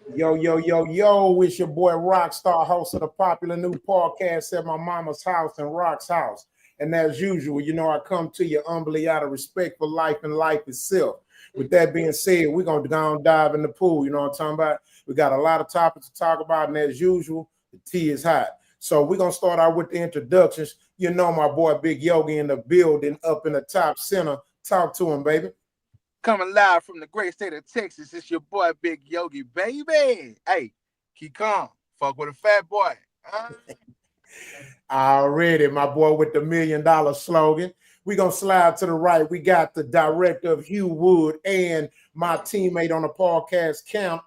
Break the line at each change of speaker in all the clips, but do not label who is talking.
Yo, yo, yo, yo, it's your boy Rockstar, host of the popular new podcast at my mama's house and Rock's house. And as usual, I come to you humbly out of respect for life and life itself. With that being said, we're going to go and dive in the pool. You know what I'm talking about? We got a lot of topics to talk about, and as usual, the tea is hot. So we're going to start out with the introductions. You know my boy Big Yogi in the building, up in the top center. Talk to him, baby.
Coming live from the great state of Texas, it's your boy Big Yogi, baby. Hey, keep calm. Fuck with a fat boy.
Already, my boy with the $1 million slogan. We're going to slide to the right. We got the director of Hugh Wood and my teammate on the podcast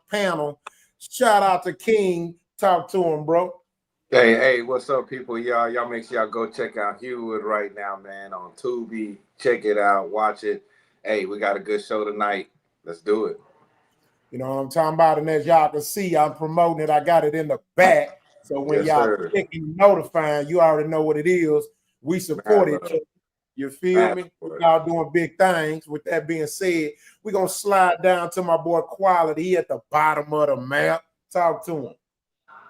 panel. Shout out to King. Talk to him, bro.
Hey, what's up, people? Y'all make sure y'all go check out Hugh Wood right now, man, on Tubi. Check it out. Watch it. Hey, we got a good show tonight. Let's do it.
You know what I'm talking about? And as y'all can see, I'm promoting it. I got it in the back. So when y'all clicking notifying, you already know what it is. We support each other. You feel me? Y'all doing big things. With that being said, we're going to slide down to my boy Quality. He at the bottom of the map. Talk to him.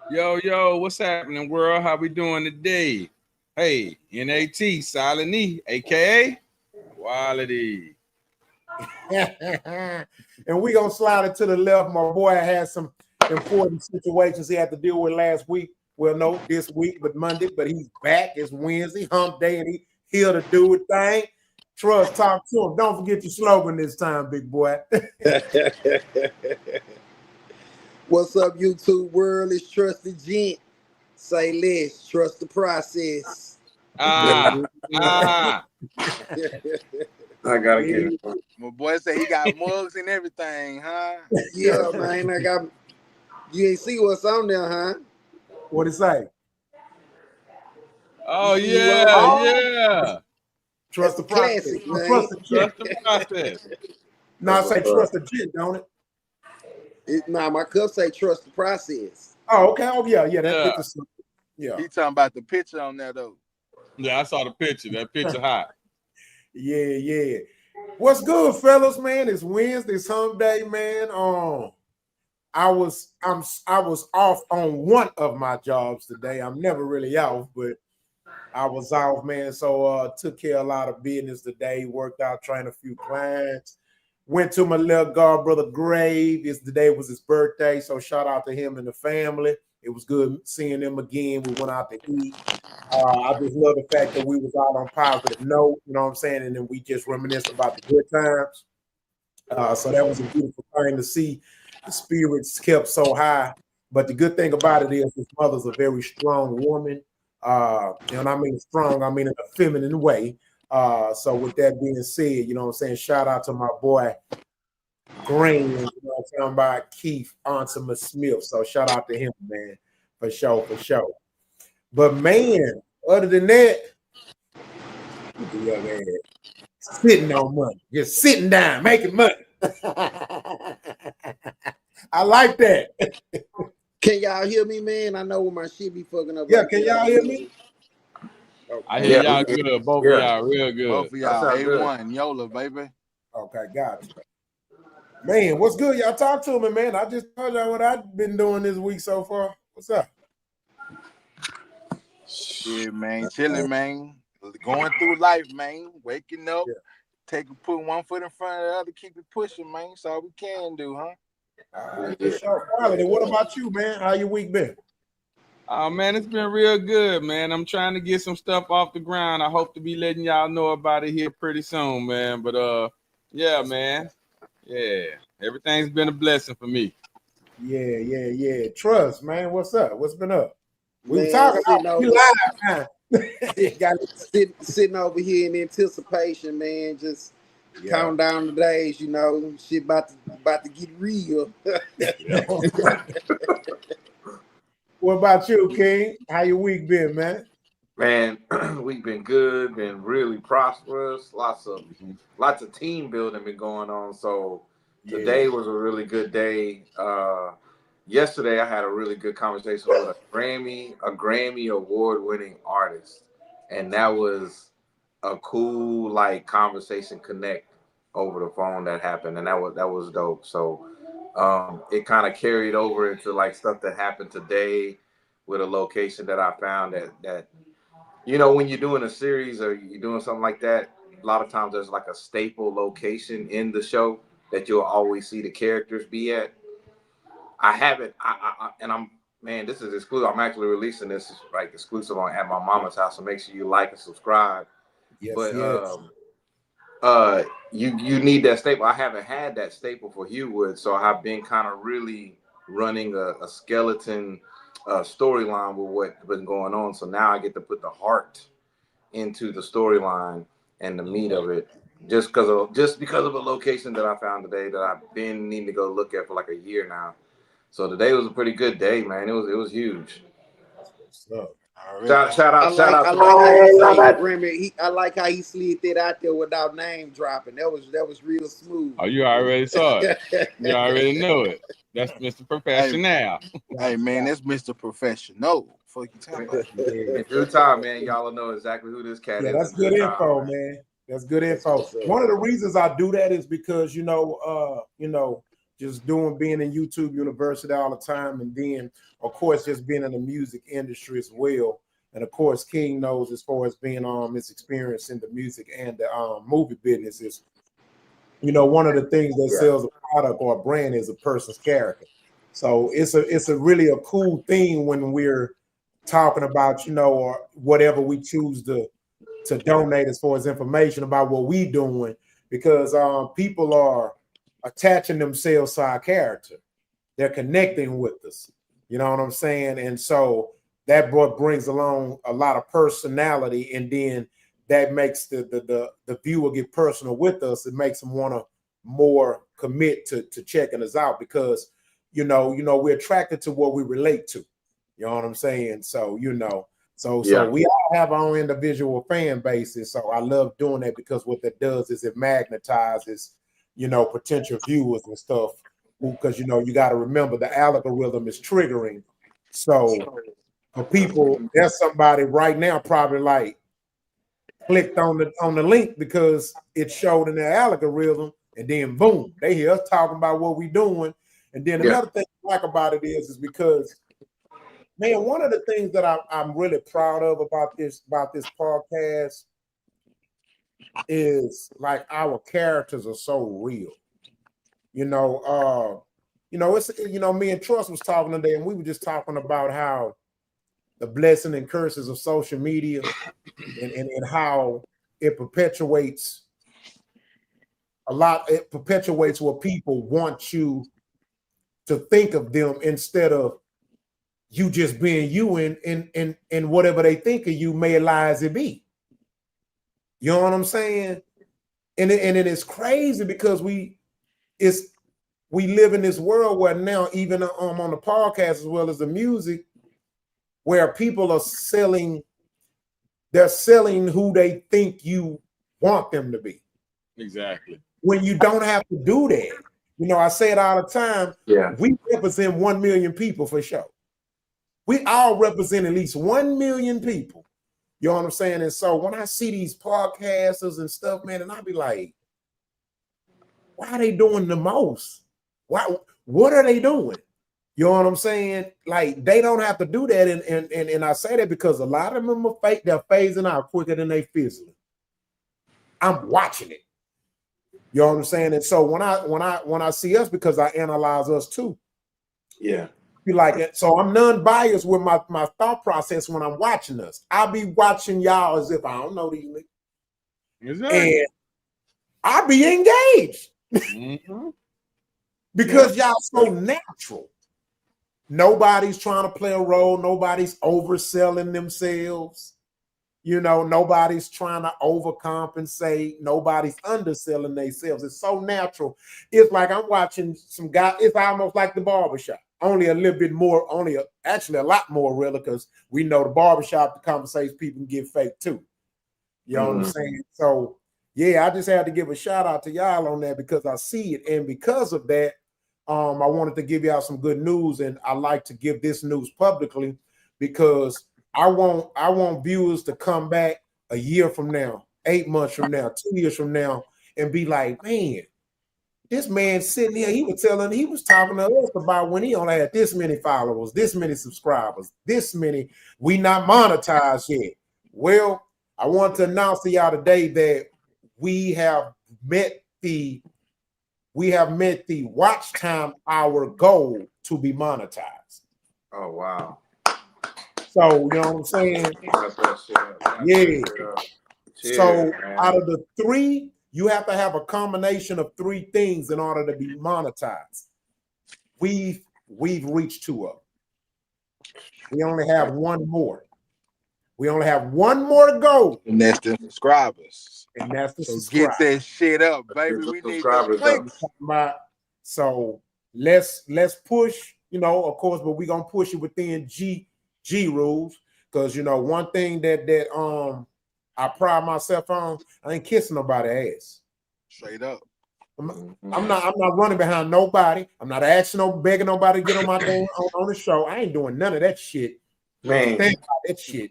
Yo, what's happening, world? How we doing today? Hey, NAT, Silent E, a.k.a. Quality.
And we're going to slide it to the left. My boy had some important situations he had to deal with last week. Well, no, this week, but Monday. But he's back. It's Wednesday, hump day, and he here to do a thing. Trust, talk to him. Don't forget your slogan this time, big boy.
What's up, YouTube world? It's Trust the Gent. Say less. Trust the process.
I gotta get it.
My boy say he got mugs and everything, huh?
Yeah, man. You ain't see what's on there, huh?
What it say?
Oh, yeah.
Trust the process.
Classic, man.
Trust the process.
No, I say trust the Gent, don't it?
My cup say trust the process.
Oh, okay. Oh, yeah. That's yeah.
He talking about the picture on there, though.
Yeah, I saw the picture. That picture hot.
Yeah. What's good, fellas, man? It's Wednesday, it's hump day, man. I was off on one of my jobs today. I'm never really off, but I was off, man. So took care of a lot of business today, worked out, trained a few clients. Went to my little god brother grave. Today was his birthday, so shout out to him and the family. It was good seeing them again. We went out to eat. I just love the fact that we was out on positive note, you know what I'm saying? And then we just reminisced about the good times. So that was a beautiful thing to see. The spirits kept so high. But the good thing about it is his mother's a very strong woman. And I mean strong, I mean in a feminine way. So with that being said, you know what I'm saying? Shout out to my boy Green, you know what I'm talking about, Keith Onsima Smith. So shout out to him, man, for sure. But man, other than that, sitting on money, just sitting down, making money. I like that.
Can y'all hear me, man? I know when my shit be fucking up.
Yeah, can y'all hear me?
I hear y'all good. Both of y'all real good.
Both of y'all A1, YOLA, baby.
Okay, got you. Man, what's good? Y'all talk to me, man. I just told y'all what I've been doing this week so far. What's up?
Shit, man. Chilling, man. Going through life, man. Waking up, put one foot in front of the other, keep it pushing, man. That's all we can do, huh?
Quality. What about you, man? How your week been?
Oh, man, it's been real good, man. I'm trying to get some stuff off the ground. I hope to be letting y'all know about it here pretty soon, man. But, yeah, man. Yeah, everything's been a blessing for me.
Yeah. Trust, man. What's up? What's been up? We
Man,
were talking
live,
man.
sitting over here in anticipation, man. Just counting down the days, you know. Shit about to get real.
What about you, King? How your week been, man?
Man, we've been good, been really prosperous. Lots of team building been going on. So today was a really good day. Yesterday I had a really good conversation with a Grammy award-winning artist, and that was a cool conversation connect over the phone that happened, and that was dope. So it kind of carried over into like stuff that happened today with a location that I found that when you're doing a series or you're doing something like that, a lot of times there's like a staple location in the show that you'll always see the characters be at. I haven't, and man, this is exclusive. I'm actually releasing this like exclusive on at my mama's house, so make sure you like and subscribe.
Yes,
But
yes.
You need that staple. I haven't had that staple for Hewwood, so I've been kind of really running a skeleton storyline with what's been going on. So now I get to put the heart into the storyline and the meat of it, just because of a location that I found today that I've been needing to go look at for like a year now. So today was a pretty good day, man. It was huge. Shout out!
I like how you say Remy. I like how he slid that out there without name dropping. That was real smooth.
Oh, you already saw it. You already know it. That's Mr. Professional.
Hey man, that's Mr. Professional. Fuck you talking about?
In due time, man, y'all will know exactly who this cat is.
Yeah, that's good info, man. That's good info. One of the reasons I do that is because just being in YouTube University all the time, and then of course just being in the music industry as well. And of course, King knows as far as being his experience in the music and the movie business is, one of the things that sells a product or a brand is a person's character. So it's a really a cool thing when we're talking about, or whatever we choose to donate as far as information about what we doing, because people are attaching themselves to our character. They're connecting with us. You know what I'm saying? And so that brings along a lot of personality, and then that makes the viewer get personal with us. It makes them want to more commit to checking us out, because we're attracted to what we relate to. You know what I'm saying? So so we all have our own individual fan bases. So I love doing that, because what that does is it magnetizes potential viewers and stuff, because you got to remember the algorithm is triggering. So for people, there's somebody right now probably like clicked on the link because it showed in their algorithm, and then boom, they hear us talking about what we doing. And then another thing I like about it is because, man, one of the things that I'm really proud of about this podcast is like our characters are so real. It's me and Trust was talking today, and we were just talking about how the blessing and curses of social media and how it perpetuates it perpetuates what people want you to think of them, instead of you just being you, and whatever they think of you may lie as it be. You know what I'm saying? And it is crazy because we live in this world where now, even on the podcast as well as the music, where people are selling who they think you want them to be.
Exactly.
When you don't have to do that. I say it all the time.
Yeah.
We represent 1 million people for sure. We all represent at least 1 million people. You know what I'm saying? And so when I see these podcasters and stuff, man, and I be like, why are they doing the most? What are they doing? You know what I'm saying? Like, they don't have to do that. And I say that because a lot of them are fake. They're phasing out quicker than they fizzling. I'm watching it. You know what I'm saying? And so when I see us, because I analyze us too.
Yeah.
Be like it. So I'm non-biased with my thought process when I'm watching us. I'll be watching y'all as if I don't know these niggas.
Exactly.
And I'll be engaged. Because y'all so natural. Nobody's trying to play a role. Nobody's overselling themselves. Nobody's trying to overcompensate. Nobody's underselling themselves. It's so natural. It's like I'm watching some guy. It's almost like the barbershop. Only a little bit more, actually a lot more real, because we know the barbershop, the conversations people can get fake too. You know what I'm saying? So, yeah, I just had to give a shout out to y'all on that, because I see it. And because of that, I wanted to give y'all some good news, and I like to give this news publicly, because I want viewers to come back a year from now, 8 months from now, 2 years from now, and be like, man, This man sitting here, he was talking to us about when he only had this many followers, this many subscribers, this many. We not monetized yet. Well, I want to announce to y'all today that we have met the watch time hour goal to be monetized.
Oh wow.
So you know what I'm saying? Yeah. So out of the 3, you have to have a combination of 3 things in order to be monetized. We've reached 2 of them. We only have 1 more. We only have 1 more goal.
And that's the subscribers.
And that's the
so
subscribers.
Get that shit up, baby. We need the clicks.
So let's push, you know, of course, but we're gonna push it within G rules. Because you know, one thing that I pride myself on, I ain't kissing nobody's ass.
Straight up.
I'm not running behind nobody. I'm not begging nobody to get on my on the show. I ain't doing none of that shit.
Man,
think about that shit. You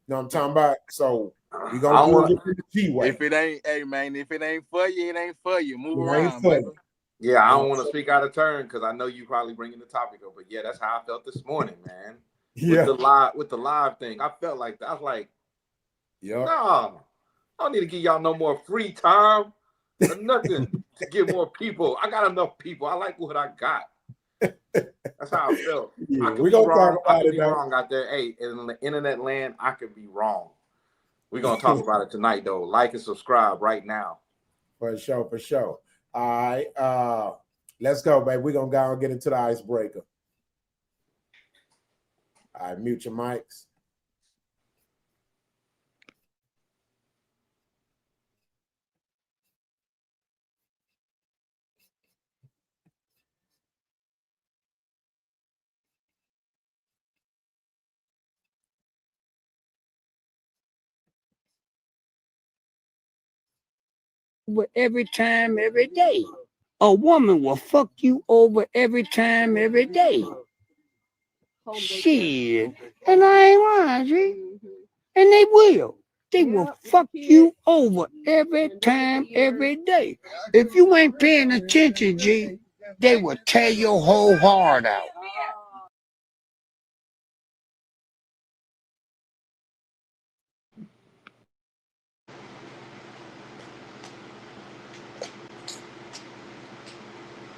know what I'm talking about? So we gonna do it the G way.
If it ain't, hey man, if it ain't for you, it ain't for you. Move around, baby.
Yeah, I don't want to speak out of turn because I know you probably bringing the topic up, but yeah, that's how I felt this morning, man.
Yeah.
With the live thing, I felt like that. I was like,
yeah,
nah, I don't need to give y'all no more free time or nothing to get more people. I got enough people. I like what I got. That's how I felt.
Yeah,
I could be wrong. I could be wrong out there. Hey, in the internet land, I could be wrong. We're gonna talk about it tonight, though. Like and subscribe right now.
For sure. All right, let's go, baby. We're gonna go and get into the icebreaker. All right, mute your mics.
Every time, every day. A woman will fuck you over every time, every day. Shit. And I ain't lying, G. And they will. They will fuck you over every time, every day. If you ain't paying attention, G, they will tear your whole heart out.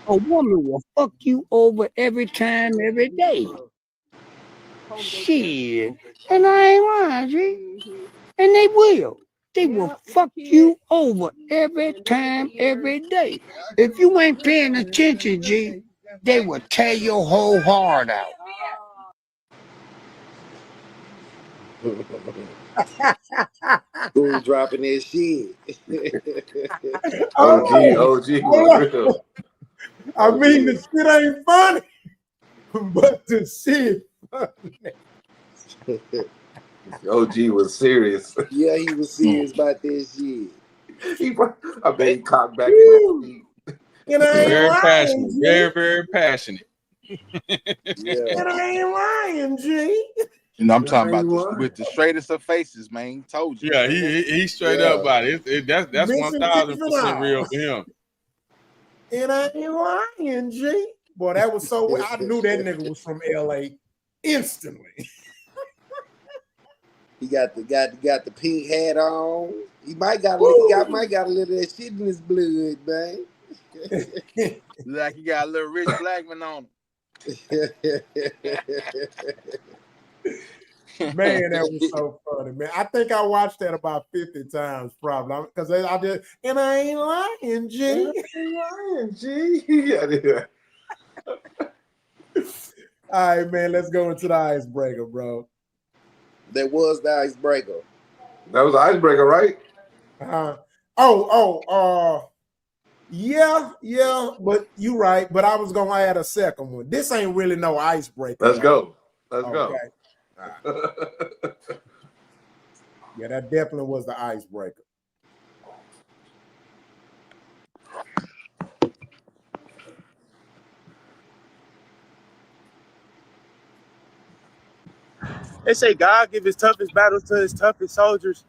A woman will fuck you over every time, every day. Shit. And I ain't lying, G. And they will. They will fuck you over every time, every day. If you ain't paying attention, G, they will tear your whole heart out.
Who dropping that shit?
OG was real.
I mean, the shit ain't funny, but the shit funny.
OG was serious.
Yeah, he was serious about that shit.
I bet he cocked back in that seat.
Very passionate, very passionate.
Yeah.
And I ain't lying, G.
You know, I'm talking about with the straightest of faces, man. Told you.
Yeah, he straight up about it. That's 1000% real for him.
And I ain't lying, G. Boy, that was so. I knew that nigga was from LA instantly.
He got the pink hat on. He might got a little of that shit in his blood, man.
Like he got a little Rich Blackman on him.
Man, that was so funny, man. I think I watched that about 50 times, probably. Because I did, and I ain't lying, G.
Yeah.
All right, man, let's go into the icebreaker, bro.
That was the icebreaker.
That was the icebreaker, right?
Yeah, but you right. But I was gonna add a second one. This ain't really no icebreaker.
Let's go. Let's go.
Right. Yeah, that definitely was the icebreaker.
They say God give his toughest battles to his toughest soldiers.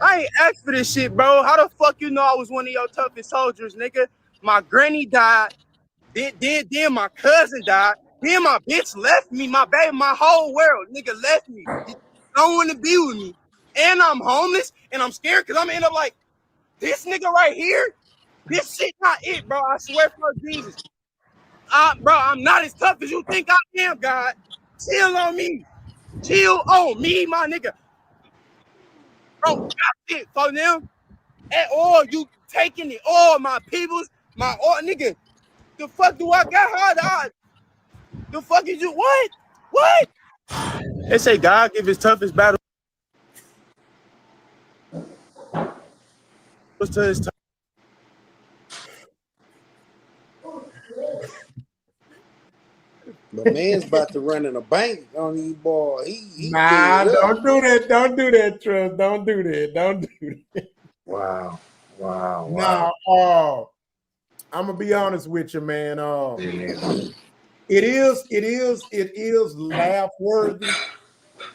I ain't asked for this shit, bro. How the fuck you know I was one of your toughest soldiers, nigga? My granny died. Then my cousin died. Then my bitch left me. My baby, my whole world, nigga, left me. Don't want to be with me. And I'm homeless, and I'm scared because I'm gonna end up like this nigga right here. This shit not it, bro. I swear for Jesus. Bro, I'm not as tough as you think I am, God. Chill on me. Chill on me, my nigga. Bro, got it for them. At all, you taking it all, my peoples, my all, nigga. The fuck do I got hard? The fuck is you? What? What? They say God give his toughest battle to his tough.
The man's about to run in a bank on these boys. He
Nah,
fed up.
don't do that. Don't do that, Trust. Don't do that. Don't do that.
Wow. Wow.
Now, I'm gonna be honest with you, man. It is laugh worthy.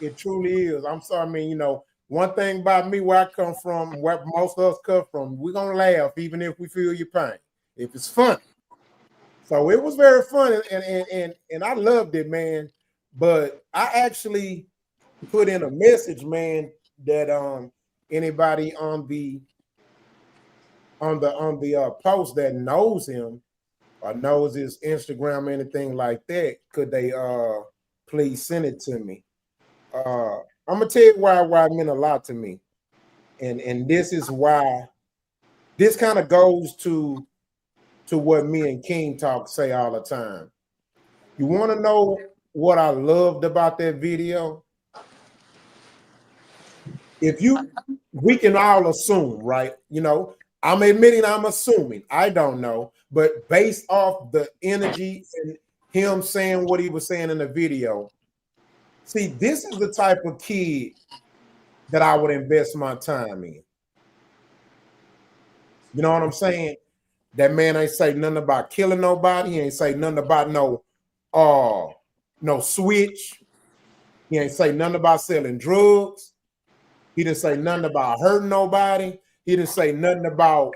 It truly is. I'm sorry. I mean, you know, one thing about me, where I come from, where most of us come from, we're gonna laugh even if we feel your pain. If it's fun. So it was very fun, and I loved it, man. But I actually put in a message, man, that anybody on the post that knows him or knows his Instagram, anything like that, could they please send it to me? I'm gonna tell you why it meant a lot to me, and this is why. This kind of goes to what me and King Talk say all the time. You want to know what I loved about that video? We can all assume, right? You know, I'm admitting I'm assuming. I don't know, but based off the energy and him saying what he was saying in the video, see, this is the type of kid that I would invest my time in. You know what I'm saying? That man ain't say nothing about killing nobody. He ain't say nothing about no switch. He ain't say nothing about selling drugs. He didn't say nothing about hurting nobody. He didn't say nothing about,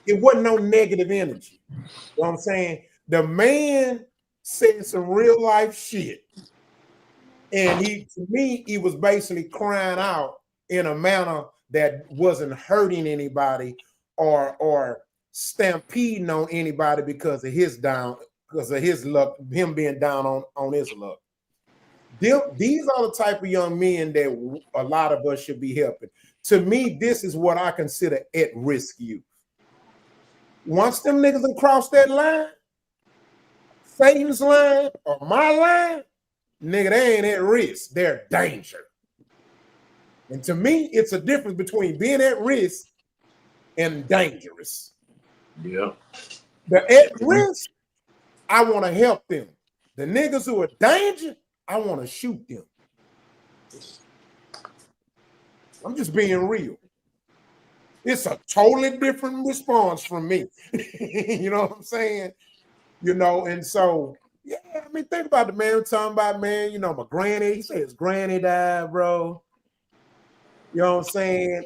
it wasn't no negative energy. You know what I'm saying? The man said some real life shit. And to me, he was basically crying out in a manner that wasn't hurting anybody or stampeding on anybody because of his luck, him being down on his luck. These are the type of young men that a lot of us should be helping. To me, this is what I consider at-risk youth. Once them niggas have crossed that line, Satan's line or my line, nigga, they ain't at risk. They're danger. And to me, it's a difference between being at risk and dangerous.
Yeah.
The at risk, I want to help them. The niggas who are danger, I want to shoot them. I'm just being real. It's a totally different response from me. You know what I'm saying? You know, and so, yeah, I mean, think about the man we're talking about, man. You know, my granny, he said his granny died, bro. You know what I'm saying?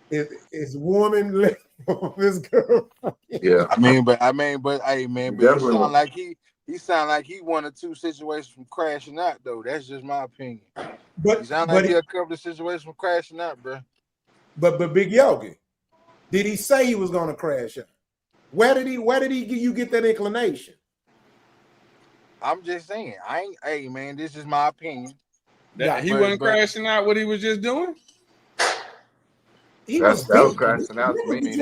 His woman left this girl.
Yeah.
I mean, but hey, man, but he sound like he 1 or 2 situations from crashing out, though. That's just my opinion. He sound like he a couple of situations from crashing out, bro.
But Big Yogi, did he say he was gonna crash out? Where did you get that inclination?
I'm just saying, hey man, this is my opinion.
That he wasn't crashing out what he was just doing?
That was crashing out to me.
To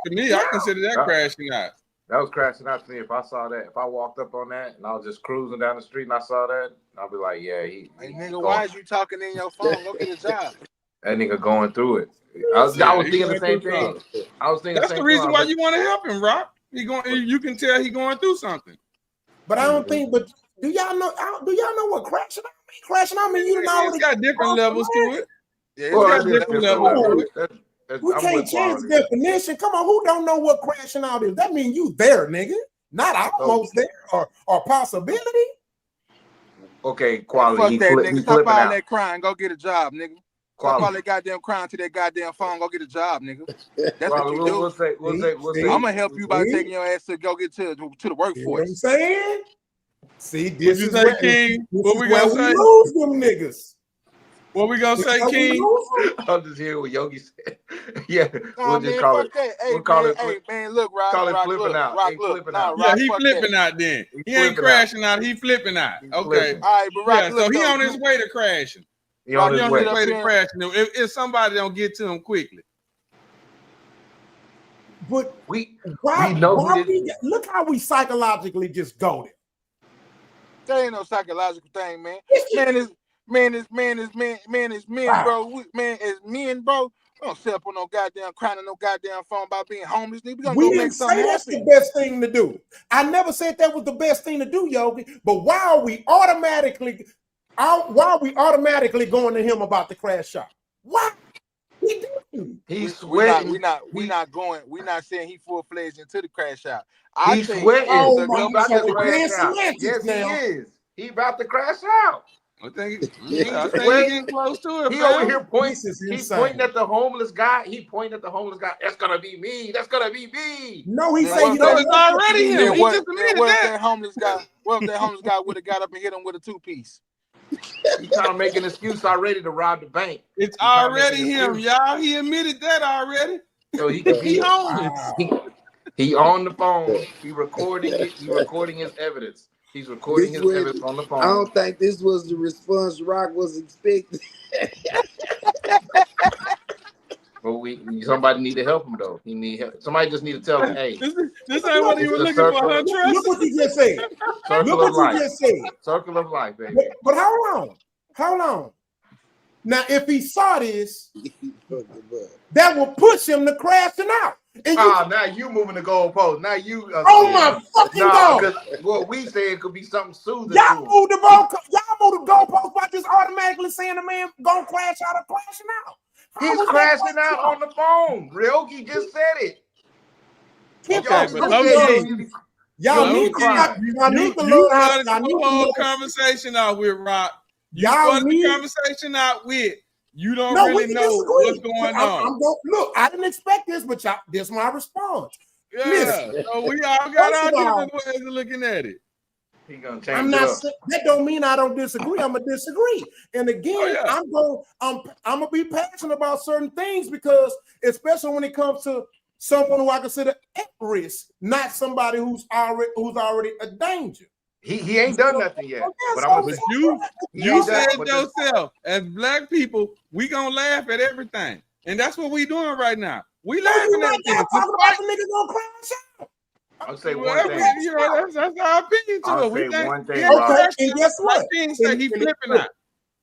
me, I consider that crashing out.
That was crashing out to me. If I saw that, if I walked up on that and I was just cruising down the street and I saw that, I'll be like, yeah,
Hey nigga, why is you talking in your phone? Go get a job.
That nigga going through it. I was thinking the same thing.
That's the reason why you want to help him, Rock. You can tell he going through something.
But I don't think. But do y'all know what crashing out mean? Crashing out mean you know
it's got different levels to it.
Yeah, it's got different levels
to it. We can't change the definition. Come on, who don't know what crashing out is? That means you there, nigga. Not almost there or possibility.
Okay, quality.
Fuck that, nigga. Stop all that crying. Go get a job, nigga. Stop all that goddamn crying to that goddamn phone. Go get a job, nigga. That's what you do.
We'll say.
I'm gonna help you by taking your ass to go get to the workforce.
You know what I'm saying? See,
What you say, King? What we gonna say?
Lose them niggas.
What we gonna say, King?
I'll just hear what Yogi said. Yeah,
we'll just call it. Hey,
we'll call it.
Hey, man, look, Rock.
Call it
Rock,
flipping
look,
out.
Rock, look.
Flipping
nah,
out.
Rock,
Yeah, he flipping out then. He ain't crashing out. He flipping out. Okay.
All right, but Rock,
yeah, so he on his way to crashing.
He on his way
to crashing. If somebody don't get to him quickly.
But
we know
look how we psychologically just go there.
There ain't no psychological thing, man. Man is men, bro. Man is men, bro. We don't sit up on no goddamn crying on no goddamn phone about being homeless. We gonna go make something
that's the best thing to do. I never said that was the best thing to do, Yogi. But why are we automatically going to him about the crash shop? Why?
He's sweating.
We're not saying he full-fledged into the crash shop.
He's sweating.
Oh my
about to crash out.
Yes,
he is. He about to crash out.
I think he's getting close to it.
He over here pointing at the homeless guy. He pointing at the homeless guy. That's gonna be me. That's gonna be me.
No, he said
it's already him. He just admitted that.
That homeless guy? What if that homeless guy would have got up and hit him with a 2-piece?
He's trying to make an excuse already to rob the bank.
It's already him, y'all. He admitted that already.
So he can be homeless. He on the phone. He recording it. He recording his evidence. He's recording his evidence on the phone.
I don't think this was the response Rock was expecting.
But somebody need to help him though. He need help. Somebody just need to tell him, hey,
this ain't what he was looking for.
Look what you just said.
Circle of life. Circle of life, baby.
But how long? Now, if he saw this, that will push him to crashing out.
Now you moving the goalpost. Now you.
My fucking God!
What we saying could be something soothing.
Y'all move the goalpost by just automatically saying the man gonna crash out or crashing out.
He's crashing out on the phone. Ryoki just said it.
Y'all need to learn how to
whole conversation out with Rock.
Y'all need
the conversation out with. You don't really know what's going on.
Look, I didn't expect this, but this is my response.
Yeah, so we all got our different ways of looking at it.
He gonna change it up.
That don't mean I don't disagree. I'm gonna disagree. And again, I'm gonna be passionate about certain things because, especially when it comes to someone who I consider at risk, not somebody who's already a danger.
He ain't done nothing yet.
But you said yourself, as black people, we gonna laugh at everything, and that's what we doing right now. We laughing at things.
Talking about the niggas gonna crash out.
I'll say one thing.
You know, that's our opinion to
I'll
it.
say one thing.
Okay, and guess what?
King said he flipping out.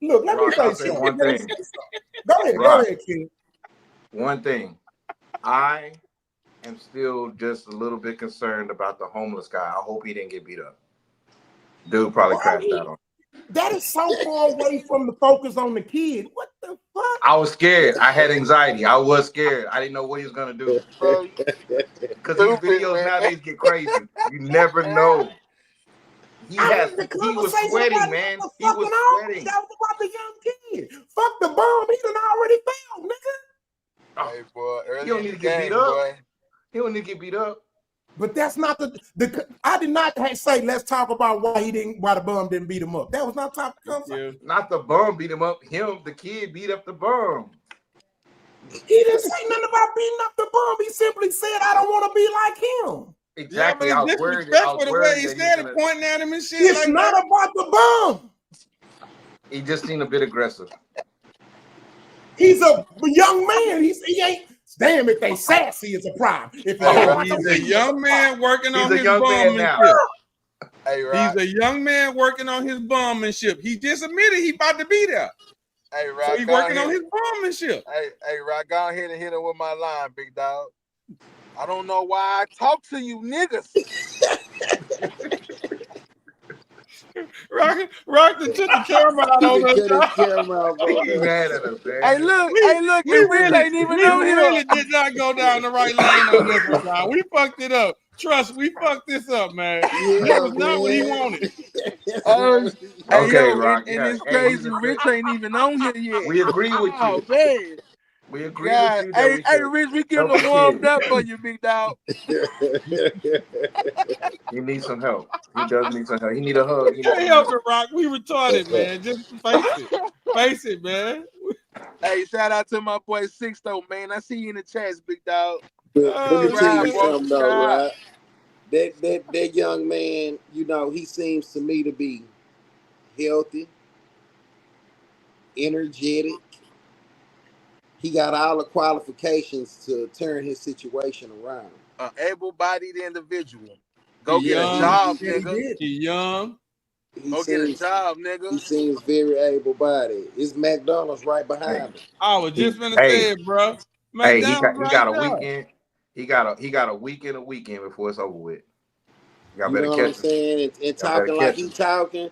Look, let me say
one thing.
Go ahead, King.
One thing. I am still just a little bit concerned about the homeless guy. I hope he didn't get beat up. Dude probably crashed out on him.
That is so far away from the focus on the kid. What the fuck?
I was scared. I had anxiety. I was scared. I didn't know what he was gonna do. Because these videos nowadays get crazy. You never know. He was sweating, man. He was sweating.
That was about the young kid. Fuck the bomb. He done already fell, nigga.
Hey, boy,
he don't need to get beat up. He don't need to get beat up.
But that's not the. I did not say let's talk about why the bum didn't beat him up. That was not top conversation.
Not the bum beat him up. The kid beat up the bum.
He didn't say nothing about beating up the bum. He simply said, "I don't want to be like him."
Exactly.
Yeah, but it's disrespectful the way he said it, pointing at him and shit.
It's not about the bum.
He just seemed a bit aggressive.
He's a young man. He ain't. Damn, if they sassy, it's a problem. If
he's a young man working on his bummanship. He's a young man working on his bummanship. He just admitted he about to be there.
Hey, Rock,
so he's working on his bummanship.
Hey, Rock, go ahead and hit him with my line, big dog. I don't know why I talk to you niggas.
Rock took the camera out on us.
Hey, look, we really ain't even know
we really did not go down the right lane on this one, y'all. We fucked it up. Trust, we fucked this up, man.
Yeah,
That was not what he
man.
wanted.
Hey,
Okay,
yo,
Rock.
and
Yeah.
it's
Hey,
crazy. Rich ain't even on here yet.
we agree with
Oh,
you.
man.
We agree
God.
with you that we
Hey,
should
Rich, we getting
help
a
the
warmed
kid.
up for you, big dog.
He needs some help. He does need some help. He need a hug. He
You
needs
can't
some
help
help.
it, Rock. We retarded, man. Just face it. Face it, man.
Hey, shout out to my boy Sixto, man. I see you in the chats, big dog.
But let me tell you
Subscribe, bro.
something though,
Subscribe.
right? That young man, you know, he seems to me to be healthy, energetic. He got all the qualifications to turn his situation around.
An able-bodied individual. Go
He
get a
young.
job,
Yeah, he
nigga.
did.
He young.
Go get a job, nigga.
He seems very able-bodied. It's McDonald's right behind him.
I was just gonna
Hey,
say it, bro.
hey, he
McDonald's
got
right
a
there.
weekend. He got a weekend before it's over with. Y'all
You
better
know what I'm
catch him.
saying? And
Y'all better
talking like
catch
he
him.
talking,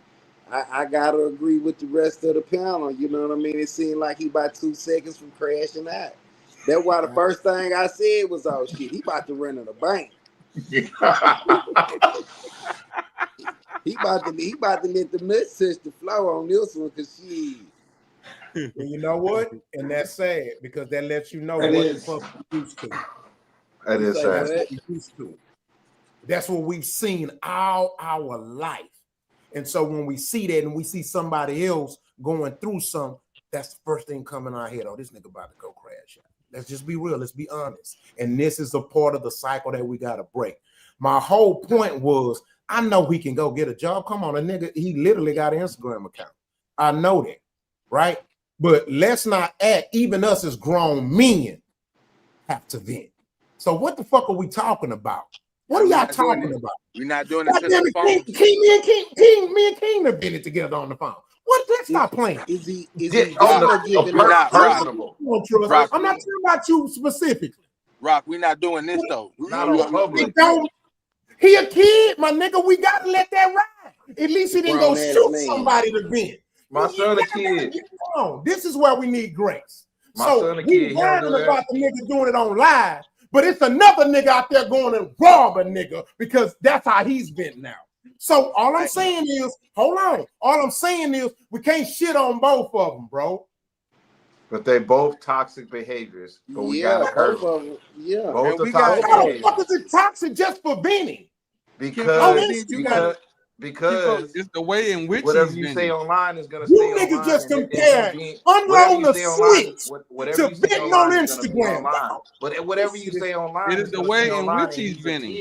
I gotta agree with the rest of the panel. You know what I mean? It seemed like he about 2 seconds from crashing out. That's why the first thing I said was, "Oh shit, he about to run in the bank. He about to let the nuts touch the floor on this one, cause she."
And you know what? And that's sad because that lets you know
It
what
is.
the fuck we used to.
That
You
is
say
sad.
That's
what?
what we used to. That's what we've seen all our life. And so when we see that and we see somebody else going through something, that's the first thing coming in our head. Oh, this nigga about to go crash out. Let's just be real. Let's be honest. And this is a part of the cycle that we got to break. My whole point was, I know he can go get a job. Come on, a nigga, he literally got an Instagram account. I know that, right? But let's not act, even us as grown men have to vent. So what the fuck are we talking about? What are y'all talking about?
We're not doing it to
Goddamn
the
it,
phone.
me and King have been it together on the phone. What? Let's stop playing.
Is he
Get
really
on the
giving us?
personable.
Rock,
I'm not talking about you specifically.
Rock, we're not doing this though.
Not on public.
He a kid, my nigga. We gotta let that ride. At least he didn't go
Grown-ass
shoot
man.
somebody to vent.
My son a kid.
This is where we need grace.
My
So
son a
we
kid. He don't
whining
do that.
about the nigga doing it on live, but it's another nigga out there going and rob a nigga because that's how he's been now. So all I'm saying is, hold on. All I'm saying is we can't shit on both of them, bro.
But they both toxic behaviors. But we gotta curb
both
them.
of them. Yeah.
Both are
we
toxic
How the
behaviors.
fuck is it toxic just for venting?
Because
it's the way in which
whatever
he's
you
been.
say online is gonna stay
You
online.
niggas just
and
compared
whatever
unloading
you
the
say online,
switch
whatever
to
you say
venting
online
on
is gonna be
Instagram.
online. But whatever you say online
It is the
gonna
way
stay
in
online,
which
and
he's venting.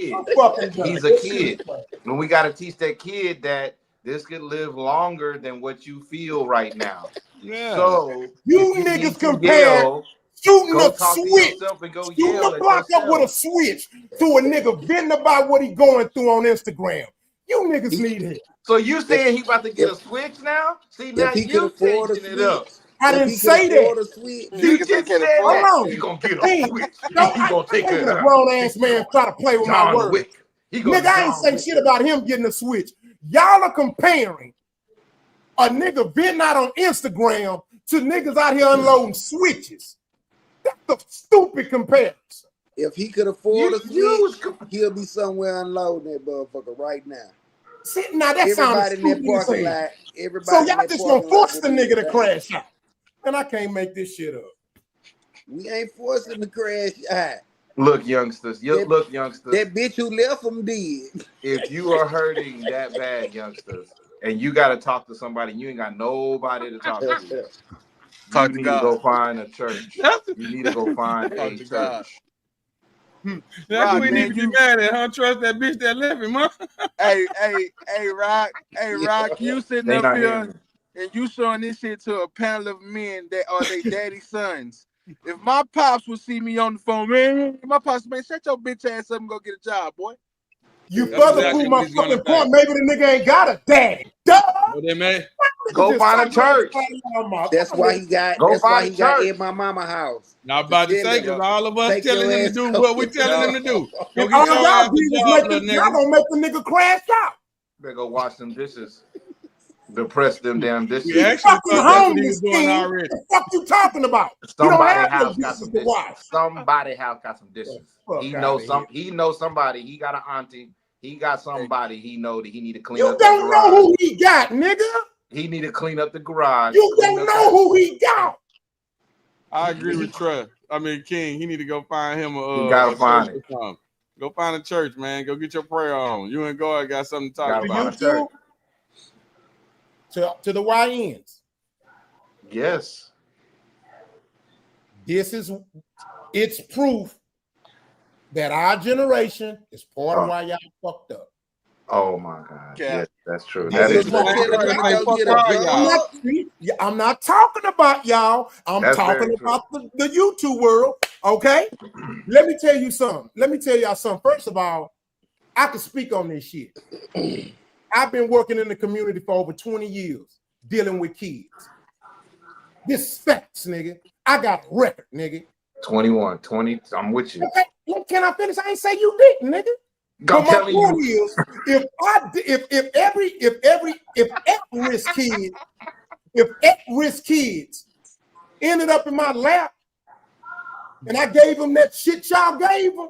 He's a kid. And we gotta teach that kid that this could live longer than what you feel right now.
Yeah.
So
you
if
niggas
need to
compare
yell,
shooting
go
a
talk to
switch,
yourself and go
shooting
yell
the
at
block up with a
yourself.
switch to a nigga venting about what he going through on Instagram. You niggas need help.
So you saying he about to get a switch now? See, now
If he could
you
afford a
changing it up.
switch,
I
if
didn't
he could
say
afford
that.
a switch,
You just said
Hold
that.
on.
He gonna get a
Hey,
switch.
don't,
He
I
gonna take
hate when
it.
a grown ass man try to play with my
John
words.
Wick. He gonna
Nigga, I ain't say shit about him getting a switch. Y'all are comparing a nigga venting out on Instagram to niggas out here unloading switches. That's a stupid comparison.
if he could afford a switch, he'll be somewhere unloading that motherfucker right now.
See, now that sounds
Everybody in that
stupid as
parking
hell.
lot,
So
everybody in
y'all
that
just gonna
parking lot
force
will
the
be
nigga to
down.
crash out. And I can't make this shit up.
We ain't forcing the crash out.
Look, youngsters. Look, youngsters.
That bitch who left him did.
If you are hurting that bad, youngsters, and you got to talk to somebody, you ain't got nobody to talk to. You need to go find a church. You need to go find a church.
That's what we need to be mad at, huh? Trust that bitch that left him, huh?
Hey, Rock, you sitting
They
up
not
here
hearing me.
and you showing this shit to a panel of men that are their daddy's sons. If my pops would see me on the phone, man, my pops, man, shut your bitch ass up and go get a job, boy.
You further prove my fucking point. Maybe the nigga ain't got a daddy. Duh.
What they made?
Go find a church.
That's why he got.
Go
That's why
find
he
a
got
church.
in my mama house.
Now I'm about to say, because all of us
Take
telling
your
him to
ass
do
home.
what we telling him to do. Go
And
get
all
your
y'all
ass
did
a
is
job,
make
little
the, y'all
nigga.
gonna make the nigga crash out.
Better go wash them dishes. Depress them damn dishes.
We actually
fucking
thought that's what he
homeless,
was doing
King.
already.
What the fuck you talking about?
Somebody
you don't have
house
no
got
dishes
some
to
dishes.
wash.
Somebody house got some dishes.
Fuck
He
outta
knows
here.
some. He knows somebody. He got an auntie. He got somebody. He know that he need to clean
You
up the
don't
garage.
know who he got, nigga.
He need to clean up the garage.
You
clean
don't
up
know
that-
who he got.
I agree with Trey. I mean, King, he need to go find him
You gotta
a
find
church or something. Go find a church, man. Go get your prayer on. You and God got something to talk
Gotta
To
about.
find
YouTube, to the YNs.
Yes.
It's proof that our generation is part of why y'all fucked up.
Oh my God.
Yeah.
Yes, that's true.
This
That
is
is
what
true.
I'm not talking about y'all. I'm
That's
talking
very true.
about the YouTube world. Okay. Let me tell you something. Let me tell y'all something. First of all, I can speak on this shit. I've been working in the community for over 20 years, dealing with kids. This is facts, nigga. I got a record, nigga.
21, 20. I'm with you.
Okay, can I finish? I ain't say you didn't, nigga.
I'm
But my
telling
point
you.
is, if at-risk kids ended up in my lap, and I gave them that shit y'all gave them,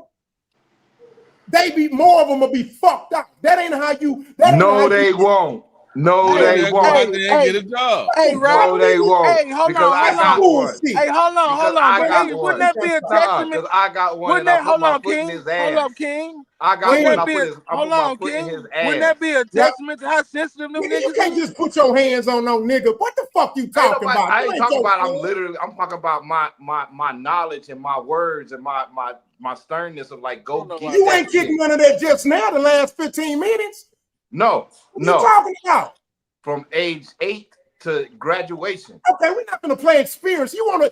more of them will be fucked up. That ain't how you.
No, they won't. No, they
Go out
won't.
there and get a job.
Hey, Rob.
No, they won't.
Hey, hold
Because
on,
I
hold
got
on.
one.
Hey, hold on,
Because
hold on.
I
But
got
hey,
one.
wouldn't that be a testament?
Because I got one
Wouldn't
and I
that
put
hold
my
on,
foot in
King?
his
Hold
ass.
up, King.
I got
Wouldn't
one.
that be a hold on,
foot in
King?
his
Wouldn't
ass.
that be a testament to how sensitive them
Nigga, you
niggas
can't
is?
just put your hands on no nigga. What the fuck you talking about?
I ain't talking about.
Your
I'm talking about my knowledge and my words and my sternness of like go get
You
that
ain't kicking
shit.
none of that just now. The last 15 minutes.
No,
What you talking about?
From age 8 to graduation.
Okay, we're not gonna play experience. You wanna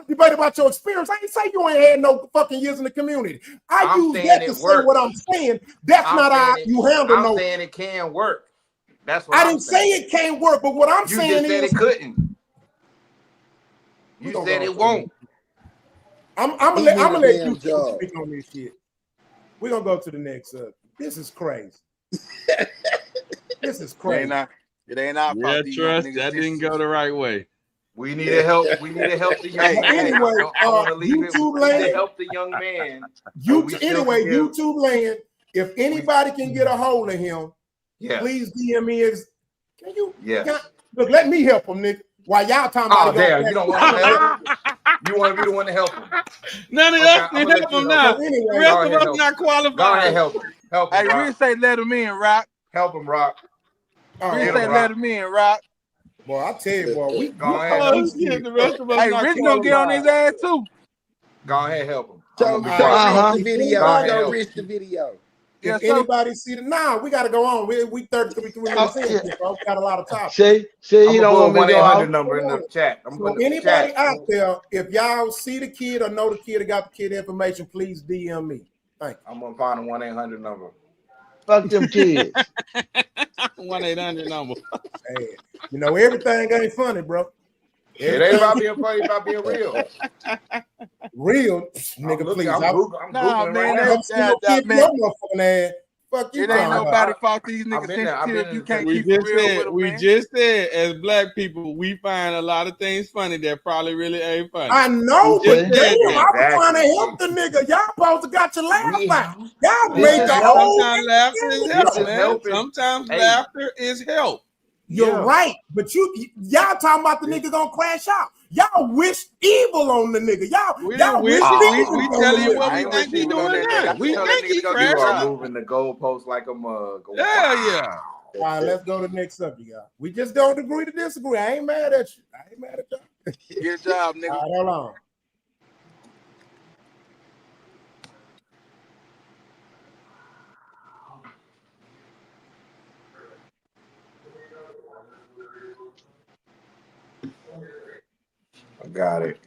debate about your experience? I ain't say you ain't had no fucking years in the community. I'm use that to say what I'm saying. That's not how you handle
I'm saying it can work. That's what
I
I'm
didn't
saying.
say it can't work, but what I'm
You
saying
just said
is
it couldn't. You said it won't.
I'm gonna let you speak on this shit. We're gonna go to the next subject. This is crazy. This is crazy.
It ain't our fault.
Yeah, trust that didn't go the right way.
We need to help. We need to help the young man.
Anyway,
I want to leave
YouTube
it. We need
land.
to help the young man.
YouTube land. If anybody can get a hold of him, please DM me. Can you? Look, let me help him, Nick. While y'all talking about
damn, you don't want to help him? You want to be the one to help him?
None of us can help him now.
So anyway,
the rest of us not qualified.
Go ahead, help him. Help him,
Hey,
Rock.
Rich say let him in, Rock.
Help him, Rock.
Rich say let him in, Rock.
Boy, I tell you, boy, we
go ahead.
The rest of us
hey,
not
Rich gonna get on his ass too.
Go ahead, help him.
Show Rich the video. Show Rich the video.
If anybody see the we got to go on. We 33 minutes in, folks. Got a lot of topics.
See, you don't want me to go out.
Number in the chat.
So anybody out there, if y'all see the kid or know the kid or got the kid information, please DM me. Thank you.
I'm gonna find a 1-800 number.
Fuck them kids.
1-800 number.
Hey, you know everything ain't funny, bro.
It ain't about being funny, it's about being real.
Real, nigga, please.
I'm Googling
man,
right
man.
Fuck you.
It ain't nobody fault these niggas sensitive. You can't keep it real with them,
we
man.
just said, as black people, we find a lot of things funny that probably really ain't funny.
I know, but damn,
that.
I was trying to help the nigga. Y'all supposed to got your laugh out. Y'all made the whole.
Sometimes laughter is help, man. Sometimes laughter is help.
You're right, but y'all talking about the nigga gonna crash out. Y'all wish evil on the nigga. Y'all wish evil.
We tell you what we think he doing now. We think he crashed
You are
out.
moving the goalpost like a mug.
Yeah.
All right, let's go to the next subject, y'all. We just don't agree to disagree. I ain't mad at you. I ain't mad at y'all.
Good job, nigga.
All right, hold on.
I got it.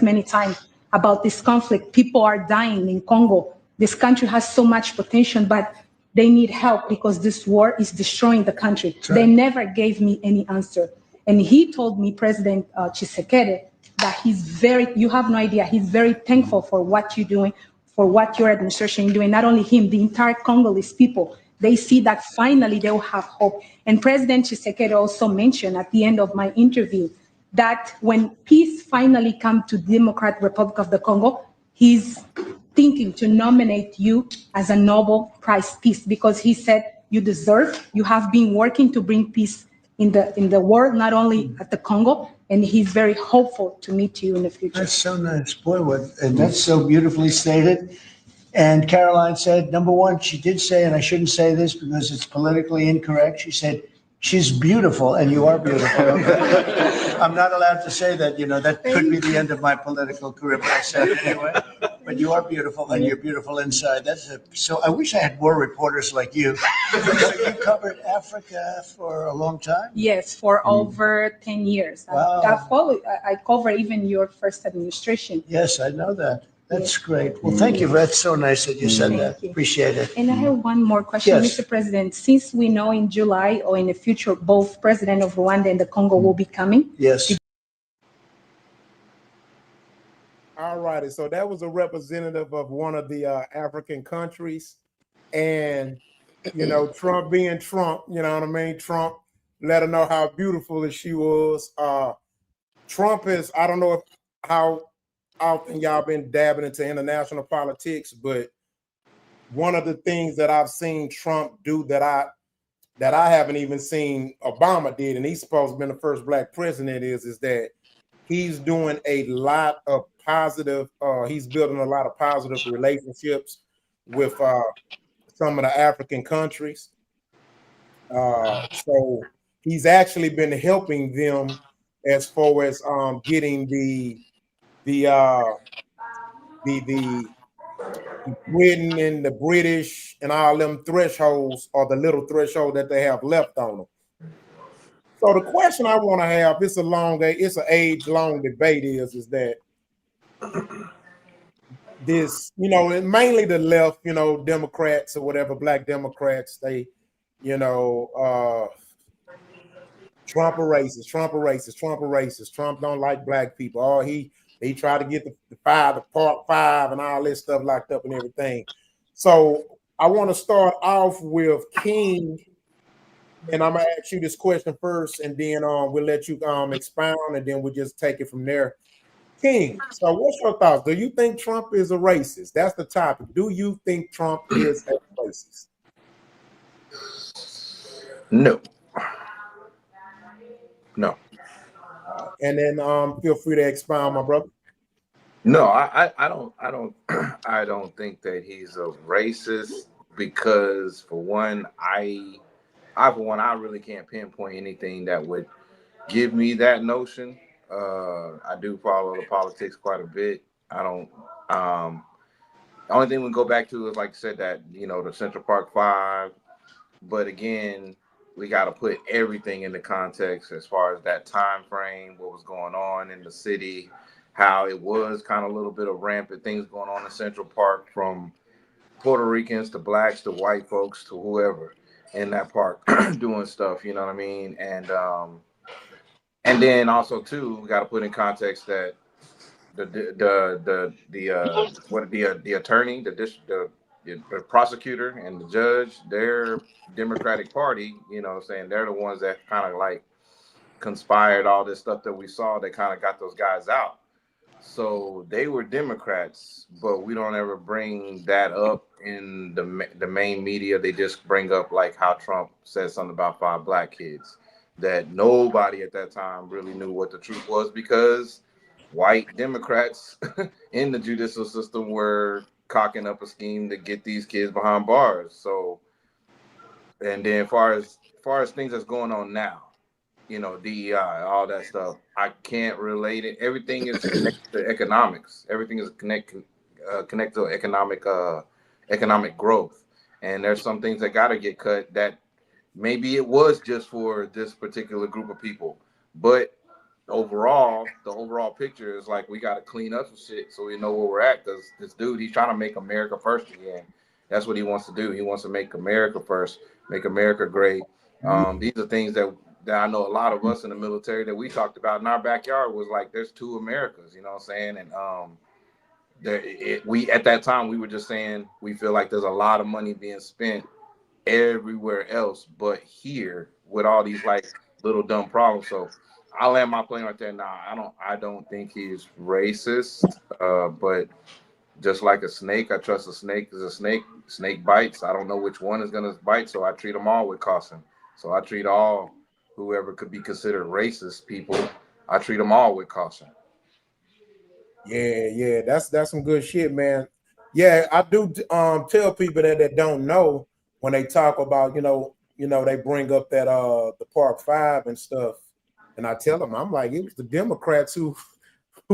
Many times about this conflict. People are dying in Congo. This country has so much potential, but they need help because this war is destroying the country. They never gave me any answer. And he told me, President Tshisekedi, that you have no idea, he's very thankful for what you're doing, for what your administration is doing. Not only him, the entire Congolese people, they see that finally they will have hope. And President Tshisekedi also mentioned at the end of my interview that when peace finally comes to Democratic Republic of the Congo, he's thinking to nominate you as a Nobel Prize Peace, because he said you deserve, you have been working to bring peace in the world, not only at the Congo, and he's very hopeful to meet you in the future.
That's so nice. Boy, and that's so beautifully stated. And Caroline said, number one, she did say, and I shouldn't say this because it's politically incorrect, she said, she's beautiful and you are beautiful. I'm not allowed to say that, that could be the end of my political career, but I said it anyway. But you are beautiful and you're beautiful inside. So I wish I had more reporters like you. So you covered Africa for a long time?
Yes, for over 10 years.
Wow.
I cover even your first administration.
Yes, I know that. That's great. Well, thank you. That's so nice that you said that.
You.
Appreciate it.
And I have one more question,
Yes.
Mr. President. Since we know in July or in the future, both President of Rwanda and the Congo will be coming.
Yes.
All righty. So that was a representative of one of the African countries. And, Trump being Trump, you know what I mean? Trump let her know how beautiful she was. Trump is, I don't know how often y'all been dabbing into international politics, but one of the things that I've seen Trump do that I haven't even seen Obama did, and he's supposed to be the first black president, is that he's doing a lot of positive, he's building a lot of positive relationships with some of the African countries. So he's actually been helping them as far as getting the Britain and the British and all them thresholds, or the little threshold that they have left on them. So the question I want to have, it's an age-long debate, is that this, mainly the left, Democrats or whatever, black Democrats, they, Trump a racist, Trump a racist, Trump a racist, Trump don't like black people. Oh, he tried to get the Part 5 and all this stuff locked up and everything. So I want to start off with King, and I'm gonna ask you this question first, and then we'll let you expound, and then we'll just take it from there. King, so what's your thoughts? Do you think Trump is a racist? That's the topic. Do you think Trump is a racist?
No.
And then feel free to expound, my brother.
No, I don't think that he's a racist, because for one, I really can't pinpoint anything that would give me that notion. I do follow the politics quite a bit. I don't. The only thing we go back to is, like I said, that the Central Park 5. But again, we got to put everything into context as far as that time frame, what was going on in the city, how it was kind of a little bit of rampant things going on in Central Park, from Puerto Ricans to blacks to white folks to whoever in that park doing stuff. You know what I mean? And then also too, we got to put in context that the attorney, the prosecutor and the judge, their Democratic Party, they're the ones that kind of like conspired all this stuff that we saw that kind of got those guys out. So they were Democrats, but we don't ever bring that up in the main media. They just bring up like how Trump said something about 5 black kids, that nobody at that time really knew what the truth was, because white Democrats in the judicial system were cocking up a scheme to get these kids behind bars. So, and then as far as things that's going on now, DEI, all that stuff, I can't relate it. Everything is connected to economics. Everything is connected to economic growth. And there's some things that got to get cut that maybe it was just for this particular group of people, but the overall picture is like we got to clean up some shit so we know where we're at, because this dude, he's trying to make America first again. That's what he wants to do. He wants to make America first, make America great. These are things that that I know a lot of us in the military that we talked about in our backyard was like, there's two Americas, you know what I'm saying? And we at that time we were just saying we feel like there's a lot of money being spent everywhere else but here with all these like little dumb problems. So I'll land my plane right there. Now I don't think he's racist, but just like a snake, I trust a snake is a snake. Snake bites. I don't know which one is gonna bite, so I treat them all with caution. So I treat all whoever could be considered racist people, I treat them all with caution.
Yeah, that's some good shit, man. Yeah, I do tell people that don't know when they talk about, they bring up that the Park Five and stuff. And I tell them, I'm like, it was the Democrats who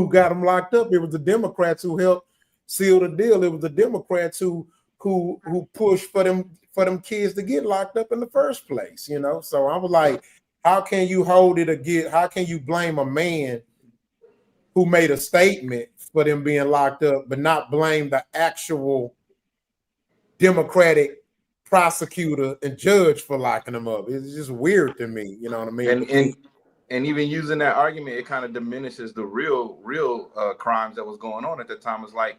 got them locked up. It was the Democrats who helped seal the deal. It was the Democrats who pushed for them kids to get locked up in the first place, So I was like, how can you hold it against? How can you blame a man who made a statement for them being locked up, but not blame the actual Democratic prosecutor and judge for locking them up? It's just weird to me, you know what I mean?
And even using that argument, it kind of diminishes the real crimes that was going on at the time. It's like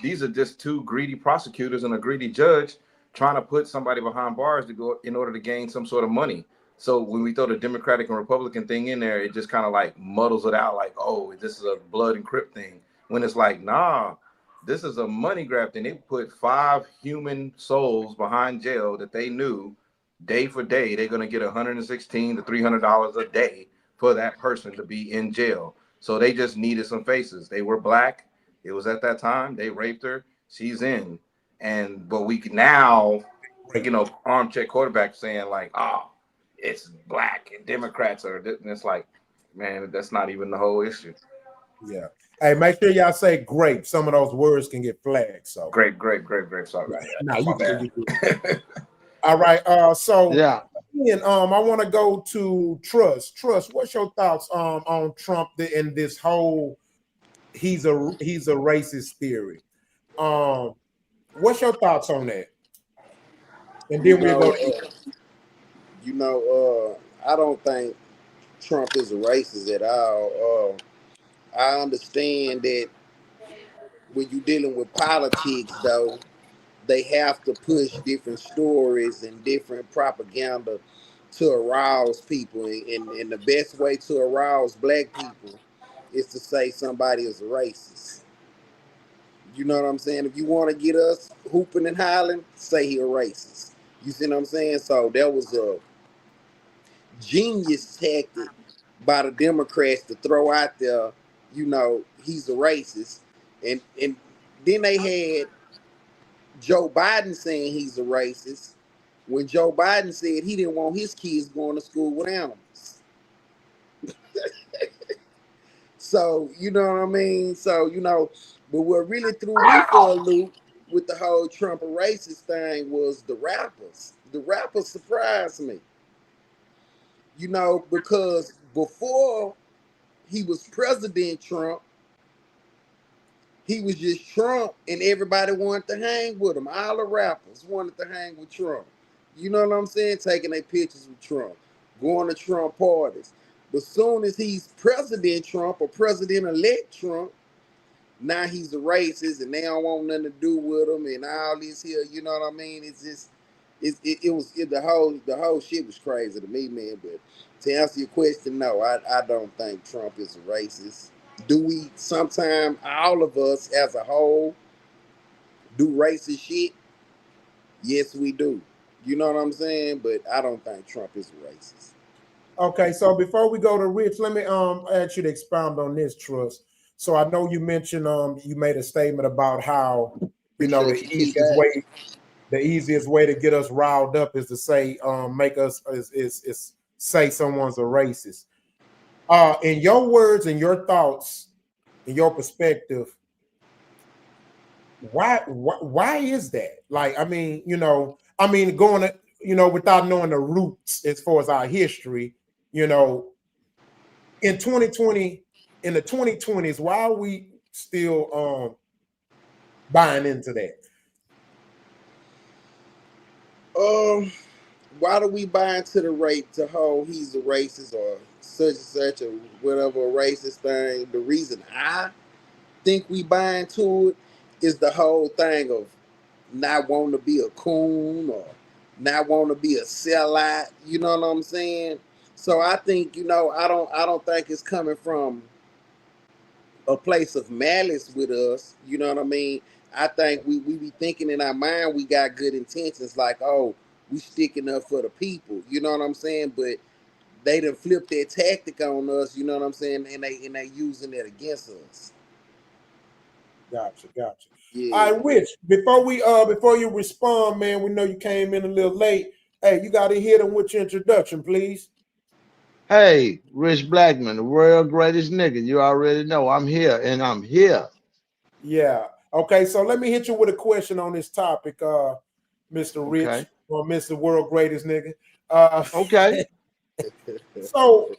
these are just two greedy prosecutors and a greedy judge trying to put somebody behind bars to go in order to gain some sort of money. So when we throw the Democratic and Republican thing in there, it just kind of like muddles it out like, oh, this is a blood and crip thing. When it's like, nah, this is a money grab thing. They put 5 human souls behind jail that they knew day for day they're going to get $116 to $300 a day for that person to be in jail. So they just needed some faces. They were black. It was at that time. They raped her. She's in. But we can now, armchair quarterback saying like, oh, it's black and Democrats are. And it's like, man, that's not even the whole issue.
Yeah. Hey, make sure y'all say grape. Some of those words can get flagged. So
grape. Sorry.
No, you all right. So
yeah.
Again, I want to go to Trust. Trust, what's your thoughts on Trump and this whole he's a racist theory? What's your thoughts on that? And then we'll go.
I don't think Trump is a racist at all. I understand that when you're dealing with politics, though, they have to push different stories and different propaganda to arouse people. And the best way to arouse black people is to say somebody is a racist. You know what I'm saying? If you want to get us hooping and hollering, say he a racist. You see what I'm saying? So that was a genius tactic by the Democrats to throw out there, he's a racist. And then they had Joe Biden saying he's a racist when Joe Biden said he didn't want his kids going to school with animals. So, you know what I mean? So, but what really threw me for a loop with the whole Trump a racist thing was the rappers. The rappers surprised me. Because before he was President Trump, he was just Trump and everybody wanted to hang with him. All the rappers wanted to hang with Trump. You know what I'm saying? Taking their pictures with Trump, going to Trump parties. But soon as he's President Trump or President-elect Trump, now he's a racist and they don't want nothing to do with him and all this here. You know what I mean? It's just, the whole shit was crazy to me, man. But to answer your question, no, I don't think Trump is a racist. Do we sometimes, all of us as a whole, do racist shit? Yes, we do. You know what I'm saying? But I don't think Trump is a racist.
Okay, so before we go to Rich, let me ask you to expound on this, Trust. So I know you mentioned you made a statement about how the easiest way to get us riled up is to say make us is say someone's a racist. In your words and your thoughts, in your perspective, why is that? Like, going to, without knowing the roots as far as our history, in 2020, in the 2020s, why are we still buying into that?
why do we buy into the rate to hold he's a racist or such and such or whatever a racist thing? The reason I think we buy into it is the whole thing of not wanting to be a coon or not wanting to be a sellout. You know what I'm saying? So I think I don't think it's coming from a place of malice with us. You know what I mean? I think we be thinking in our mind we got good intentions, like, oh, we sticking up for the people. You know what I'm saying? But they done flipped their tactic on us. You know what I'm saying? And they using it against us.
Gotcha. All
Yeah.
right, Rich. Before you respond, man, we know you came in a little late. Hey, you got to hit him with your introduction, please.
Hey, Rich Blackman, the world greatest nigga. You already know I'm here and I'm here.
Yeah. Okay, so let me hit you with a question on this topic, Mr.
Okay.
Rich, or Mr. World Greatest Nigga. Uh,
Okay.
so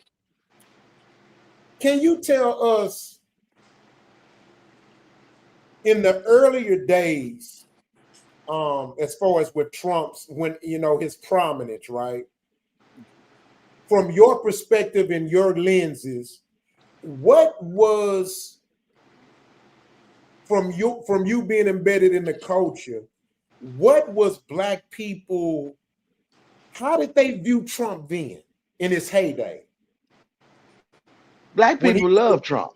can you tell us in the earlier days, as far as with Trump's when his prominence, right? From your perspective and your lenses, what was from you being embedded in the culture, what was black people, how did they view Trump then in his heyday?
Black
When he
people love Trump.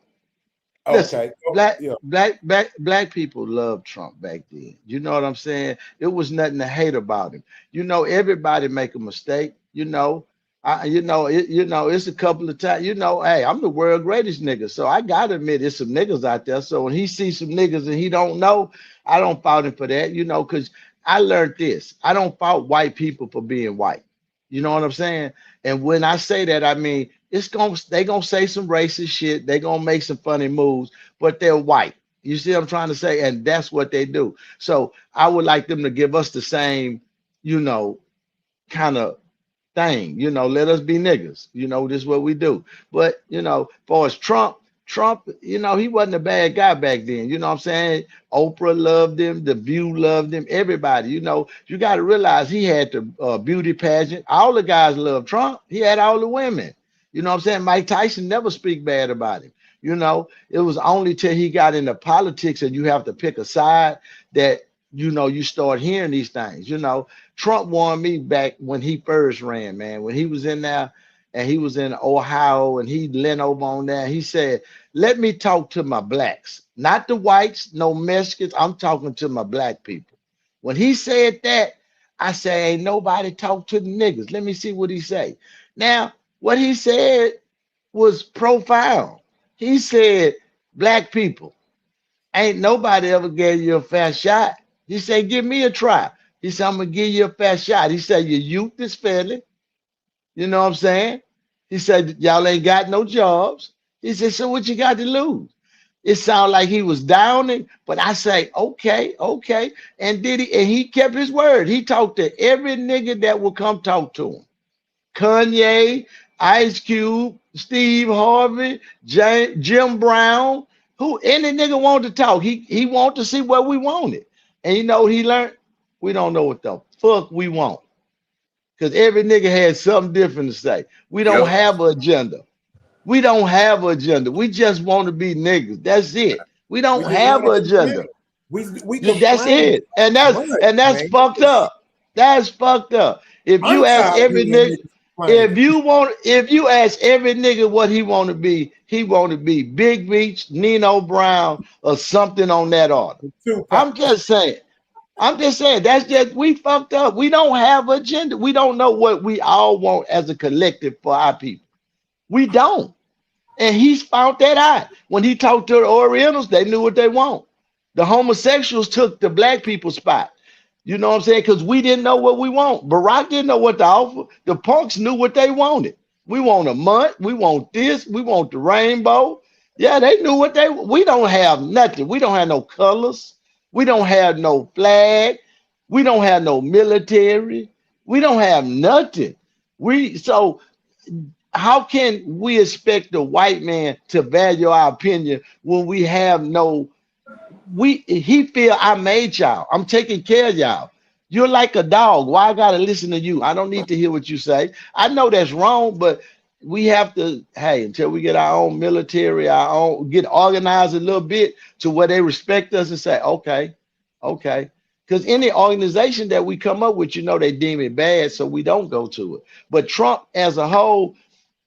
Listen,
okay, yeah,
black people love Trump back then. You know what I'm saying? It was nothing to hate about him. Everybody make a mistake. It's a couple of times. Hey, I'm the world greatest nigga, so I gotta admit, there's some niggas out there. So when he sees some niggas and he don't know, I don't fault him for that. Because I learned this. I don't fault white people for being white. You know what I'm saying? And when I say that, I mean they gonna say some racist shit. They gonna make some funny moves, but they're white. You see what I'm trying to say? And that's what they do. So I would like them to give us the same, kind of thing. Let us be niggas. This is what we do. But far as Trump, he wasn't a bad guy back then. You know what I'm saying? Oprah loved him, The View loved him, everybody. You got to realize he had the beauty pageant. All the guys loved Trump. He had all the women. You know what I'm saying? Mike Tyson never speak bad about him. It was only till he got into politics and you have to pick a side that you start hearing these things. Trump won me back when he first ran, man. When he was in there and he was in Ohio and he leaned over on there, he said, let me talk to my blacks, not the whites, no Mexicans. I'm talking to my black people. When he said that, I say, ain't nobody talk to the niggas. Let me see what he say. Now, what he said was profound. He said, black people, ain't nobody ever gave you a fair shot. He said, give me a try. He said, I'm gonna give you a fair shot. He said, your youth is failing. You know what I'm saying? He said, y'all ain't got no jobs. He said, so what you got to lose? It sounded like he was downing, but I say, okay. And he kept his word. He talked to every nigga that would come talk to him. Kanye, Ice Cube, Steve Harvey, Jim Brown, who any nigga want to talk. He want to see what we wanted. And he learned? We don't know what the fuck we want. Because every nigga had something different to say. We don't
Yep.
have an agenda. We don't have an agenda. We just want to be niggas. That's it. We
we
don't
just want
have
to
an
complain.
agenda.
We
That's
complain
it. And
too
that's
much,
and that's
man.
fucked up. That's fucked up. If
I'm
you ask
tired of
every
hearing
nigga,
niggas complaining.
if you ask every nigga what he want to be, he want to be Big Beach, Nino Brown, or something on that order.
Tupac.
I'm just saying. That's just we fucked up. We don't have agenda. We don't know what we all want as a collective for our people. We don't. And he's found that out. When he talked to the Orientals, they knew what they want. The homosexuals took the black people's spot. You know what I'm saying? Because we didn't know what we want. Barack didn't know what to offer. The punks knew what they wanted. We want a month. We want this. We want the rainbow. Yeah, they knew what we don't have nothing. We don't have no colors. We don't have no flag. We don't have no military. We don't have nothing. So how can we expect the white man to value our opinion when we have no he feel I made y'all. I'm taking care of y'all. You're like a dog. Why I gotta listen to you? I don't need to hear what you say. I know that's wrong, but we have to, hey, until we get our own military, our own, get organized a little bit to where they respect us and say, okay, okay. Because any organization that we come up with, you know, they deem it bad, so we don't go to it. But Trump as a whole,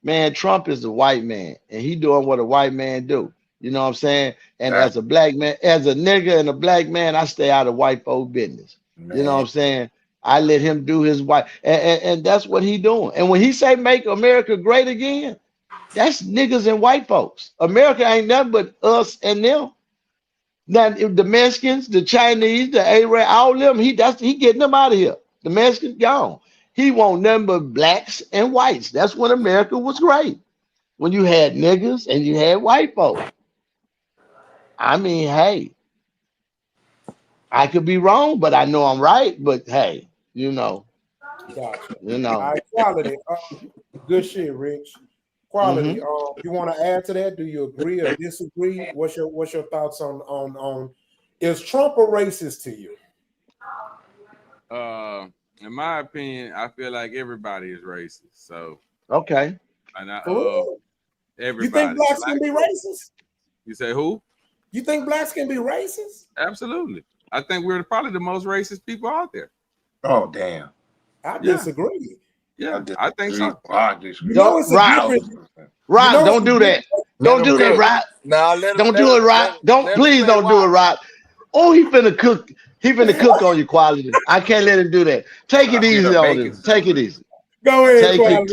man, Trump is a white man, and he doing what a white man do. You know what I'm saying? And
Right.
as a black man, as a nigga and a black man, I stay out of white folk business. You know what
Man.
I'm saying? I let him do his white, and that's what he doing. And when he say make America great again, that's niggas and white folks. America ain't nothing but us and them. Now the Mexicans, the Chinese, the Arab, all them, he getting them out of here. The Mexicans gone. He want nothing but blacks and whites. That's when America was great. When you had niggas and you had white folks. I mean, hey, I could be wrong, but I know I'm right. But hey,
Gotcha.
you
All
know.
right, quality. Good shit, Rich. Quality.
Mhm.
You want to add to that? Do you agree or disagree? What's your thoughts on is Trump a racist to you?
In my opinion, I feel like everybody is racist. So,
Okay.
and
For real? You think
everybody.
blacks can be racist?
You say who?
You think blacks can be racist?
Absolutely. I think we're probably the most racist people out there.
Oh damn.
I
Yeah.
disagree.
Yeah, I think so.
I disagree.
You know it's a
Rock.
difference.
Rock, don't do that. Don't do that, Rock.
Nah, let him.
Don't do it, Rock. Don't, please don't do it, Rock. Oh, he finna cook. He finna cook on your quality. I can't let him do that. Take it easy on him. Take it easy.
Go ahead,
Take
quality.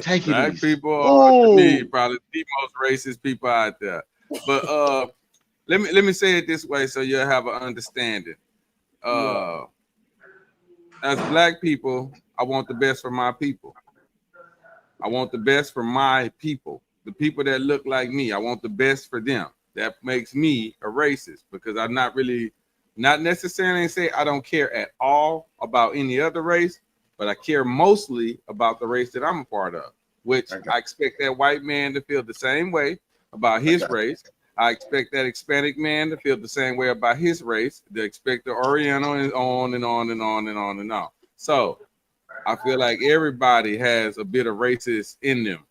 take it
Black
easy.
people are to me probably the most racist people out there. But let me say it this way so you'll have an understanding. As black people, I want the best for my people. I want the best for my people. The people that look like me, I want the best for them. That makes me a racist because I'm not necessarily say I don't care at all about any other race, but I care mostly about the race that I'm a part of, which I expect that white man to feel the same way about his race. I expect that Hispanic man to feel the same way about his race. They expect the Oriental and on and on and on and on and on. So I feel like everybody has a bit of racist in them.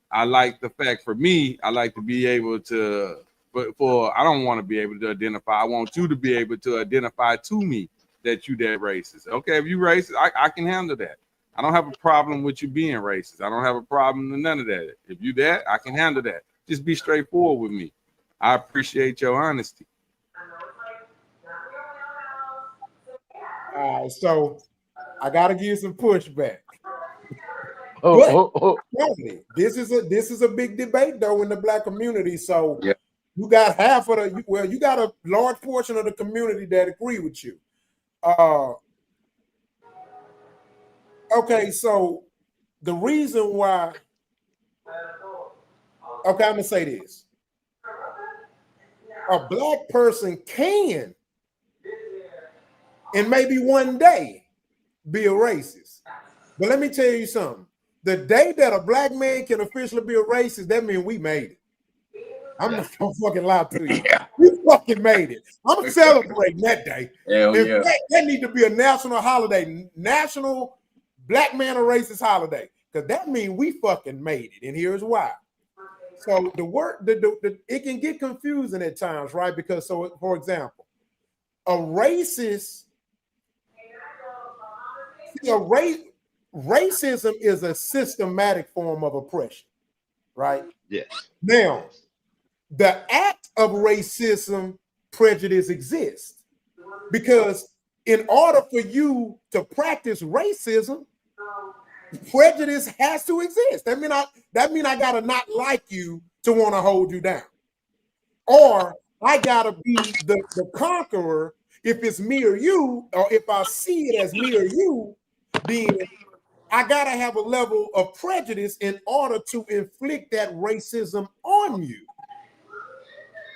I like the fact for me, I like to be able to, but I don't want to be able to identify. I want you to be able to identify to me that you that racist. Okay, if you racist, I can handle that. I don't have a problem with you being racist. I don't have a problem with none of that. If you that, I can handle that. Just be straightforward with me. I appreciate your honesty.
All right, so I gotta give you some pushback. This is a big debate though in the black community. So you got half of you got a large portion of the community that agree with you. Okay, so the reason why, okay, I'm gonna say this. A black person can, and maybe one day, be a racist. But let me tell you something. The day that a black man can officially be a racist, that means we made it. I'm not gonna fucking lie to you. We fucking made it. I'm celebrating that day. In fact, that need to be a national holiday, national black man or racist holiday, because that means we fucking made it. And here's why. So it can get confusing at times, right? Because for example, racism is a systematic form of oppression, right?
Yes.
Now, the act of racism, prejudice exists because in order for you to practice racism, prejudice has to exist. That mean I gotta not like you to want to hold you down, or I gotta be the conqueror. If it's me or you, or if I see it as me or you, then I gotta have a level of prejudice in order to inflict that racism on you.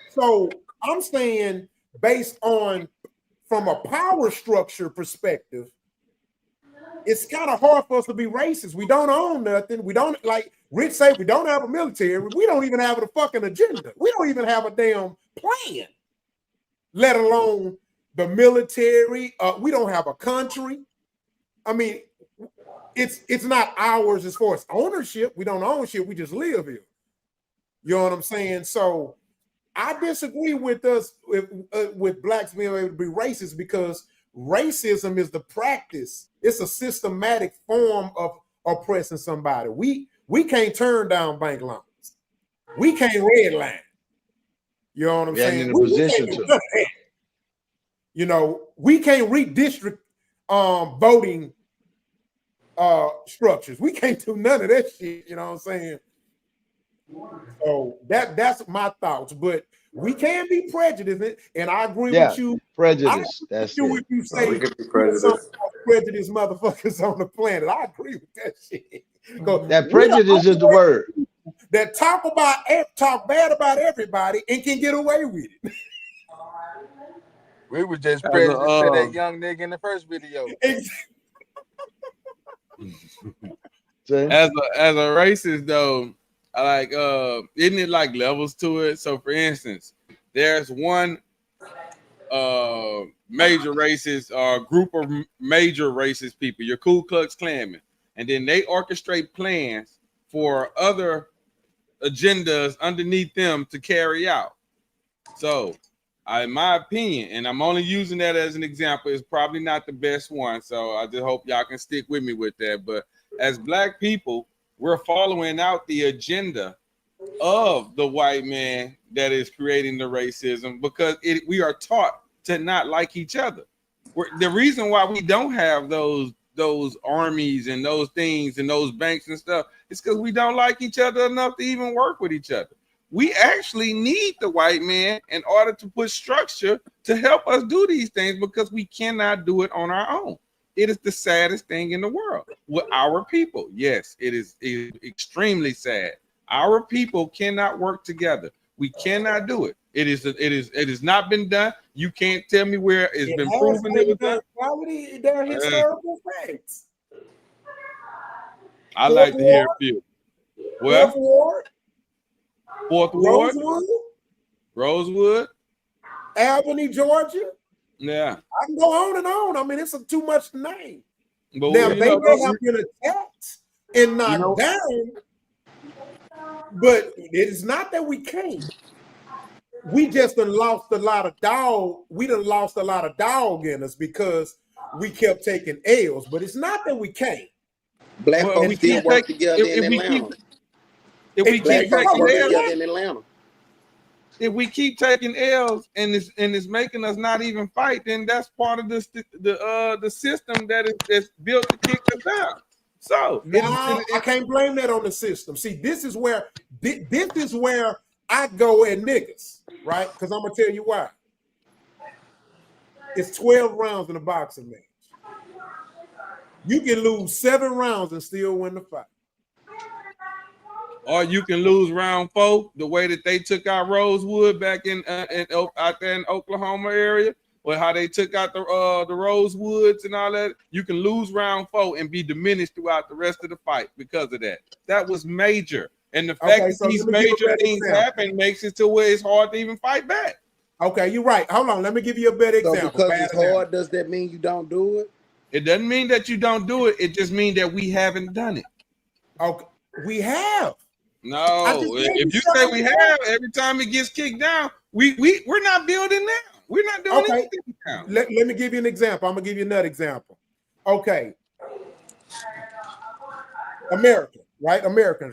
So I'm saying, based on from a power structure perspective, it's kind of hard for us to be racist. We don't own nothing. We don't, like Rich say, we don't have a military. We don't even have a fucking agenda. We don't even have a damn plan, let alone the military. We don't have a country. I mean, it's not ours as far as ownership. We don't own shit. We just live here. You know what I'm saying? So I disagree with us with blacks being able to be racist because racism is the practice. It's a systematic form of oppressing somebody. We can't turn down bank loans. We can't redline. You know what I'm
We ain't
saying?
in a position to.
You know, we can't redistrict voting structures. We can't do none of that shit. You know what I'm saying? So that's my thoughts. But we can be prejudiced, and I agree with you.
Prejudice. That's
You
it.
if you say
We could be
some
prejudiced.
prejudiced motherfuckers on the planet. I agree with that shit.
That prejudice is the word.
That talk bad about everybody and can get away with it.
We were just
As
prejudiced to
a,
that young nigga in the first video.
as a racist though, I like isn't it like levels to it? So for instance, there's one major racist group of major racist people, your Ku Klux Klanmen, and then they orchestrate plans for other agendas underneath them to carry out. So in my opinion, and I'm only using that as an example, it's probably not the best one. So I just hope y'all can stick with me with that. But as black people, we're following out the agenda of the white man that is creating the racism because we are taught to not like each other. The reason why we don't have those armies and those things and those banks and stuff is because we don't like each other enough to even work with each other. We actually need the white man in order to put structure to help us do these things because we cannot do it on our own. It is the saddest thing in the world with our people. Yes, it is extremely sad. Our people cannot work together. We cannot do it. It has not been done. You can't tell me where it's been proven it was done.
Quality, they're historical facts.
I like to hear a few. Well, Fourth Ward, Rosewood,
Albany, Georgia.
Yeah,
I can go on and on. I mean, it's too much to name.
but
now they may have been attacked and knocked down, but it's not that we can't. We just done lost a lot of dog. We done lost a lot of dog in us because we kept taking L's. But it's not that we can't.
Black folks still work together in Atlanta.
If we keep taking
L's in Atlanta.
If we keep taking L's and it's making us not even fight, then that's part of the system that's built to kick us out. So
I can't blame that on the system. See, this is where I go at niggas, right? Because I'm gonna tell you why. It's 12 rounds in a boxing match. You can lose 7 rounds and still win the fight.
Or you can lose round 4 the way that they took out Rosewood back out there in Oklahoma area, or how they took out the Rosewoods and all that. You can lose round 4 and be diminished throughout the rest of the fight because of that. That was major. And the fact that these major things happen makes it to where it's hard to even fight back.
Okay, you're right. Hold on, let me give you a better example.
So because it's hard, does that mean you don't do it?
It doesn't mean that you don't do it. It just means that we haven't done it.
Okay, we have.
No, if you say we have, every time it gets kicked down, we're not building now. We're not doing anything now.
Let me give you an example. I'm gonna give you another example. Okay, Americans,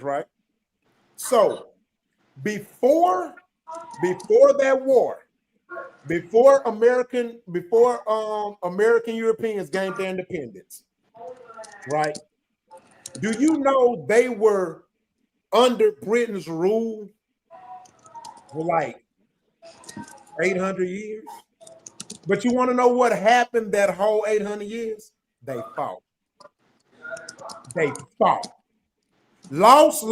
right? So before that war, before American Europeans gained their independence, right? Do you know they were under Britain's rule for like 800 years? But you want to know what happened that whole 800 years? They fought. Lost.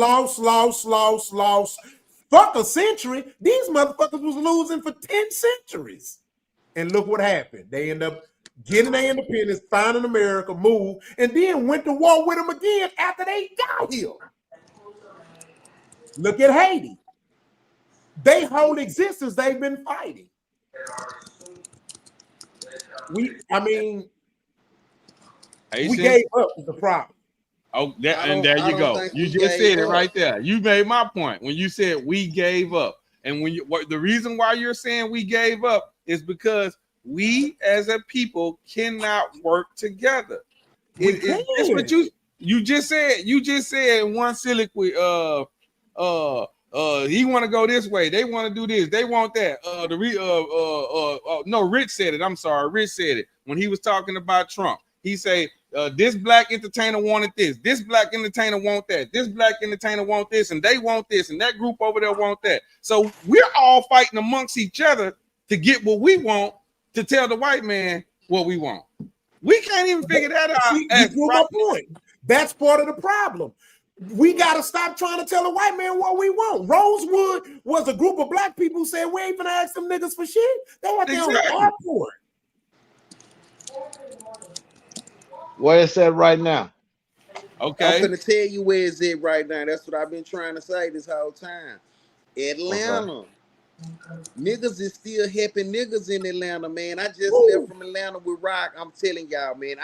Fuck a century. These motherfuckers was losing for 10 centuries. And look what happened. They end up getting their independence, finding America, moved, and then went to war with them again after they got here. Look at Haiti. They whole existence they've been fighting. I mean, we
Haitians.
gave up is the problem.
Oh, that,
I
and
don't
there
I
you
don't
go.
think
You
we
just
gave
said it
up.
right there. You made my point when you said we gave up. And when the reason why you're saying we gave up is because we as a people cannot work together.
We
It's what
can.
you just said. You just said in one soliloquy, he want to go this way. They want to do this. They want that. No, Rich said it. I'm sorry. Rich said it when he was talking about Trump. He say, this black entertainer wanted this. This black entertainer want that. This black entertainer want this, and they want this, and that group over there want that. So we're all fighting amongst each other to get what we want, to tell the white man what we want. We can't even figure that out.
See, you threw my point. That's part of the problem. We got to stop trying to tell a white man what we want. Rosewood was a group of black people who said, we ain't gonna ask them niggas for shit. They were there on the airport.
Where it's at right now?
Okay.
I'm gonna tell you where it's at right now. That's what I've been trying to say this whole time. Atlanta. Okay. Niggas is still helping niggas in Atlanta, man. I just left from Atlanta with Rock. I'm telling y'all, man.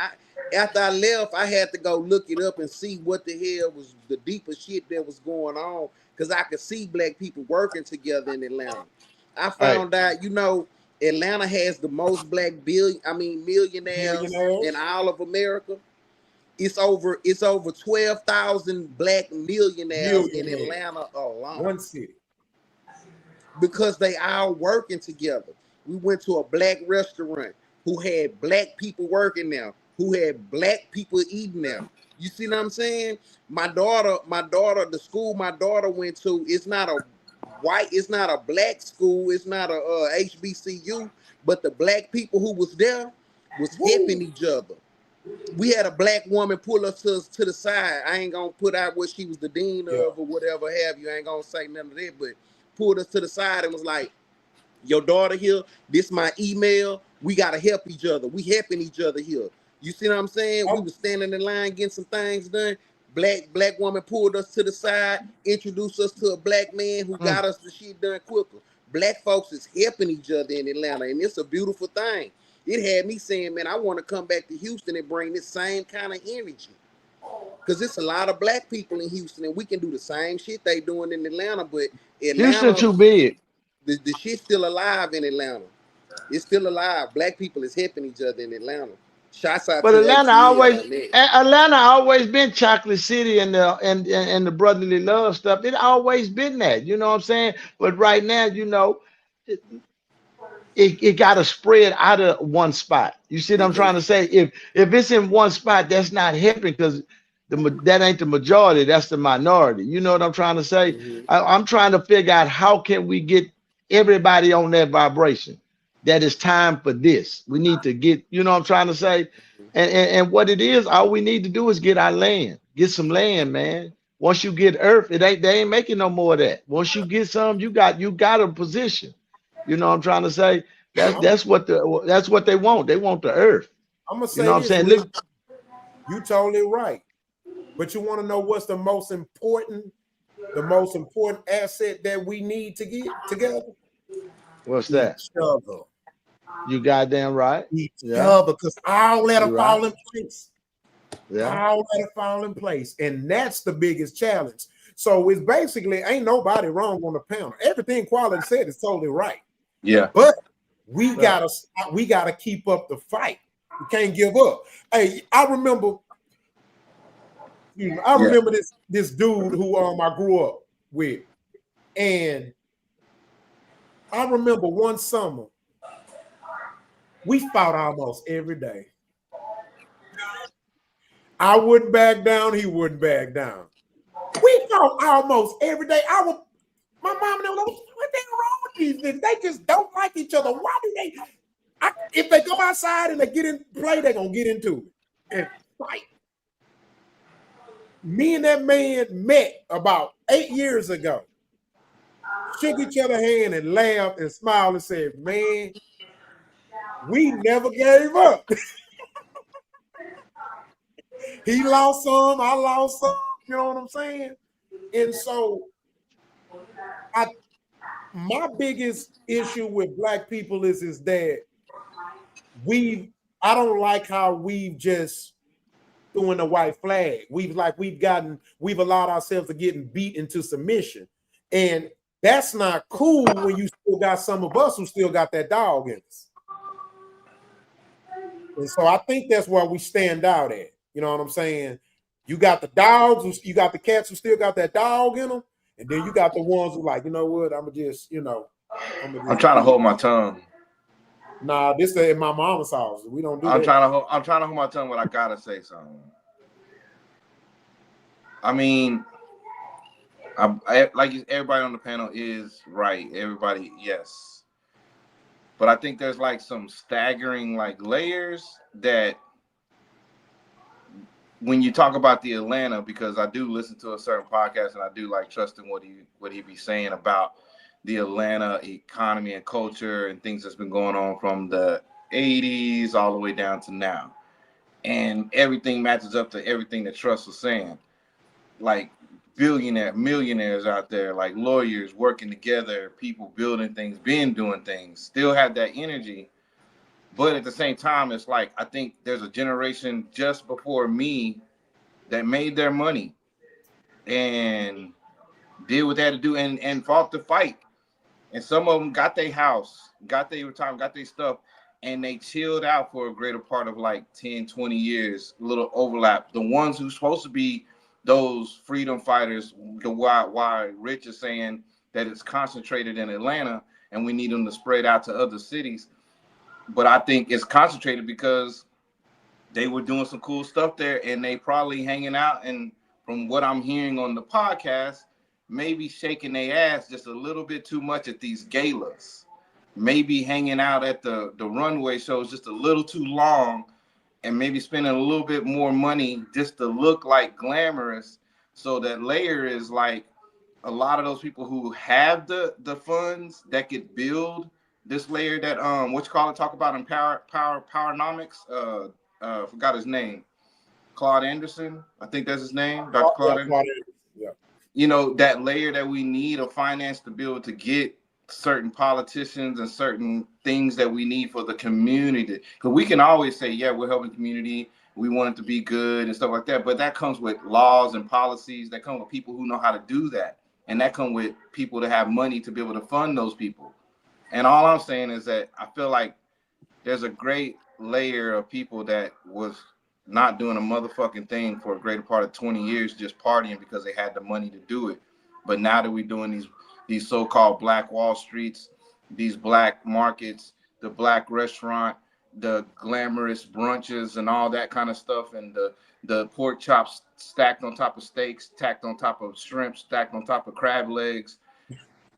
After I left, I had to go look it up and see what the hell was the deeper shit that was going on, because I could see black people working together in Atlanta. I found out, you know, Atlanta has the most black millionaires in all of America. It's over 12,000 black millionaires in Atlanta alone.
One city.
Because they all working together. We went to a black restaurant who had black people working there, who had black people eating there. You see what I'm saying? My daughter, the school my daughter went to, it's not a black school, it's not a HBCU, but the black people who was there was helping each other. We had a black woman pull us to the side. I ain't gonna put out what she was the dean of or whatever have you. I ain't gonna say none of that, but pulled us to the side and was like, your daughter here, this my email. We gotta help each other. We helping each other here. You see what I'm saying? We was standing in line getting some things done. Black woman pulled us to the side, introduced us to a black man who got us the shit done quicker. Black folks is helping each other in Atlanta, and it's a beautiful thing. It had me saying, man, I want to come back to Houston and bring this same kind of energy. Because it's a lot of black people in Houston, and we can do the same shit they doing in Atlanta, but Atlanta,
Houston too big.
The shit's still alive in Atlanta. It's still alive. Black people is helping each other in Atlanta. Shots out
But
to
Atlanta
Atlanta
always been chocolate city and the brotherly love stuff. It always been that, you know what I'm saying? But right now, you know, it got to spread out of one spot. You see what I'm trying to say? If it's in one spot, that's not helping, because that ain't the majority, that's the minority. You know what I'm trying to say? I'm trying to figure out how can we get everybody on that vibration. That it's time for this. We need to get, you know what I'm trying to say? And what it is, all we need to do is get our land. Get some land, man. Once you get earth, they ain't making no more of that. Once you get some, you got a position. You know what I'm trying to say? That's what they want. They want the earth.
I'm gonna say,
you know what I'm saying? Look,
you totally right. But you want to know what's the most important asset that we need to get together?
What's that?
Each other.
You goddamn right.
Each other, because all let them fall in place.
Yeah.
All let it fall in place. And that's the biggest challenge. So it's basically ain't nobody wrong on the panel. Everything Quality said is totally right.
Yeah.
But we gotta keep up the fight. We can't give up. Hey, I remember this dude who I grew up with. And I remember one summer, we fought almost every day. I wouldn't back down. He wouldn't back down. We fought almost every day. My mom and them, what the hell wrong with these niggas? They just don't like each other. Why do they? If they go outside and they get in play, they're going to get into it and fight. Me and that man met about 8 years ago. Shook each other hand and laughed and smiled and said, man, we never gave up. He lost some, I lost some. You know what I'm saying? And so my biggest issue with black people is that I don't like how we've just doing the white flag. We've allowed ourselves to getting beat into submission. And that's not cool when you still got some of us who still got that dog in us. And so I think that's where we stand out at. You know what I'm saying? You got the dogs, you got the cats who still got that dog in them, and then you got the ones who like, you know what, I'm
trying to hold my tongue.
Nah, this is in my mama's house. We don't do that.
I'm trying to hold my tongue, but I gotta say something. I mean, I like everybody on the panel is right. Everybody, yes. But I think there's like some staggering like layers that when you talk about the Atlanta, because I do listen to a certain podcast and I do like trusting what he be saying about the Atlanta economy and culture and things that's been going on from the 80s all the way down to now. And everything matches up to everything that Trust was saying. Like millionaires out there, like lawyers working together, people building things, doing things, still have that energy. But at the same time, it's like, I think there's a generation just before me that made their money and did what they had to do and fought the fight. And some of them got their house, got their retirement, got their stuff, and they chilled out for a greater part of like 10, 20 years, a little overlap. The ones who's supposed to be those freedom fighters, why Rich is saying that it's concentrated in Atlanta and we need them to spread out to other cities. But I think it's concentrated because they were doing some cool stuff there and they probably hanging out. And from what I'm hearing on the podcast, maybe shaking their ass just a little bit too much at these galas, maybe hanging out at the runway shows just a little too long, and maybe spending a little bit more money just to look like glamorous. So that layer is like a lot of those people who have the funds that could build this layer that talk about in Powernomics. Forgot his name. Claude Anderson, I think that's his name. Dr. Claude Anderson. Yeah. You know, that layer that we need of finance to be able to get certain politicians and certain things that we need for the community. Because we can always say, yeah, we're helping the community. We want it to be good and stuff like that. But that comes with laws and policies. That come with people who know how to do that. And that come with people to have money to be able to fund those people. And all I'm saying is that I feel like there's a great layer of people that was not doing a motherfucking thing for a greater part of 20 years, just partying because they had the money to do it. But now that we're doing these so-called Black Wall Streets, these black markets, the black restaurant, the glamorous brunches and all that kind of stuff, and the pork chops stacked on top of steaks, stacked on top of shrimp, stacked on top of crab legs,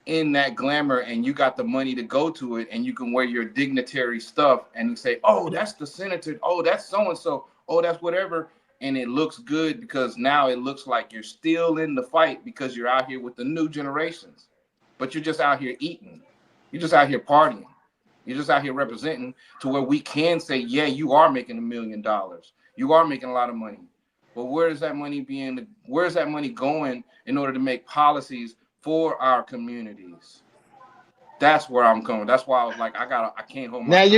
in that glamour, and you got the money to go to it, and you can wear your dignitary stuff, and you say, oh, that's the senator, oh, that's so-and-so, oh, that's whatever, and it looks good because now it looks like you're still in the fight because you're out here with the new generations, but you're just out here eating, you're just out here partying, you're just out here representing to where we can say, yeah, you are making $1 million, you are making a lot of money, but where is that money where's that money going in order to make policies for our communities? That's where I'm going. That's why I was like, I can't hold my
Now
tongue.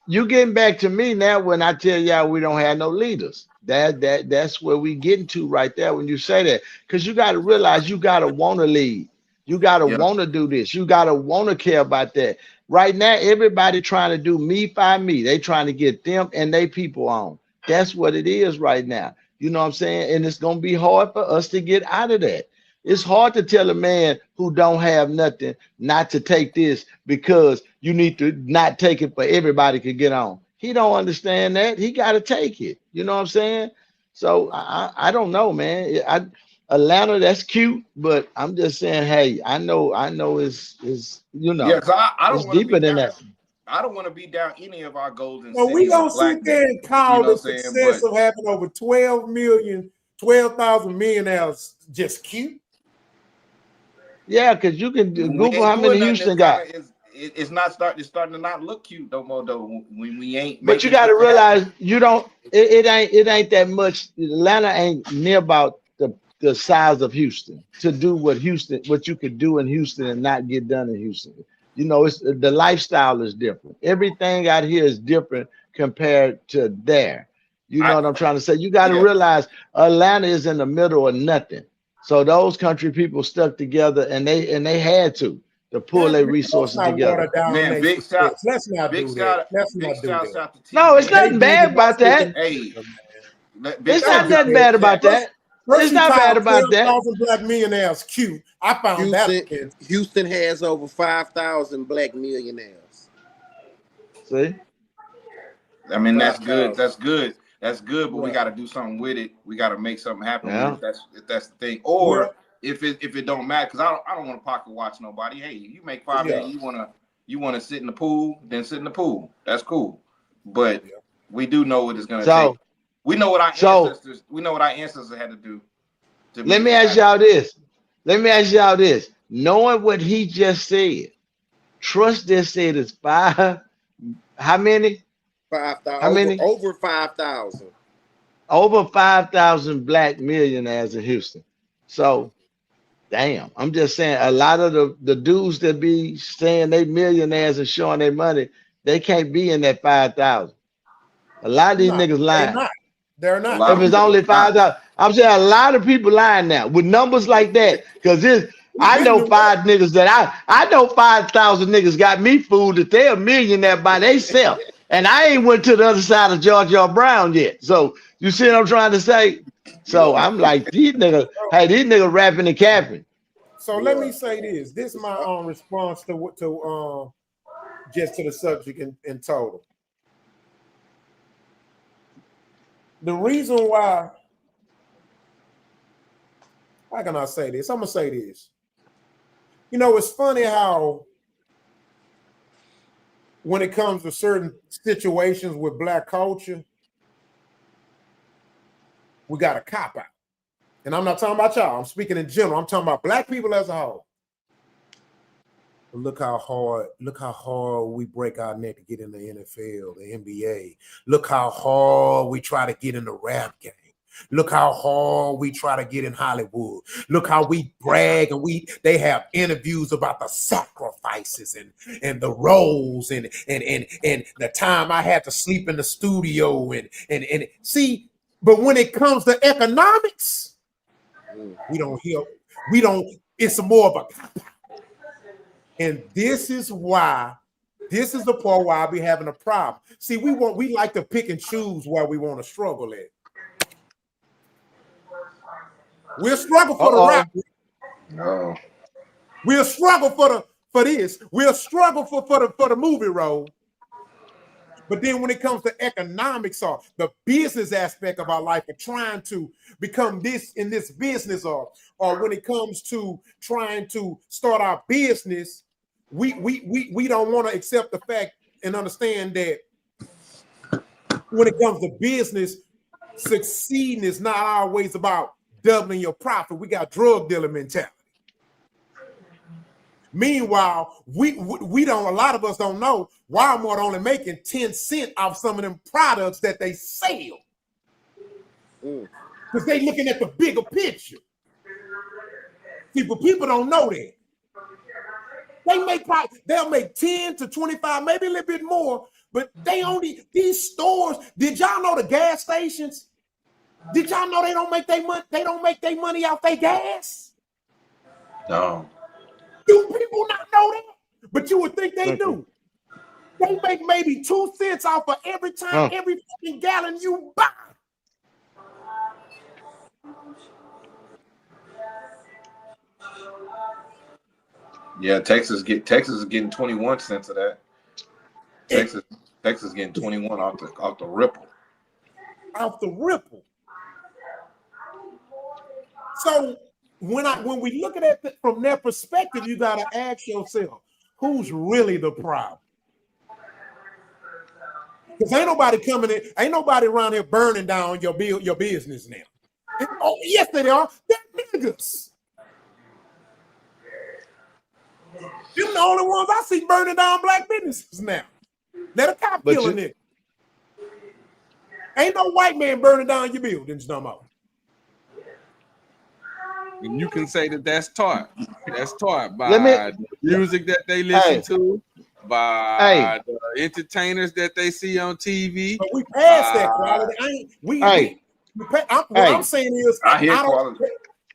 you're getting back to me now when I tell y'all we don't have no leaders. That's where we getting to right there when you say that. Because you got to realize you got to want to lead. You got to want to do this. You got to want to care about that. Right now, everybody trying to do me by me. They trying to get them and they people on. That's what it is right now. You know what I'm saying? And it's going to be hard for us to get out of that. It's hard to tell a man who don't have nothing not to take this because you need to not take it for everybody could get on. He don't understand that. He got to take it. You know what I'm saying? So I don't know, man. Atlanta, that's cute, but I'm just saying, hey, I know it's you know,
I don't
it's
want to
deeper
be
than
down.
that.
I don't want to be down any of our golden
So we
cities
gonna
of black
sit there and call
you know
the
what I'm saying?
success of having over 12,000 millionaires just cute.
Yeah, because you can Google how many Houston got.
It's starting to not look cute no more though. When we ain't.
But you got to realize you don't. It ain't that much. Atlanta ain't near about the size of Houston to do what you could do in Houston and not get done in Houston. You know, it's the lifestyle is different. Everything out here is different compared to there. You know
I
what I'm trying to say? You got to
yeah.
realize Atlanta is in the middle of nothing. So those country people stuck together and they had to pull
Man,
their
let's
resources
not
together.
water down
Man,
their success. Let's not
big
do that.
shout,
Let's
big
not do
shouts
that.
out to T
No, it's
They
Benz.
nothing bad
bigger. That's
about
what
that.
they
Hey,
man.
big
It's
That
shout
not
was
out
nothing
to
it.
bad
Jack.
about that.
First
It's
you
not bad
called
about that.
12,000 black millionaires cute. I found that
Houston,
offensive.
Houston has over 5,000 black millionaires.
See?
I mean, that's good.
5,000.
That's good. That's good. But we
Right.
got to do something with it. We got to make something happen with
Yeah.
it. That's the thing.
Well,
Or if it don't matter, because I don't want to pocket watch nobody. Hey, you make 5
yeah.
million, you wanna sit in the pool, then sit in the pool. That's cool. But we do know what it's gonna take.
So
We know what our
so
ancestors had to do to
let
make
me
it
ask
happen.
y'all this. Let me ask y'all this. Knowing what he just said, Trust just said it's five. How many?
5,000
How many?
over 5,000.
Over 5,000 black millionaires in Houston. So, damn, I'm just saying a lot of the dudes that be saying they millionaires and showing their money, they can't be in that 5,000. A lot of these
No,
niggas
they're
lying.
not. They're
A
not.
lot
If
of
it's
them niggas
only
not.
5,000, I'm saying a lot of people lying now with numbers like that. Cause
We've
I
been
know
to war.
5 niggas that I know 5,000 niggas got me fooled that they're a millionaire by themselves. And I ain't went to the other side of George R. Brown yet. So you see what I'm trying to say? So
Yeah.
I'm like, these niggas, hey, these niggas rapping and capping.
So let me
Yeah.
say this. This is my response to just to the subject in total. The reason why, how can I say this? I'm gonna say this. You know, it's funny how when it comes to certain situations with black culture, we got a cop out. And I'm not talking about y'all. I'm speaking in general. I'm talking about black people as a whole. Look how hard we break our neck to get in the NFL, the NBA. Look how hard we try to get in the rap game. Look how hard we try to get in Hollywood. Look how we brag and they have interviews about the sacrifices and the roles and the time I had to sleep in the studio and see, but when it comes to economics, we don't hear, it's more of a cop out. And this is the part why I be having a problem. See, we like to pick and choose where we want to struggle at. We'll struggle for the rap.
No.
We'll struggle for this. We'll struggle for the movie role. But then when it comes to economics or the business aspect of our life and trying to become this in this business or when it comes to trying to start our business, we don't want to accept the fact and understand that when it comes to business, succeeding is not always about doubling your profit. We got drug dealer mentality. Meanwhile, we don't. A lot of us don't know Walmart only making 10 cents off some of them products that they sell because they looking at the bigger picture. People don't know that. They'll make 10 to 25, maybe a little bit more, but these stores. Did y'all know the gas stations? Did y'all know they don't make their money? They don't make their money off their gas.
No.
Do people not know that? But you would think they do. They make maybe 2 cents off of every fucking gallon you buy.
Yeah, Texas is getting 21 cents of that. Texas is getting 21 off the ripple.
Off the ripple. So when we look at it from their perspective, you gotta ask yourself, who's really the problem? Because ain't nobody around here burning down your business now. Oh, yes, they are. They're niggas. Them the only ones I see burning down black businesses now. Let a cop kill a nigga. Ain't no white man burning down your buildings no more.
And you can say that that's taught. That's taught by
Let me-
the music that they listen
Hey.
to, by the entertainers that they see on TV.
But we passed that quality. I ain't,
Hey.
what
Hey.
I'm saying is,
I hear
don't.
quality.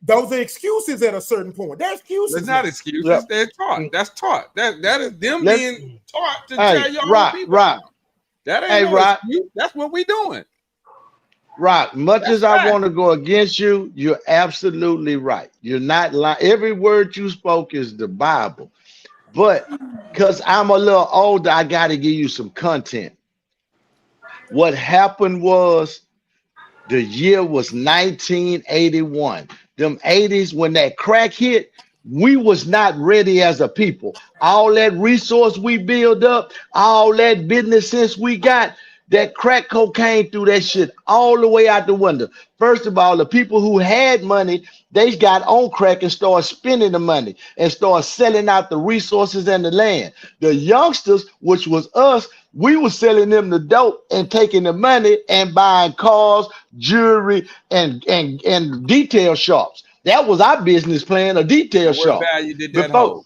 Those are excuses at a certain point. They're excuses.
It's not
now.
excuses.
Yep.
They're taught. That's taught. That is them
Let-
being taught to
Hey,
tell y'all
Rock,
people.
Rock.
That ain't
Hey,
no
Rock.
excuse. That's what we doing.
Much
That's
as I
fact.
want to go against you, you're absolutely right. You're not lying. Every word you spoke is the Bible. But because I'm a little older, I got to give you some content. What happened was the year was 1981. Them 80s, when that crack hit, we was not ready as a people. All that resource we build up, all that business sense we got, that crack cocaine threw that shit all the way out the window. First of all, the people who had money, they got on crack and started spending the money and started selling out the resources and the land. The youngsters, which was us, we were selling them the dope and taking the money and buying cars, jewelry, and detail shops. That was our business plan, a detail
What
shop.
value did that hold?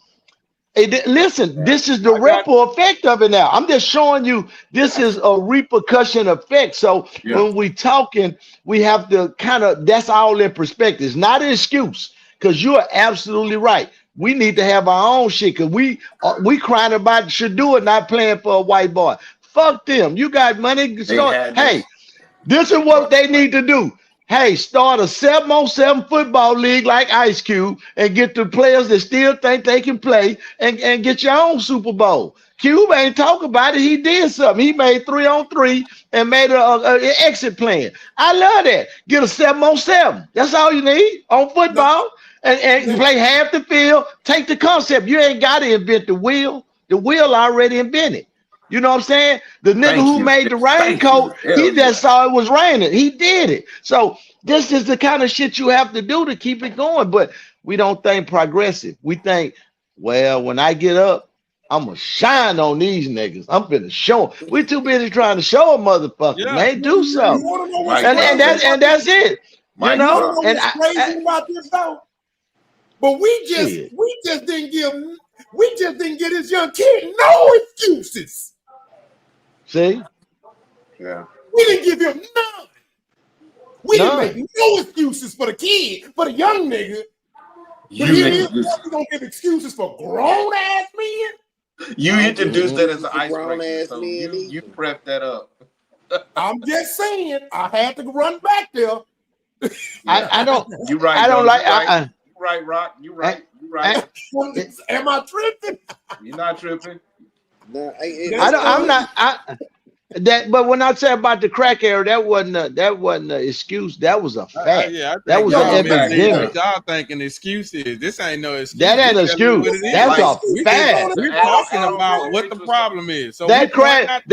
Listen, this is the
I got-
ripple effect of it now. I'm just showing you this is a repercussion effect. So when we talking, we have to kind of, that's all in perspective. It's not an excuse, because you're absolutely right. We need to have our own shit, because we crying about should do it, not playing for a white boy. Fuck them. You got money. Hey, this is what they need to do. Hey, start a 7-on-7 football league like Ice Cube and get the players that still think they can play and get your own Super Bowl. Cube ain't talk about it. He did something. He made 3-on-3 and made an exit plan. I love that. Get a 7-on-7. That's all you need on football and play half the field. Take the concept. You ain't got to invent the wheel. The wheel already invented. You know what I'm saying? The nigga who made the raincoat, he just saw it was raining. He did it. So this is the kind of shit you have to do to keep it going. But we don't think progressive. We think, well, when I get up, I'm going to shine on these niggas. I'm finna show them. We too busy trying to show a motherfucker, man. Do something.
You want to know what's
And that's it. You know?
And what's crazy about this though? But we just didn't give this young kid no excuses.
See?
Yeah.
We didn't give him none. We didn't make no excuses for the kid, for the young nigga. But we don't give excuses for grown ass men.
You introduced that as an
grown
icebreaker,
ass
so
men
you prepped that up.
I'm just saying, I had to run back there.
I don't.
You right.
I don't like.
You right, Rock. You right. You right.
Am I tripping?
You're not tripping.
No,
I'm not. But when I say about the crack era, that wasn't an excuse. That was a fact. That was an epidemic.
Y'all thinking excuse is this ain't no excuse.
That ain't an excuse. That's a fact.
We're talking about what the problem is. So
that crack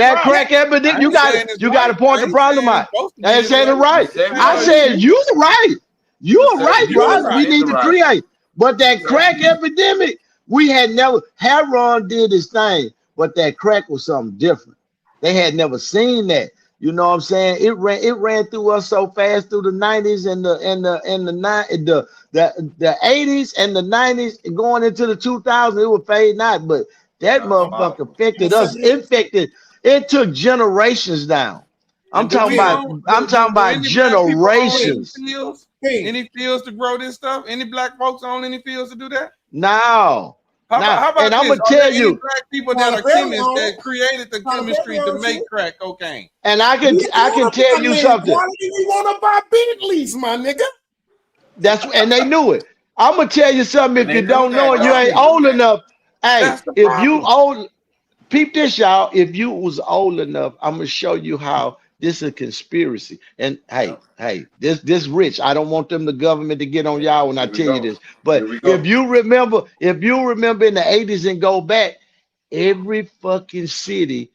epidemic. You got to point the problem out. I ain't saying it right. I said you're right. You're right, Rod. We need to create. But that crack epidemic, we had never. Heron did his thing, but that crack was something different. They had never seen that. You know what I'm saying? It ran through us so fast through the 90s and the 80s and the 90s and going into the 2000s, it was fading out. But that motherfucker affected us. It took generations down. I'm talking about generations.
Any fields to grow this stuff? Any black folks own any fields to do that?
No.
How about
and I'm
this?
gonna tell you,
black people that are chemists that created the chemistry to make crack cocaine.
And I can tell you something.
You want to buy Bentleys, my nigga?
And they knew it. I'm gonna tell you something. If you don't know it, you ain't old enough. Hey, if you old, peep this, y'all. If you was old enough, I'm gonna show you how this is a conspiracy. And hey, this rich. I don't want the government to get on y'all when I tell you this. But if you remember in the 80s and go back, every fucking city,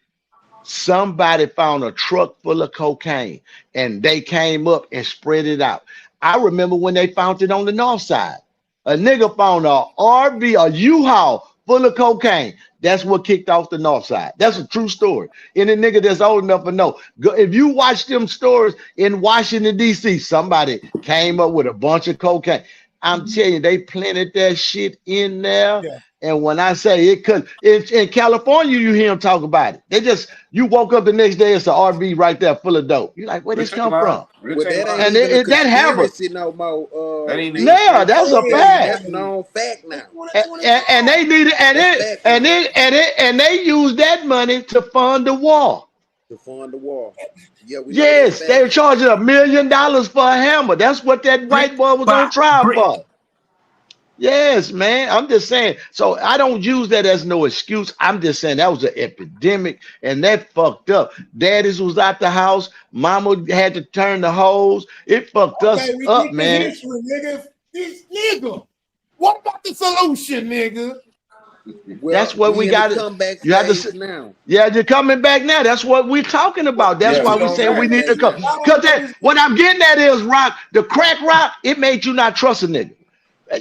somebody found a truck full of cocaine and they came up and spread it out. I remember when they found it on the north side. A nigga found a RV, a U-Haul full of cocaine. That's what kicked off the north side. That's a true story. Any nigga that's old enough to know. If you watch them stories in Washington, D.C., somebody came up with a bunch of cocaine. I'm telling you, they planted that shit in there.
Yeah.
And when I say it could, in California, you hear them talk about it. They just, you woke up the next day, it's an RV right there full of dope. You're like, where this
Rich ain't
come from?
lying. Rich
Well,
ain't
that ain't
lying.
And
even a
that happened.
conspiracy no more.
That ain't
Nick.
even
Yeah, that's a fact.
That's known fact now.
And they needed, and they used that money to fund the war.
To fund the war. Yeah, we know
Yes,
that
they were
fact.
charging $1 million for a hammer. That's what that white boy was on trial for. Yes, man. I'm just saying. So I don't use that as no excuse. I'm just saying that was an epidemic and that fucked up. Daddies was out the house. Mama had to turn the hose. It fucked us
Okay, we
up,
get the
man.
history, nigga. Nigga, what about the solution, nigga?
Well,
That's what we
in the
got.
comeback
You have to.
stage now.
Yeah, you're coming back now. That's what we're talking about. That's
Yeah,
why
we
we
going
saying we
back.
need to come.
I
Because
don't know this.
what I'm getting at is rock, the crack rock, it made you not trust a nigga.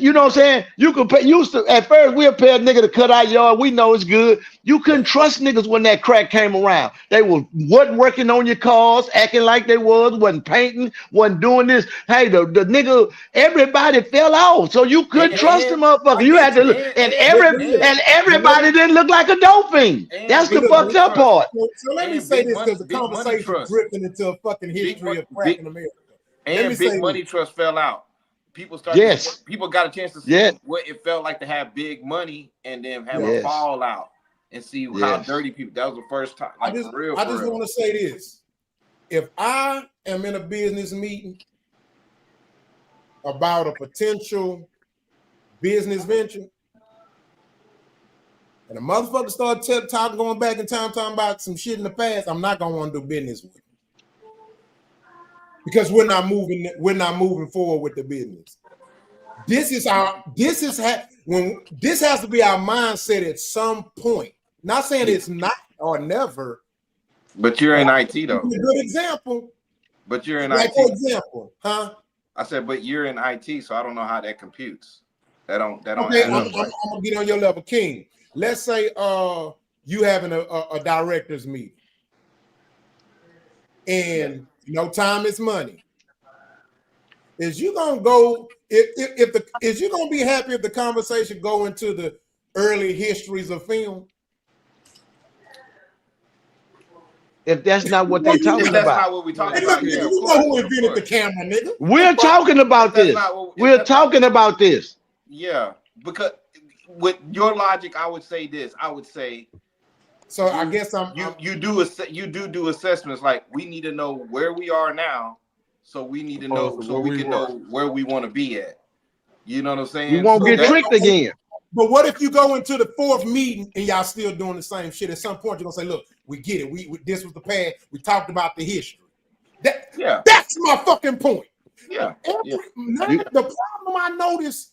You know what I'm saying? You could pay, used to at first we'll pay a nigga to cut our yard. We know it's good. You couldn't trust niggas when that crack came around. They wasn't working on your cars, acting like they wasn't painting, wasn't doing this. Hey, the nigga, everybody fell off. So you couldn't trust the motherfucker. You had to look, and everybody didn't look like a dope fiend. That's the fucked up part.
So let me
And
say
big
this
money-
because the
big money
conversation
trust.
drifting into a fucking history of crack in America. Let me
And
say
Big Money
this.
Trust fell out. People started.
Yes.
People got a chance to see
Yes.
what it felt like to have big money and then have a
Yes.
fallout and see how
Yes.
dirty people. That was the first time.
I
Like
just
for real.
want to say this. If I am in a business meeting about a potential business venture, and a motherfucker start talking, going back in time, talking about some shit in the past, I'm not gonna want to do business with him. Because we're not moving forward with the business. This has to be our mindset at some point. Not saying it's not or never.
But you're in IT though.
A good example.
But you're in
like
IT.
For example, huh?
I said, but you're in IT, so I don't know how that computes. That don't.
Okay,
add
I'm
up right.
gonna get on your level, King. Let's say you having a director's meeting, and time is money. Is you gonna go is you gonna be happy if the conversation go into the early histories of film?
If that's not what they're talking
That's
about.
not what we're talking
Hey,
about.
look,
Yeah,
you know who invented the camera, nigga?
We're talking about
That's
this.
not what-
We're
that's not-
talking about this.
Yeah, because with your logic, I would say this. I would say.
So I guess
you do assessments like we need to know where we are now, so we need to know so we can know where we want to be at. You know what I'm saying?
We won't
So
get tricked again.
But what if you go into the fourth meeting and y'all still doing the same shit? At some point, you're gonna say, "Look, we get it. We this was the past. We talked about the history." That's my fucking point.
Yeah.
The problem I notice,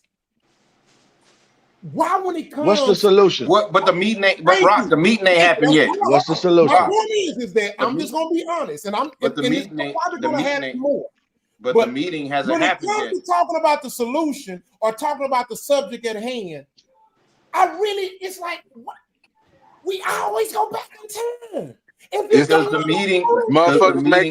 why when it comes,
What's the solution?
What? But the meeting ain't. But Rock, the meeting ain't happened yet.
What's the solution?
My point is that I'm just gonna be honest, and
But the
it's
meeting ain't.
probably
The
gonna
meeting
happen
ain't.
more.
But the meeting hasn't
when it
happened
comes
yet.
to talking about the solution or talking about the subject at hand, it's like what? We always go back in time.
Because the meeting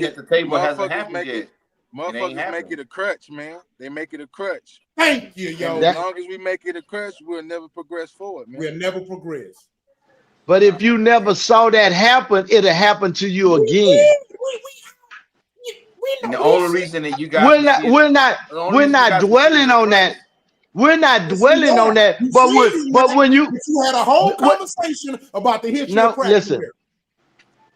at the table hasn't
motherfuckers
happened
make
yet.
it. Motherfuckers make it a crutch, man. They make it a crutch.
Thank you, yo.
And as long as we make it a crutch, we'll never progress forward, man.
We'll never progress.
But if you never saw that happen, it'll happen to you again.
And the only reason that you guys
we're not dwelling on that. We're not dwelling on that. But when you
had a whole conversation about the history of crack.
Listen,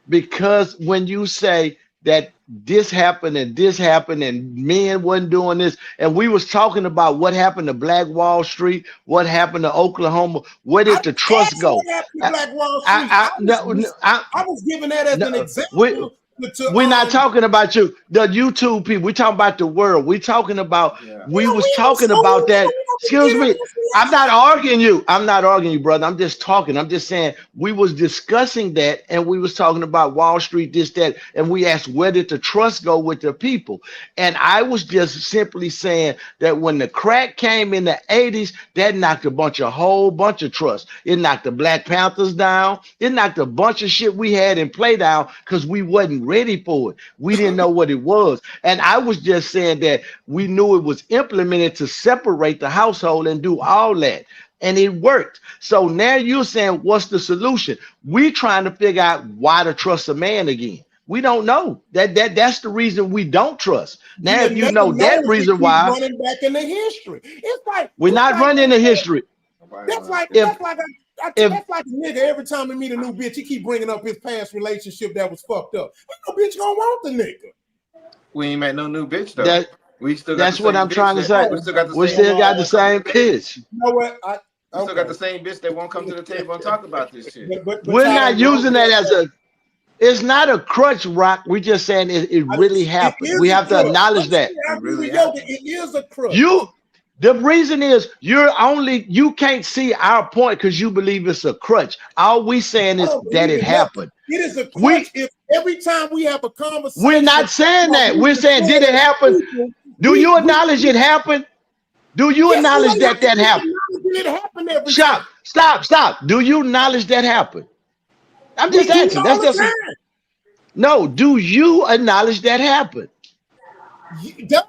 because when you say that this happened and men wasn't doing this, and we was talking about what happened to Black Wall Street, what happened to Oklahoma, where did the trust go?
I was giving that as an example.
We're not talking about you, the YouTube people. We're talking about the world. We're talking about we was talking about that. Excuse me. I'm not arguing you. I'm not arguing you, brother. I'm just talking. I'm just saying we was discussing that, and we was talking about Wall Street, this, that, and we asked where did the trust go with the people? And I was just simply saying that when the crack came in the 80s, that knocked a whole bunch of trust. It knocked the Black Panthers down. It knocked a bunch of shit we had in play down because we wasn't ready for it. We didn't know what it was. And I was just saying that we knew it was implemented to separate the household and do all that. And it worked. So now you're saying, what's the solution? We're trying to figure out why to trust a man again. We don't know. That's the reason we don't trust. Now, if you know that reason why,
running back into history. It's like
we're not running into history.
That's like a nigga. Every time we meet a new bitch, he keep bringing up his past relationship that was fucked up. No bitch gonna want the nigga.
We ain't met no new bitch though. We still got
that's what I'm trying to say. We still got the same bitch.
You know what?
We still got the same bitch that won't come to the table and talk about this shit.
But
we're not using that as a. It's not a crutch, Rock. We're just saying it really happened. We have to acknowledge that.
It is a crutch.
The reason is you can't see our point because you believe it's a crutch. All we saying is that it happened.
It is a crutch. If every time we have a conversation,
we're not saying that. We're saying, did it happen? Do you acknowledge it happened? Do you acknowledge that happened?
It happened every time.
Stop. Do you acknowledge that happened? I'm just asking. That's just no. Do you acknowledge that happened?
You know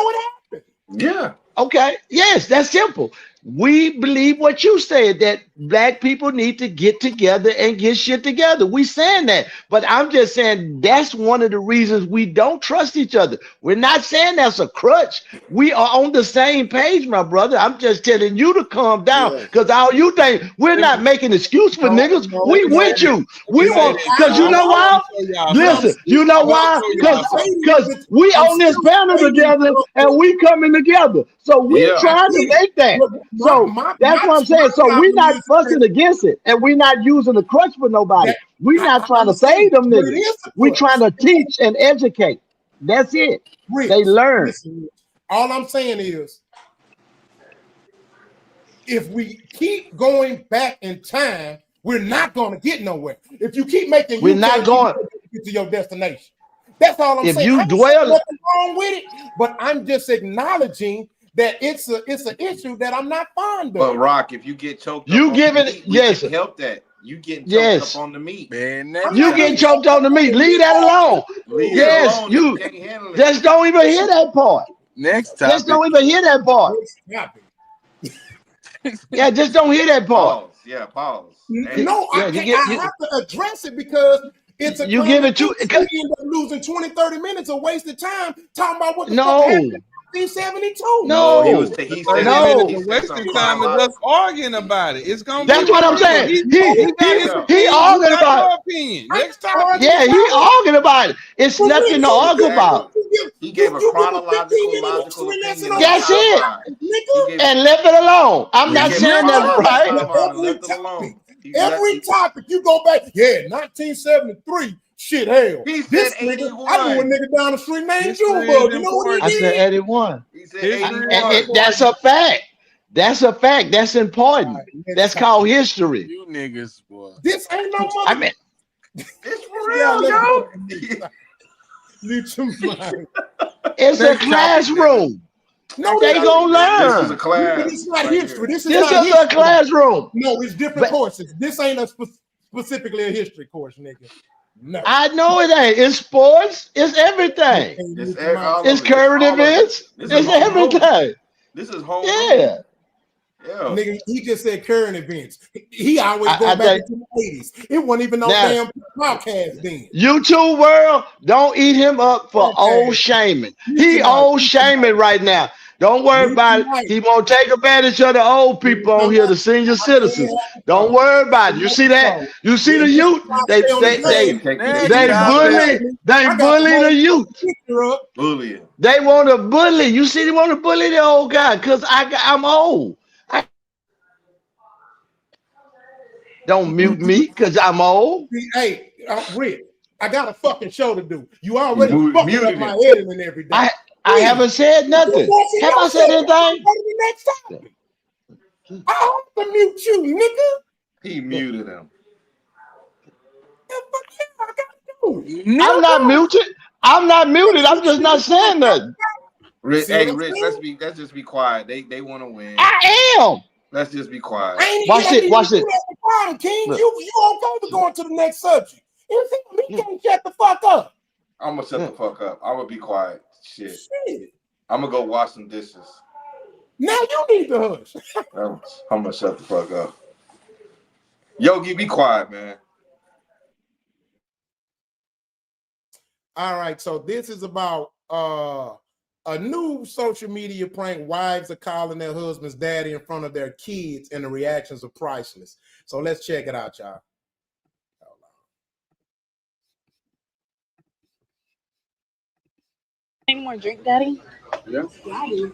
what happened.
Yeah.
Okay. Yes, that's simple. We believe what you said, that black people need to get together and get shit together. We saying that, but I'm just saying that's one of the reasons we don't trust each other. We're not saying that's a crutch. We are on the same page, my brother. I'm just telling you to calm down because all you think we're not making excuse for niggas. We with you. We want because you know why? Listen, you know why? Because we on this panel together and we coming together. So we trying to make that. So that's what I'm saying. So we're not fussing against it, and we're not using the crutch for nobody. We're not trying to save them niggas. We're trying to teach and educate. That's it. They learn.
Listen, all I'm saying is, if we keep going back in time, we're not going to get nowhere. If you keep making,
we're not going
to get to your destination. That's all I'm saying.
If you dwell,
nothing wrong with it, but I'm just acknowledging that it's an issue that I'm not fond of.
But Rock, if you get choked up,
you give it
yes. Help that. You getting choked up on the meat.
Man,
you getting choked on the meat. Leave that alone. You just don't even hear that part.
Next time.
Just don't even hear that part. Yeah, just don't hear that part.
Pause. Yeah, pause.
No, I have to address it because it's a
you give it to
losing 20-30 minutes of wasted time talking about what the
no.
fuck happened. 1972.
No,
he said
no.
Wasting time is us arguing about it. It's gonna.
That's what I'm saying. He arguing about
opinion.
Next time,
he arguing about it. It's nothing to argue about.
He gave a chronological opinion.
That's it. And left it alone. I'm not saying that right.
Every topic you go back, 1973. Shit, hell.
He said 81.
I knew a nigga down the street named Junebug. You know what he did?
I said 81.
He said 81.
And that's a fact. That's a fact. That's important. That's called history.
You niggas, boy.
This ain't no money.
I mean,
it's for real, yo.
It's a classroom.
No,
they gonna learn.
This is a class.
It's not history. This is
a classroom.
No, it's different courses. This ain't specifically a history course, nigga. No.
I know it ain't. It's sports. It's everything. It's current events. It's everything.
This is whole.
Yeah.
Nigga, he just said current events. He always go back to the 80s. It wasn't even no damn podcast then.
YouTube world, don't eat him up for old shaming. He old shaming right now. Don't worry about it. He won't take advantage of the old people on here, the senior citizens. Don't worry about it. You see that? You see the youth? They bully the youth.
Bullying.
They want to bully. You see, they want to bully the old guy because I'm old. Don't mute me because I'm old.
Hey, Rick, I got a fucking show to do. You already fucking up my editing every day.
I haven't said nothing. Have I said anything?
I have to mute you, nigga.
He muted him.
I'm not muted. I'm not muted. I'm just not saying nothing.
Rick, let's just be quiet. They want to win.
I am.
Let's just be quiet.
Watch it.
King, you okay to go into the next subject. It's him. He can't shut the fuck up.
I'm gonna shut the fuck up. I'm gonna be quiet. Shit.
Shit.
I'm gonna go wash some dishes.
Now you need to hush.
I'm gonna shut the fuck up. Yogi, be quiet, man.
All right, so this is about a new social media prank. Wives are calling their husband's daddy in front of their kids, and the reactions are priceless. So let's check it out, y'all.
Any more drink, Daddy?
Yeah.
Daddy.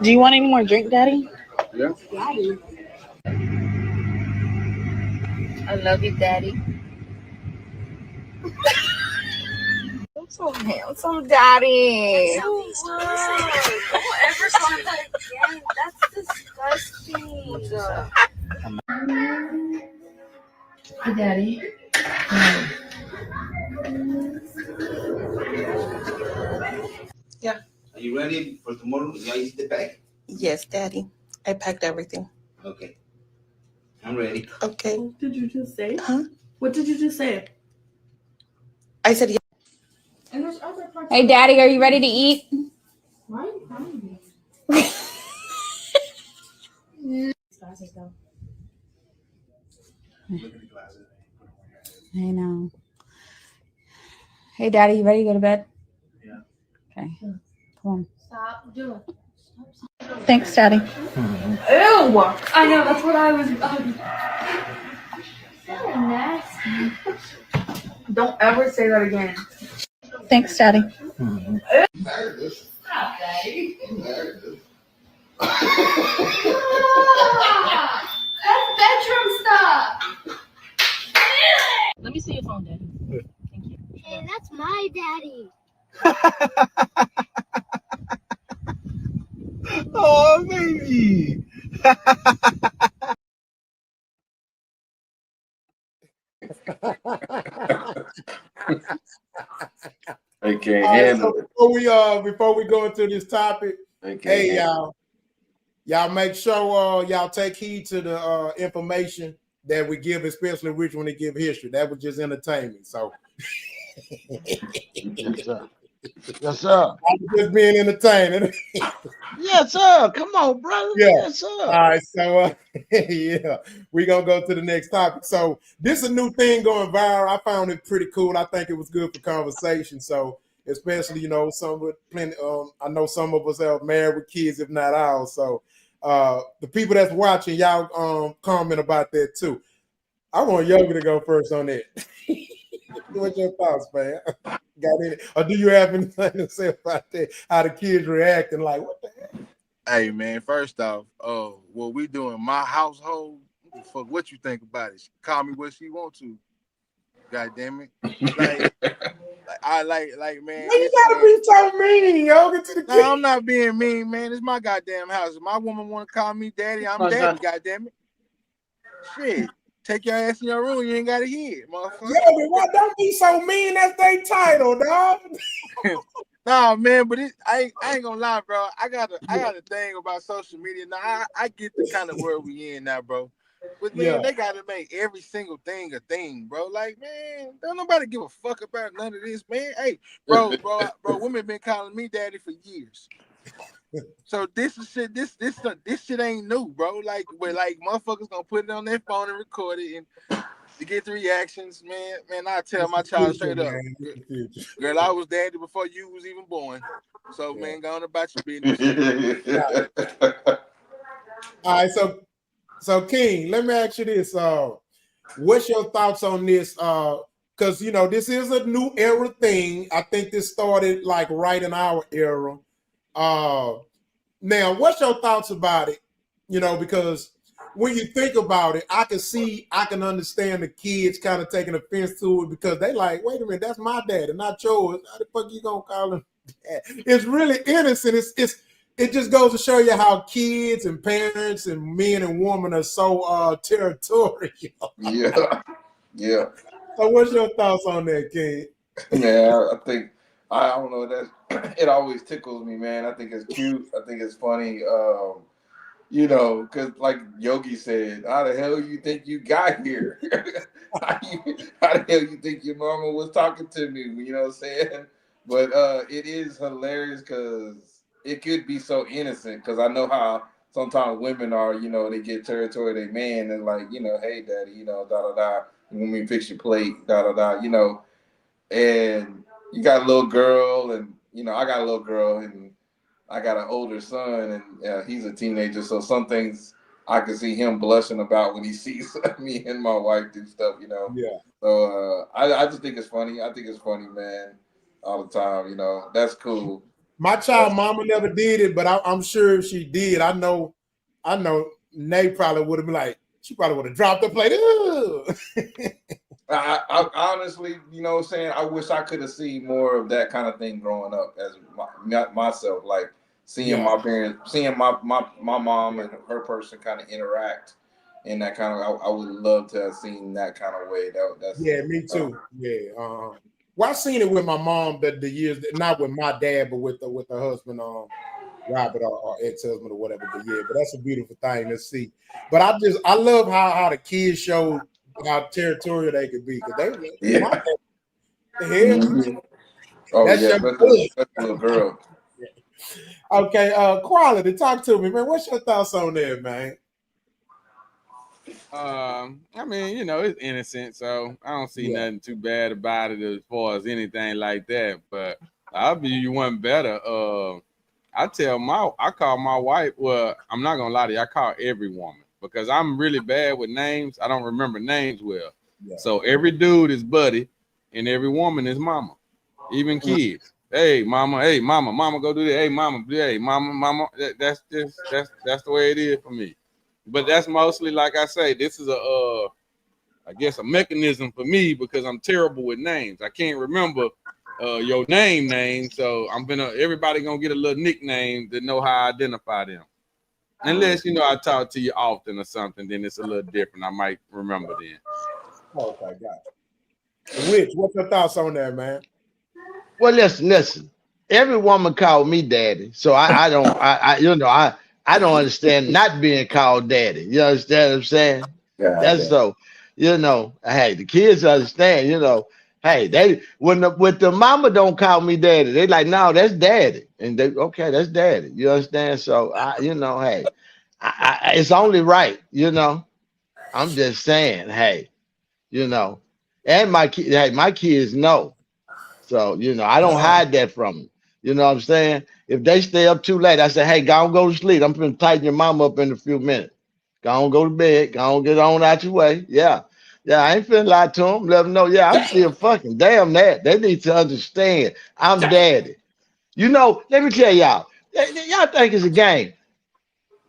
Do you want any more drink, Daddy?
Yeah.
Daddy. I love you, Daddy. I'm so handsome, Daddy. That's so gross. Don't ever say that again. That's disgusting. Hey, Daddy. Yeah.
Are you ready for tomorrow? Yeah, is the bag?
Yes, Daddy. I packed everything.
Okay. I'm ready.
Okay.
What did you just say?
Huh?
What did you just say?
I said yes.
Hey, Daddy, are you ready to eat?
Why are you crying?
Look at the glasses.
I know. Hey, Daddy, you ready to go to bed?
Yeah.
Okay. Come on.
Stop doing it.
Thanks, Daddy.
Ew! I know, that's what I was. So nasty. Don't ever say that again.
Thanks, Daddy.
Stop, Daddy. That's bedroom stuff.
Let me see your phone, Daddy. Thank you.
Hey, that's my daddy.
Oh, baby.
They can't
All right,
handle
so
it.
before we go into this topic,
They can't
hey
handle
y'all make sure y'all take heed to the information that we give, especially Rich when they give history. That was just entertainment. So
Yes, sir. Yes, sir.
I'm just being entertaining.
Yes, sir. Come on, brother.
Yeah.
Yes, sir.
All right, so yeah, we're gonna go to the next topic. So this is a new thing going viral. I found it pretty cool. I think it was good for conversation. So especially, some with plenty. I know some of us are married with kids, if not ours. So the people that's watching, y'all comment about that too. I want Yogi to go first on that. What's your thoughts, man? Got any, or do you have anything to say about that? How the kids reacting? Like, what the heck?
Hey man, first off, what we do in my household, fuck what you think about it. She call me what she want to. God damn it. Like man.
You gotta be so mean, Yogi, to the kids.
No, I'm not being mean, man. It's my goddamn house. If my woman want to call me daddy, I'm daddy, goddamn it. Shit. Take your ass in your room. You ain't got to hear it, motherfucker.
Yeah, but why don't be so mean? That's their title, dog.
Nah, man, but I ain't gonna lie, bro. I got a thing about social media. Now I get the kind of world we in now, bro. But man, they gotta make every single thing a thing, bro. Like, man, don't nobody give a fuck about none of this, man. Hey, bro, women been calling me daddy for years. So this is shit. This shit ain't new, bro. Like, where motherfuckers gonna put it on their phone and record it and to get the reactions, man. Man, I tell my child straight up, girl, I was daddy before you was even born. So man, go on about your business.
All right, so King, let me ask you this. What's your thoughts on this? Because this is a new era thing. I think this started like right in our era. Now, what's your thoughts about it? Because when you think about it, I can understand the kids kind of taking offense to it because they like, wait a minute, that's my daddy, not yours. How the fuck you gonna call him dad? It's really innocent. It just goes to show you how kids and parents and men and women are so territorial.
Yeah.
So what's your thoughts on that, King?
Yeah, I don't know, it always tickles me, man. I think it's cute. I think it's funny. You know, because like Yogi said, how the hell you think you got here? how the hell you think your mama was talking to me? You know what I'm saying? But it is hilarious because it could be so innocent. Because I know how sometimes women are. You know, they get territory they man and like, you know, hey daddy, you know, da da da. You want me to fix your plate, da da da. You know, and you got a little girl, and you know, I got a little girl, and I got an older son, and he's a teenager. So some things I can see him blushing about when he sees me and my wife do stuff, you know.
Yeah.
So I just think it's funny. I think it's funny, man, all the time. You know, that's cool.
My child mama never did it, but I'm sure if she did, I know Nate probably would have been like, she probably would have dropped the plate.
I honestly, you know what I'm saying, I wish I could have seen more of that kind of thing growing up as myself, like seeing my parents, seeing my mom and her person kind of interact in that kind of, I would love to have seen that kind of way. That's
Yeah, me too. Yeah. Well, I seen it with my mom the years, not with my dad, but with the husband, Robert or ex-husband or whatever. But yeah, but that's a beautiful thing to see. But I love how the kids show how territorial they could be, because they my the hell.
Mm-hmm. Oh
That's
yeah,
your
that's a little girl.
Okay, Quality, talk to me, man. What's your thoughts on that, man?
I mean, you know, it's innocent, so I don't see nothing too bad about it as far as anything like that. But I'll be you one better. I call my wife. Well, I'm not gonna lie to you. I call every woman because I'm really bad with names. I don't remember names well.
Yeah.
So every dude is buddy, and every woman is mama, even kids. Hey, mama. Hey, mama. Mama, go do that. Hey, mama. Hey, mama. Mama. That's the way it is for me. But that's mostly, like I say, this is I guess a mechanism for me because I'm terrible with names. I can't remember your name, so everybody gonna get a little nickname to know how I identify them. Unless, you know, I talk to you often or something, then it's a little different. I might remember then.
Okay, gotcha. Rich, what's your thoughts on that, man?
Well, listen. Every woman called me daddy, so I don't understand not being called daddy. You understand what I'm saying? That's so, you know, hey, the kids understand, you know, hey, they when the mama don't call me daddy, they like, no, that's daddy. And they, okay, that's daddy. You understand? So you know, hey, it's only right, you know. I'm just saying, hey, you know, and my kids know. So, you know, I don't hide that from them. You know what I'm saying? If they stay up too late, I say, hey, go to sleep. I'm going to tighten your mama up in a few minutes. Go to bed. Go get on out your way. Yeah. Yeah, I ain't finna lie to them. Let them know, yeah, I'm still fucking. Damn that. They need to understand I'm daddy. You know, let me tell y'all. Y'all think it's a game.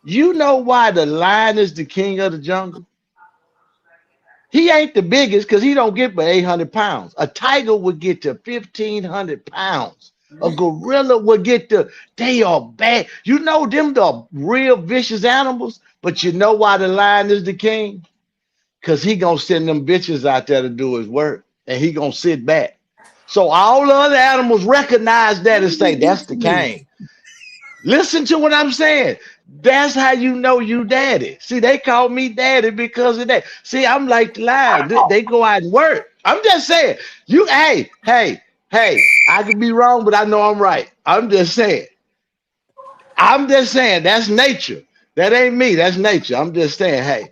You know why the lion is the king of the jungle? He ain't the biggest because he don't get but 800 pounds. A tiger would get to 1,500 pounds. A gorilla would get to, they are bad. You know them the real vicious animals, but you know why the lion is the king? Because he gonna send them bitches out there to do his work, and he gonna sit back. So all the other animals recognize that and say, that's the king. Listen to what I'm saying. That's how you know you daddy. See, they call me daddy because of that. See, I'm like the lion. They go out and work. I'm just saying. Hey, I could be wrong, but I know I'm right. I'm just saying. That's nature. That ain't me. That's nature. I'm just saying, hey.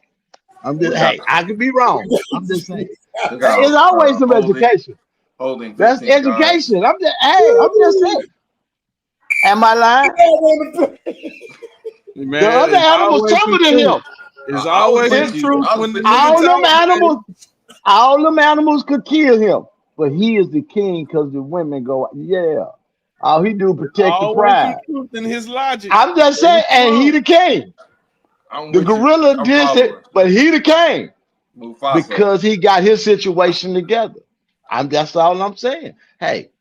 I could be wrong. I'm just saying. It's always some education. That's education. I'm just saying. Am I lying?
Man,
The other animals tougher than him.
It's always the truth when the
all them animals could kill him, but he is the king because the women go, yeah. All he do protect the pride.
Truth in his logic.
I'm just saying, and he the king. The gorilla did it, but he the king because he got his situation together. That's all I'm saying. Hey,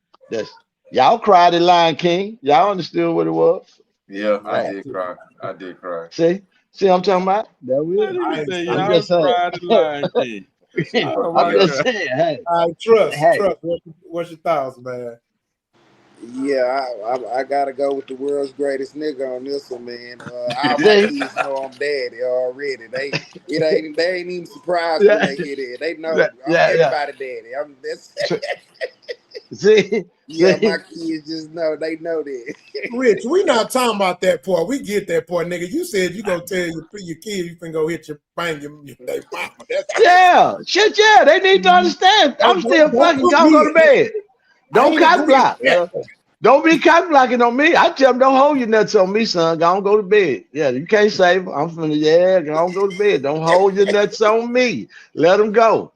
y'all cried at Lion King. Y'all understood what it was.
Yeah, I did cry.
See what I'm talking about? That we. I'm just saying.
I'm just saying.
Hey,
trust. What's your thoughts, man?
Yeah, I gotta go with the world's greatest nigga on this one, man. All my
See?
kids know I'm daddy already. They ain't even surprised when
Yeah,
they hear that. They know I'm
yeah.
everybody daddy. That's
See,
yeah, my
see.
kids just know. They know that.
Rich, we not talking about that part. We get that part, nigga. You said you gonna tell your kid you can go hit your bang your mama. That's
Yeah, shit, yeah. They need to understand. I'm still
don't
fucking
put
gonna go to
me.
bed.
I
Don't
ain't
cock
agreeing
block.
with that.
Don't be cock blocking on me. I tell them don't hold your nuts on me, son. Go to bed. Yeah, you can't save them. I'm finna, yeah, go to bed. Don't hold your nuts on me. Let them go.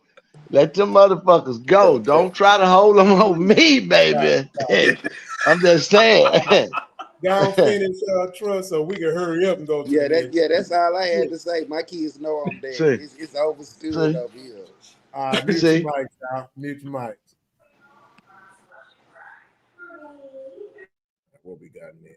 Let them motherfuckers go. Don't try to hold them on me, baby. I'm just saying.
Y'all finish trust so we can hurry up and go to the next.
That's all I had to say. My kids know I'm daddy.
See,
It's overstood over here.
Mute your
see.
mics, y'all. Mute your mics. What we got next?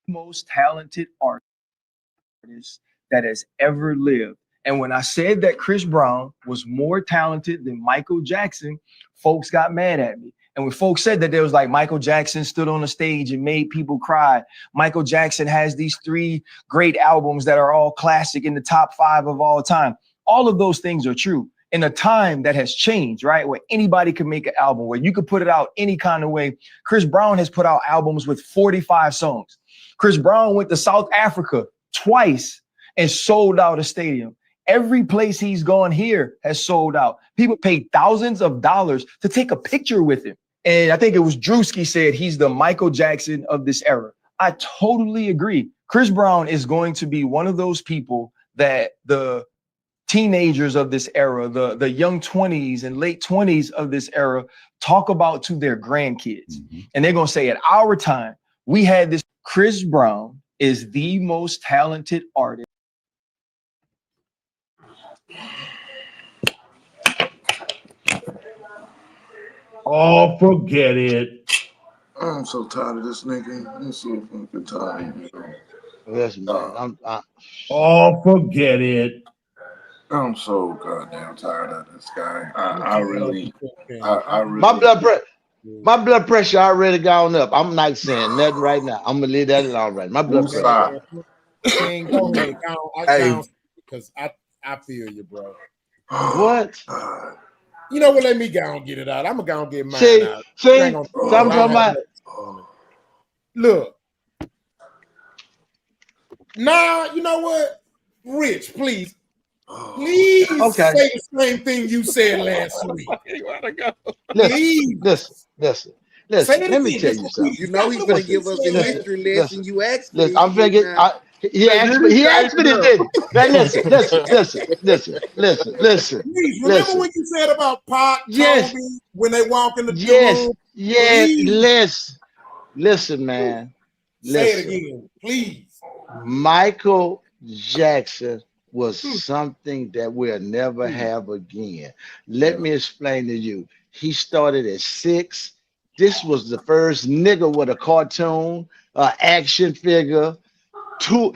Most talented artist that has ever lived. And when I said that Chris Brown was more talented than Michael Jackson, folks got mad at me. And when folks said that, there was like Michael Jackson stood on the stage and made people cry. Michael Jackson has these 3 great albums that are all classic in the top 5 of all time. All of those things are true in a time that has changed, right? Where anybody can make an album, where you could put it out any kind of way. Chris Brown has put out albums with 45 songs. Chris Brown went to South Africa twice and sold out a stadium. Every place he's gone here has sold out. People paid thousands of dollars to take a picture with him. And I think it was Drewski said he's the Michael Jackson of this era. I totally agree. Chris Brown is going to be one of those people that the teenagers of this era, the young 20s and late 20s of this era talk about to their grandkids. And they're going to say at our time, we had this. Chris Brown is the most talented artist.
Oh, forget it.
I'm so tired of this nigga. I'm so fucking tired.
Listen, man. Oh, forget it.
I'm so goddamn tired of this guy. I really.
My blood pressure already gone up. I'm not saying nothing right now. I'm gonna leave that alone right. My blood pressure.
Go ahead, count because I feel you, bro.
What?
You know what? Let me go and get it out. I'm gonna go and get mine out.
See, I'm talking about.
Look. Now, you know what? Rich, please. Please say the same thing you said last week.
Listen. Let me tell you something.
You know he's gonna give us a history lesson. You asked me.
I'm thinking. He asked me this, didn't he? Now listen.
Please, remember when you said about Pop, Toby, when they walk in the room?
Yes. Listen, man.
Say it again, please.
Michael Jackson was something that we'll never have again. Let me explain to you. He started at 6. This was the first nigga with a cartoon, action figure. You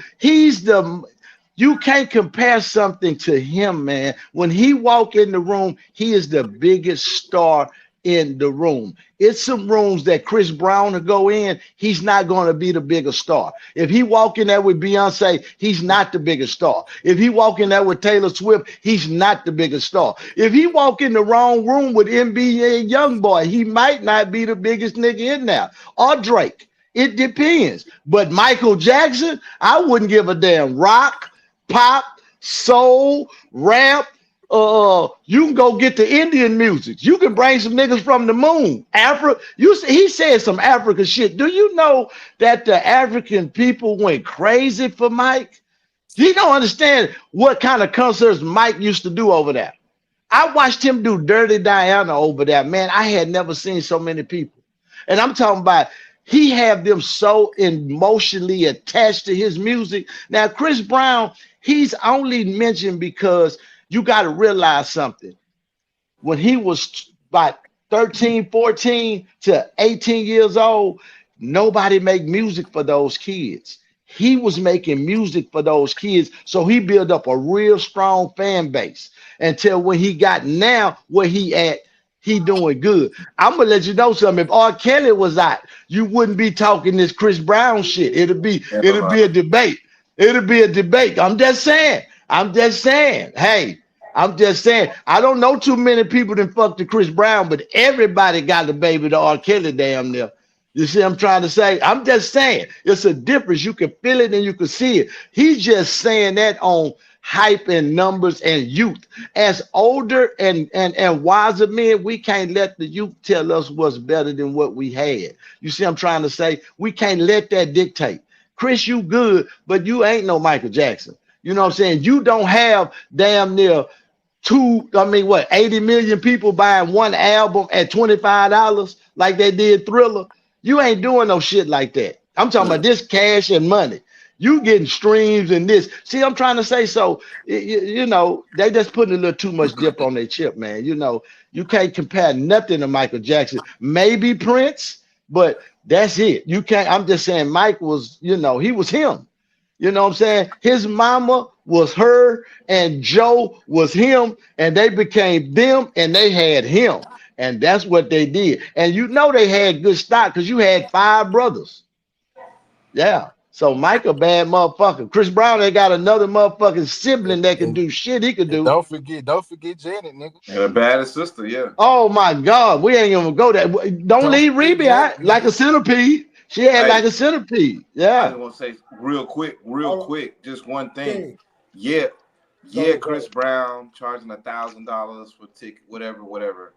can't compare something to him, man. When he walk in the room, he is the biggest star in the room. It's some rooms that Chris Brown will go in, he's not going to be the biggest star. If he walk in there with Beyonce, he's not the biggest star. If he walk in there with Taylor Swift, he's not the biggest star. If he walk in the wrong room with NBA Youngboy, he might not be the biggest nigga in there. Or Drake. It depends. But Michael Jackson, I wouldn't give a damn. Rock, pop, soul, rap. You can go get the Indian music. You can bring some niggas from the moon. Africa. He said some African shit. Do you know that the African people went crazy for Mike? You don't understand what kind of concerts Mike used to do over there. I watched him do Dirty Diana over there. Man, I had never seen so many people. And I'm talking about he had them so emotionally attached to his music. Now, Chris Brown, he's only mentioned because you got to realize something. when he was about 13, 14 to 18 years old, nobody make music for those kids. He was making music for those kids. So he built up a real strong fan base until when he got now where he at, he doing good. I'm gonna let you know something. If R. Kelly was out, you wouldn't be talking this Chris Brown shit. It'll be a debate. It'll be a debate. I'm just saying. I'm just saying. Hey, I'm just saying, I don't know too many people that fuck to Chris Brown, but everybody got a baby to R. Kelly damn near. You see, I'm trying to say, I'm just saying, it's a difference. You can feel it and you can see it. He's just saying that on hype and numbers and youth. As older and wiser men, we can't let the youth tell us what's better than what we had. You see, I'm trying to say, we can't let that dictate. Chris, you good, but you ain't no Michael Jackson. You know what I'm saying? You don't have damn near 80 million people buying one album at $25 like they did Thriller. You ain't doing no shit like that. I'm talking about this cash and money. You getting streams and this. See, I'm trying to say, so you know, they just putting a little too much dip on their chip, man. You know, you can't compare nothing to Michael Jackson. Maybe Prince, but that's it. You can't. I'm just saying Mike was, you know, he was him. You know what I'm saying? His mama was her and Joe was him, and they became them and they had him. And that's what they did. And you know they had good stock because you had 5 brothers. Yeah. So Mike a bad motherfucker. Chris Brown ain't got another motherfucking sibling that can do shit he could do.
Don't forget Janet, nigga.
And a baddest sister, yeah.
Oh my God, we ain't even go there. Don't leave Reby out like a centipede. She had like a centipede. Yeah.
I just want to say real quick, just one thing. Yeah, Chris Brown charging $1,000 for ticket, whatever.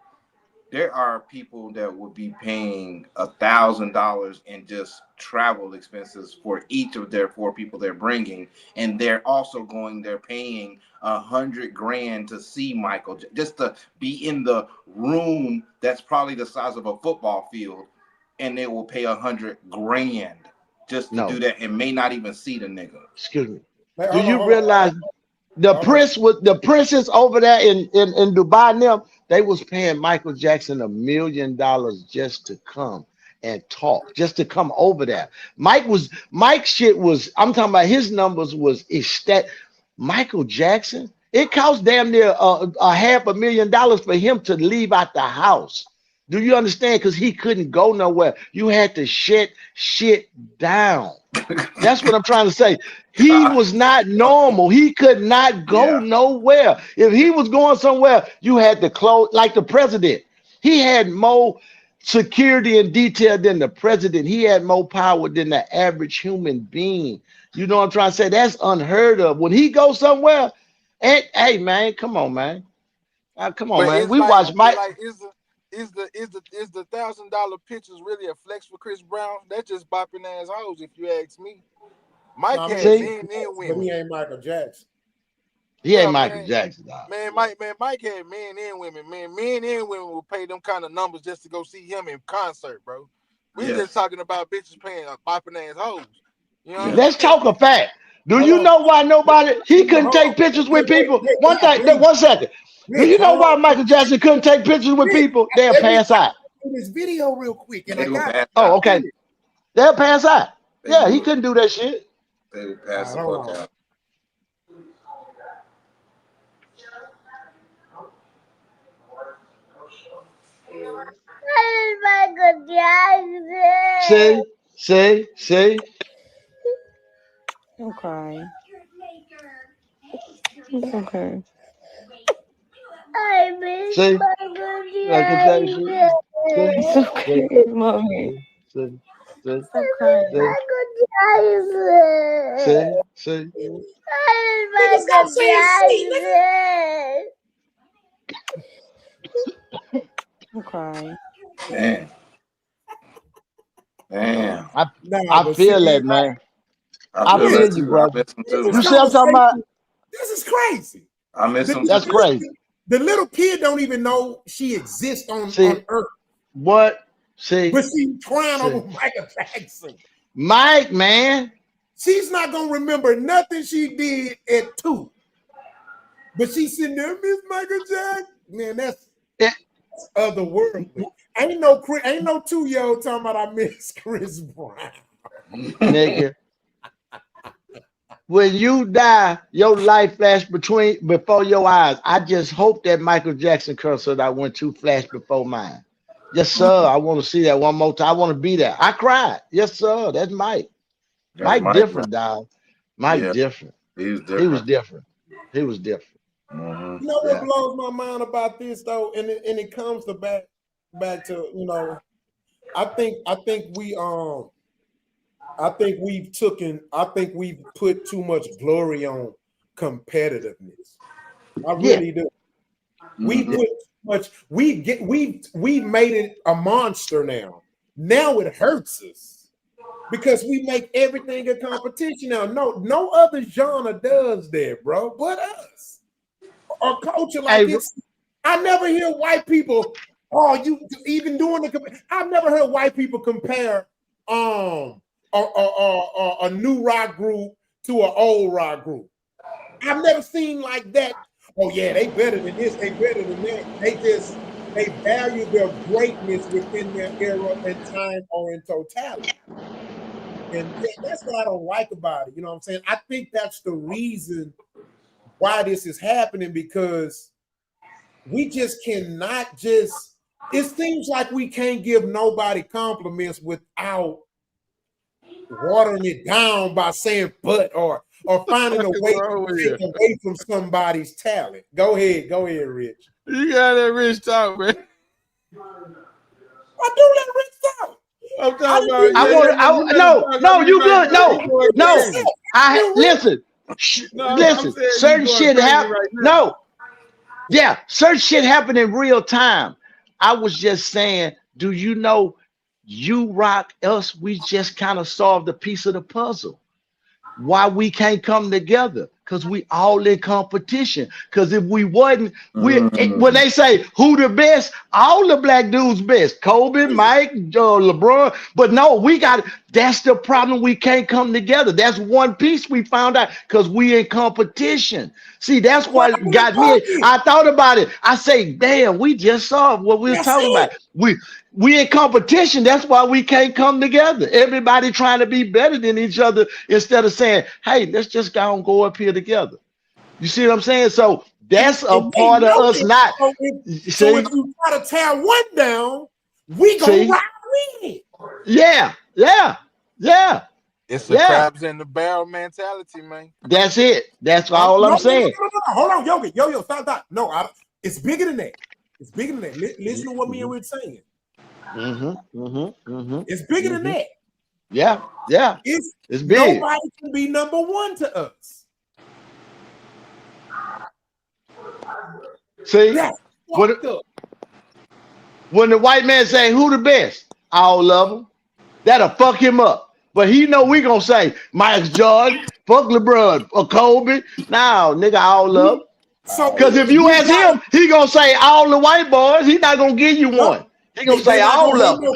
There are people that would be paying $1,000 in just travel expenses for each of their 4 people they're bringing, and they're also paying $100,000 to see Michael, just to be in the room that's probably the size of a football field, and they will pay $100,000 just to do that, and may not even see the nigga.
Excuse me. Do you realize the princes over there in Dubai now, they was paying Michael Jackson $1 million just to come and talk, just to come over there. Mike shit was, I'm talking about his numbers was Michael Jackson, it cost damn near $500,000 for him to leave out the house. Do you understand? Because he couldn't go nowhere. You had to shut shit down. That's what I'm trying to say. He was not normal. He could not go nowhere. If he was going somewhere, you had to close, like the president. He had more security and detail than the president. He had more power than the average human being. You know what I'm trying to say? That's unheard of. When he goes somewhere, and hey man, come on, man. Come on, man. We watch Mike.
Like, is the $1,000 pictures really a flex for Chris Brown? That's just bopping ass hoes, if you ask me. Mike had men and women.
But he ain't Michael Jackson.
He ain't Michael Jackson, dog.
Mike had men and women. Man, men and women will pay them kind of numbers just to go see him in concert, bro. We just talking about bitches paying bopping ass hoes. You know?
Let's talk a fact. Do you know why he couldn't take pictures with people? One second. Do you know why Michael Jackson couldn't take pictures with people? They'll pass out.
This video real quick, and
okay. They'll pass out. Yeah, he couldn't do that shit.
They would pass the fuck out.
See.
Don't cry. It's okay.
I miss
See?
Michael Jackson.
It's okay, mommy.
See?
Stop crying.
See?
Michael Jackson.
Don't cry.
Damn.
I feel that, man. I feel you, brother. You see what I'm talking about?
This is crazy.
I miss him.
That's crazy.
The little kid don't even know she exists on Earth.
What? See?
But she's crying over Michael Jackson.
Mike, man.
She's not gonna remember nothing she did at 2. But she's sitting there, Miss Michael Jackson. Man, otherworldly. Ain't no 2-year-old talking about I miss Chris Brown.
Nigga. When you die, your life flash before your eyes. I just hope that Michael Jackson concert I went to flashed before mine. Yes, sir. I want to see that one more time. I want to be there. I cried. Yes, sir. That's Mike. Mike different, dog. Mike different.
He was different.
He was different. He was different.
Mm-hmm.
You know what blows my mind about this though, and it comes to back to, you know, I think we've put too much glory on competitiveness. I really do. We put too much. We've made it a monster now. Now it hurts us because we make everything a competition now. No other genre does that, bro, but us. Or culture like this. I never hear white people. Oh, you even doing the? I've never heard white people compare a new rock group to an old rock group. I've never seen like that. Oh yeah, they better than this. They better than that. They value their greatness within their era and time or in totality. And that's what I don't like about it. You know what I'm saying? I think that's the reason why this is happening, because we just cannot just. It seems like we can't give nobody compliments without watering it down by saying but or finding a way to take away from somebody's talent. Go ahead, Rich.
You got that Rich talk, man.
I do let Rich talk.
I'm talking about.
No, you good. No. Listen. Listen. Certain shit happen. No. Yeah, certain shit happen in real time. I was just saying, do you know, you rock us? We just kind of solved a piece of the puzzle. Why we can't come together? Because we all in competition. Because if we wasn't, when they say who the best, all the black dudes best. Kobe, Mike, LeBron. But no, that's the problem. We can't come together. That's one piece we found out, because we in competition. See, that's what got me. I thought about it. I say, damn, we just solved what we were talking about. We in competition. That's why we can't come together. Everybody trying to be better than each other instead of saying, hey, let's just go up here together. You see what I'm saying? So that's a part of us not.
So if you try to tear one down, we gonna ride with it.
Yeah.
It's a crabs in the barrel mentality, man.
That's it. That's all I'm saying.
No. Hold on, Yo, stop. No, it's bigger than that. It's bigger than that. Listen to what me and Rich saying. It's bigger than that.
Yeah. It's big.
Nobody can be number one to us.
See, when the white man say who the best, all of them, that'll fuck him up. But he know we gonna say Michael Jordan, fuck LeBron, or Kobe. Now, nigga, all of them. Because if you ask him, he gonna say all the white boys. He not gonna give you one. He gonna say all of them.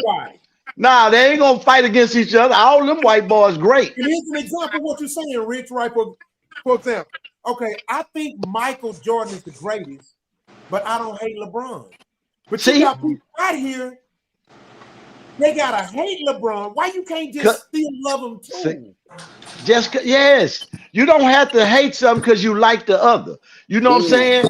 Nah, they ain't gonna fight against each other. All them white boys great.
And here's an example of what you're saying, Rich. Right? For example, okay, I think Michael Jordan is the greatest, but I don't hate LeBron. But you got people out here, they gotta hate LeBron. Why you can't just still love him too?
Yes, you don't have to hate something because you like the other. You know what I'm saying?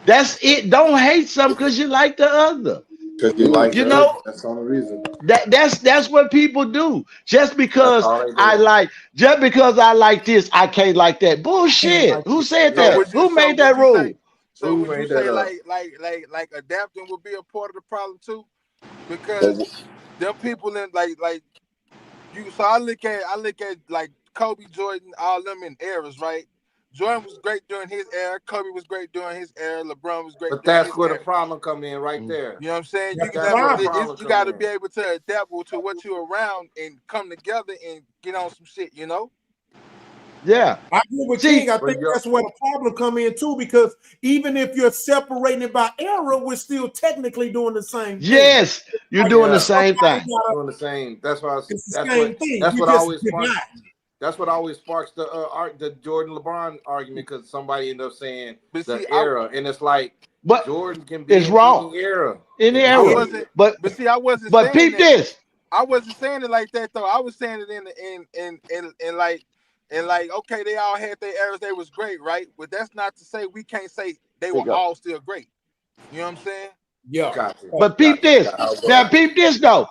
That's it. Don't hate something because you like the other.
Because you like
you know,
that's the only reason.
That's what people do. Just because I like this, I can't like that. Bullshit. Who said that? Who made that rule?
So would you say like adapting would be a part of the problem too? Because them people in like you. So I look at like Kobe, Jordan, all them in eras, right? Jordan was great during his era. Kobe was great during his era. LeBron was great.
But that's where the problem come in, right there.
You know what I'm saying? You got to be able to adapt to what you're around and come together and get on some shit. You know?
Yeah.
I agree with King. I think that's where the problem come in too, because even if you're separating it by era, we're still technically doing the same thing.
Yes, you're doing the same thing.
Doing the same. That's why.
It's the same thing.
That's what I always. That's what always sparks the Jordan LeBron argument, because somebody ended up saying
But
the
see,
era, and it's like
But
Jordan can be
it's
in
wrong.
any era.
In the
I
era.
wasn't.
But
But see, I wasn't saying
peep
that.
this.
I wasn't saying it like that though. I was saying it in like okay, they all had their eras. They was great, right? But that's not to say we can't say they
There
were
you go.
all still great. You know what I'm saying?
Yeah.
Gotcha.
But peep this. Now peep this though.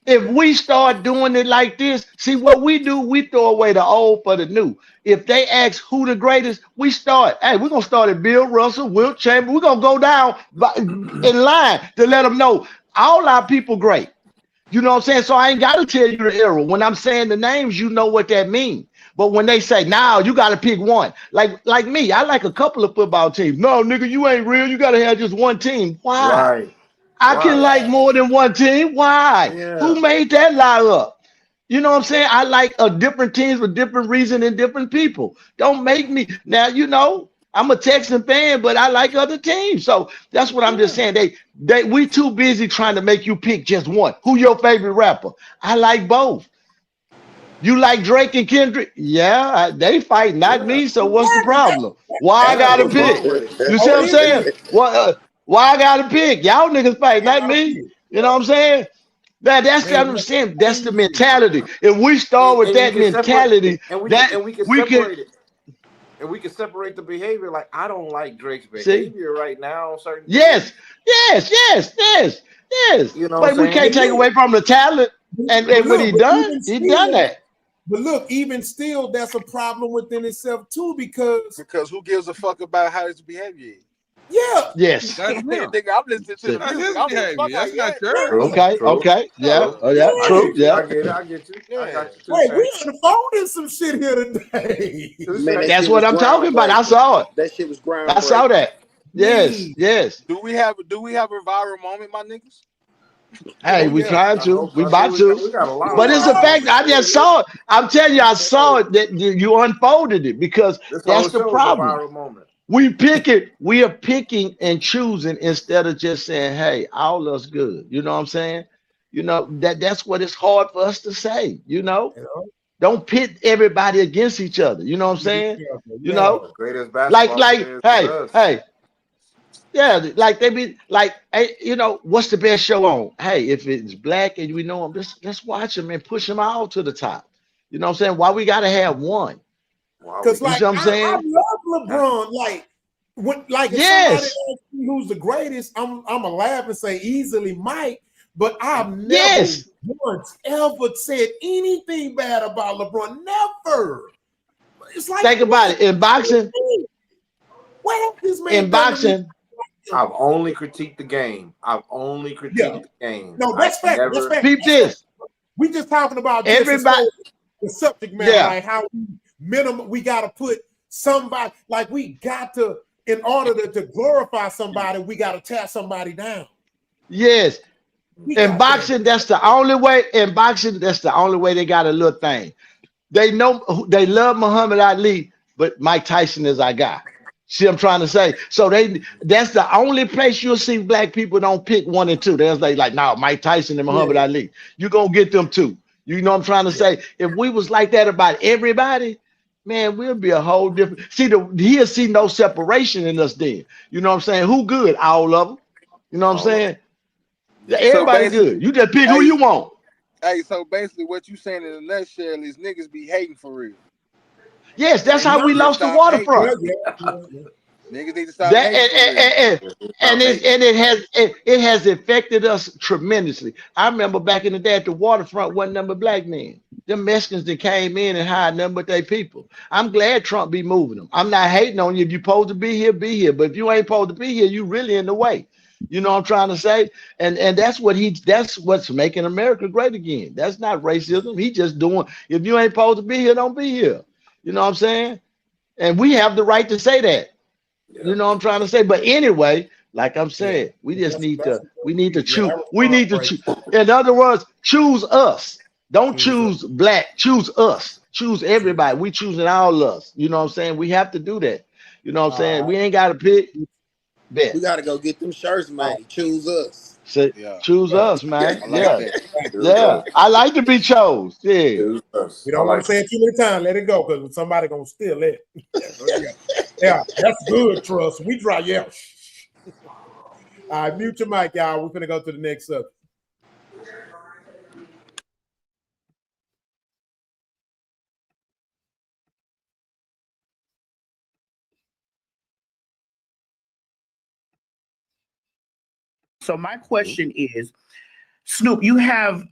If we start doing it like this, see what we do, we throw away the old for the new. If they ask who the greatest, we start. Hey, we're gonna start at Bill Russell, Wilt Chamberlain. We're gonna go down in line to let them know all our people great. You know what I'm saying? So I ain't gotta tell you the era. When I'm saying the names, you know what that means. But when they say, now you gotta pick one. Like me, I like a couple of football teams. No, nigga, you ain't real. You gotta have just one team. Why?
Right.
I can like more than one team. Why?
Yeah.
Who made that lie up? You know what I'm saying? I like different teams for different reasons and different people. Don't make me now. You know I'm a Texan fan, but I like other teams. So that's what I'm just saying. We too busy trying to make you pick just one. Who your favorite rapper? I like both. You like Drake and Kendrick? Yeah, they fight, not me. So what's the problem? Why I gotta
What's wrong
pick?
with it?
You see what I'm saying? Why I gotta pick? Y'all niggas fight, not me. You know what I'm saying? That's what I'm saying. That's the mentality. If we start with that mentality,
we can
we can
separate it. And we can separate the behavior. Like, I don't like Drake's
see.
behavior right now on certain
Yes.
You know
But
what I'm
we can't
saying?
take away from the talent and
But
what
look,
he
but
done.
even
He
still-
done that.
But look, even still, that's a problem within itself too, because
who gives a fuck about how his behavior is?
yeah,
Yes.
That's him.
Nigga, I'm listening to the
That's
music.
his
I'm giving a
behavior.
fuck
That's
how
not
he
yours.
True.
Okay.
True.
Okay. Yeah.
True.
Oh yeah.
I
True.
get you.
Yeah.
I get it. I get you. I got you too.
Hey,
Shane.
we on the phone in some shit here today.
Man, that
That's
shit
what
was
I'm talking about. I
groundbreaking.
saw it.
That shit was groundbreaking.
I saw that. Yes.
Me.
Yes.
Do we have a viral moment, my niggas?
Hey,
Oh,
we
yeah.
trying
I
to.
hope
We
so.
about to.
We got a lot
But
of
it's a
viral
fact. I
moments.
just saw it. I'm telling you, I saw it that you unfolded it because
This whole
that's the
show is a
problem.
viral moment.
We are picking and choosing instead of just saying, hey, all us good. You know what I'm saying? You know, that's what it's hard for us to say, you know. Don't pit everybody against each other. You know what I'm saying? You know,
The greatest basketball players is us.
hey, yeah, like they be like, hey, you know, what's the best show on? Hey, if it's black and we know them, let's watch them and push them all to the top. You know what I'm saying? Why we gotta have one?
Because
You
like
see what I'm
I
saying?
love LeBron. Like if somebody
Yes.
asks me who's the greatest, I'm a laugh and say easily Mike. But I've never
Yes.
once ever said anything bad about LeBron. Never. It's like
Think about it. In boxing,
what has this man
in
done to me?
boxing,
I've only critiqued the game. I've only critiqued the game.
No, that's fact. That's fact.
peep this.
We just talking about just
Everybody,
the subject matter,
yeah.
like how we got to put somebody, like we got to, in order to glorify somebody, we got to tear somebody down.
Yes. In boxing, that's the only way. In boxing, that's the only way they got a little thing. They know they love Muhammad Ali, but Mike Tyson is our guy. See what I'm trying to say? So that's the only place you'll see black people don't pick one and two. There's like no, Mike Tyson and Muhammad Ali. You're gonna get them two. You know what I'm trying to say? If we was like that about everybody, man, we'll be a whole different. He'll see no separation in us then. You know what I'm saying? Who good? All of them. You know what I'm saying? Everybody good. You just pick who you want.
Hey, so basically what you saying in a nutshell is niggas be hating for real.
Yes, that's how we lost the waterfront.
Niggas need to stop hating
and it has affected us tremendously. I remember back in the day at the waterfront, wasn't number black men. Them Mexicans that came in and hired nothing but they people. I'm glad Trump be moving them. I'm not hating on you. If you're supposed to be here, be here. But if you ain't supposed to be here, you really in the way. You know what I'm trying to say? And that's what's making America great again. That's not racism. He just doing, if you ain't supposed to be here, don't be here. You know what I'm saying? And we have the right to say that. You know what I'm trying to say? But anyway, like I'm saying, we just need to choose. We need to choose. In other words, choose us. Don't choose black. Choose us. Choose everybody. We choosing all us. You know what I'm saying? We have to do that. You know what I'm saying? We ain't got to pick. Bet.
We got to go get them shirts made. Choose us.
So choose us, man.
I like
Yeah.
that.
Yeah. I like to be chose. Yeah.
We don't want to say it too many times. Let it go, because somebody gonna steal it. Yeah, that's good, trust. We try, yeah. All right, mute your mic, y'all. We're gonna go to the next subject.
So my question is, Snoop, you have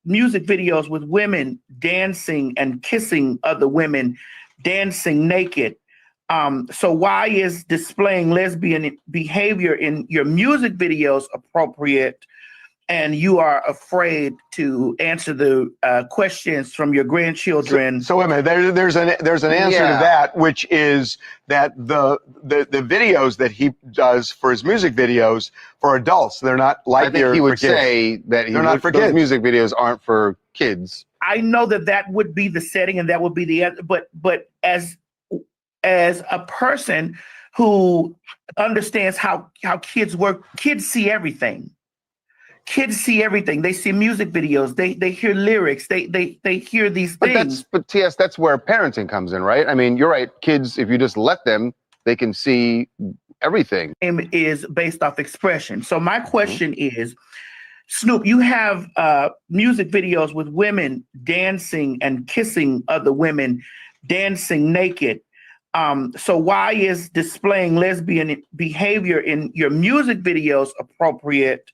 music videos with women dancing and kissing other women, dancing naked. So why is displaying lesbian behavior in your music videos appropriate, and you are afraid to answer the questions from your grandchildren?
So wait a minute. There's an answer to that, which is that the videos that he does for his music videos for adults, they're not like
I think he would
for kids.
say that
They're not for
those
kids.
music videos aren't for kids.
I know that would be the setting and that would be the end, but as a person who understands how kids work, kids see everything. Kids see everything. They see music videos. They hear lyrics. They hear these things.
But TS, that's where parenting comes in, right? I mean, you're right. Kids, if you just let them, they can see everything.
Is based off expression. So my question is, Snoop, you have music videos with women dancing and kissing other women, dancing naked. So why is displaying lesbian behavior in your music videos appropriate,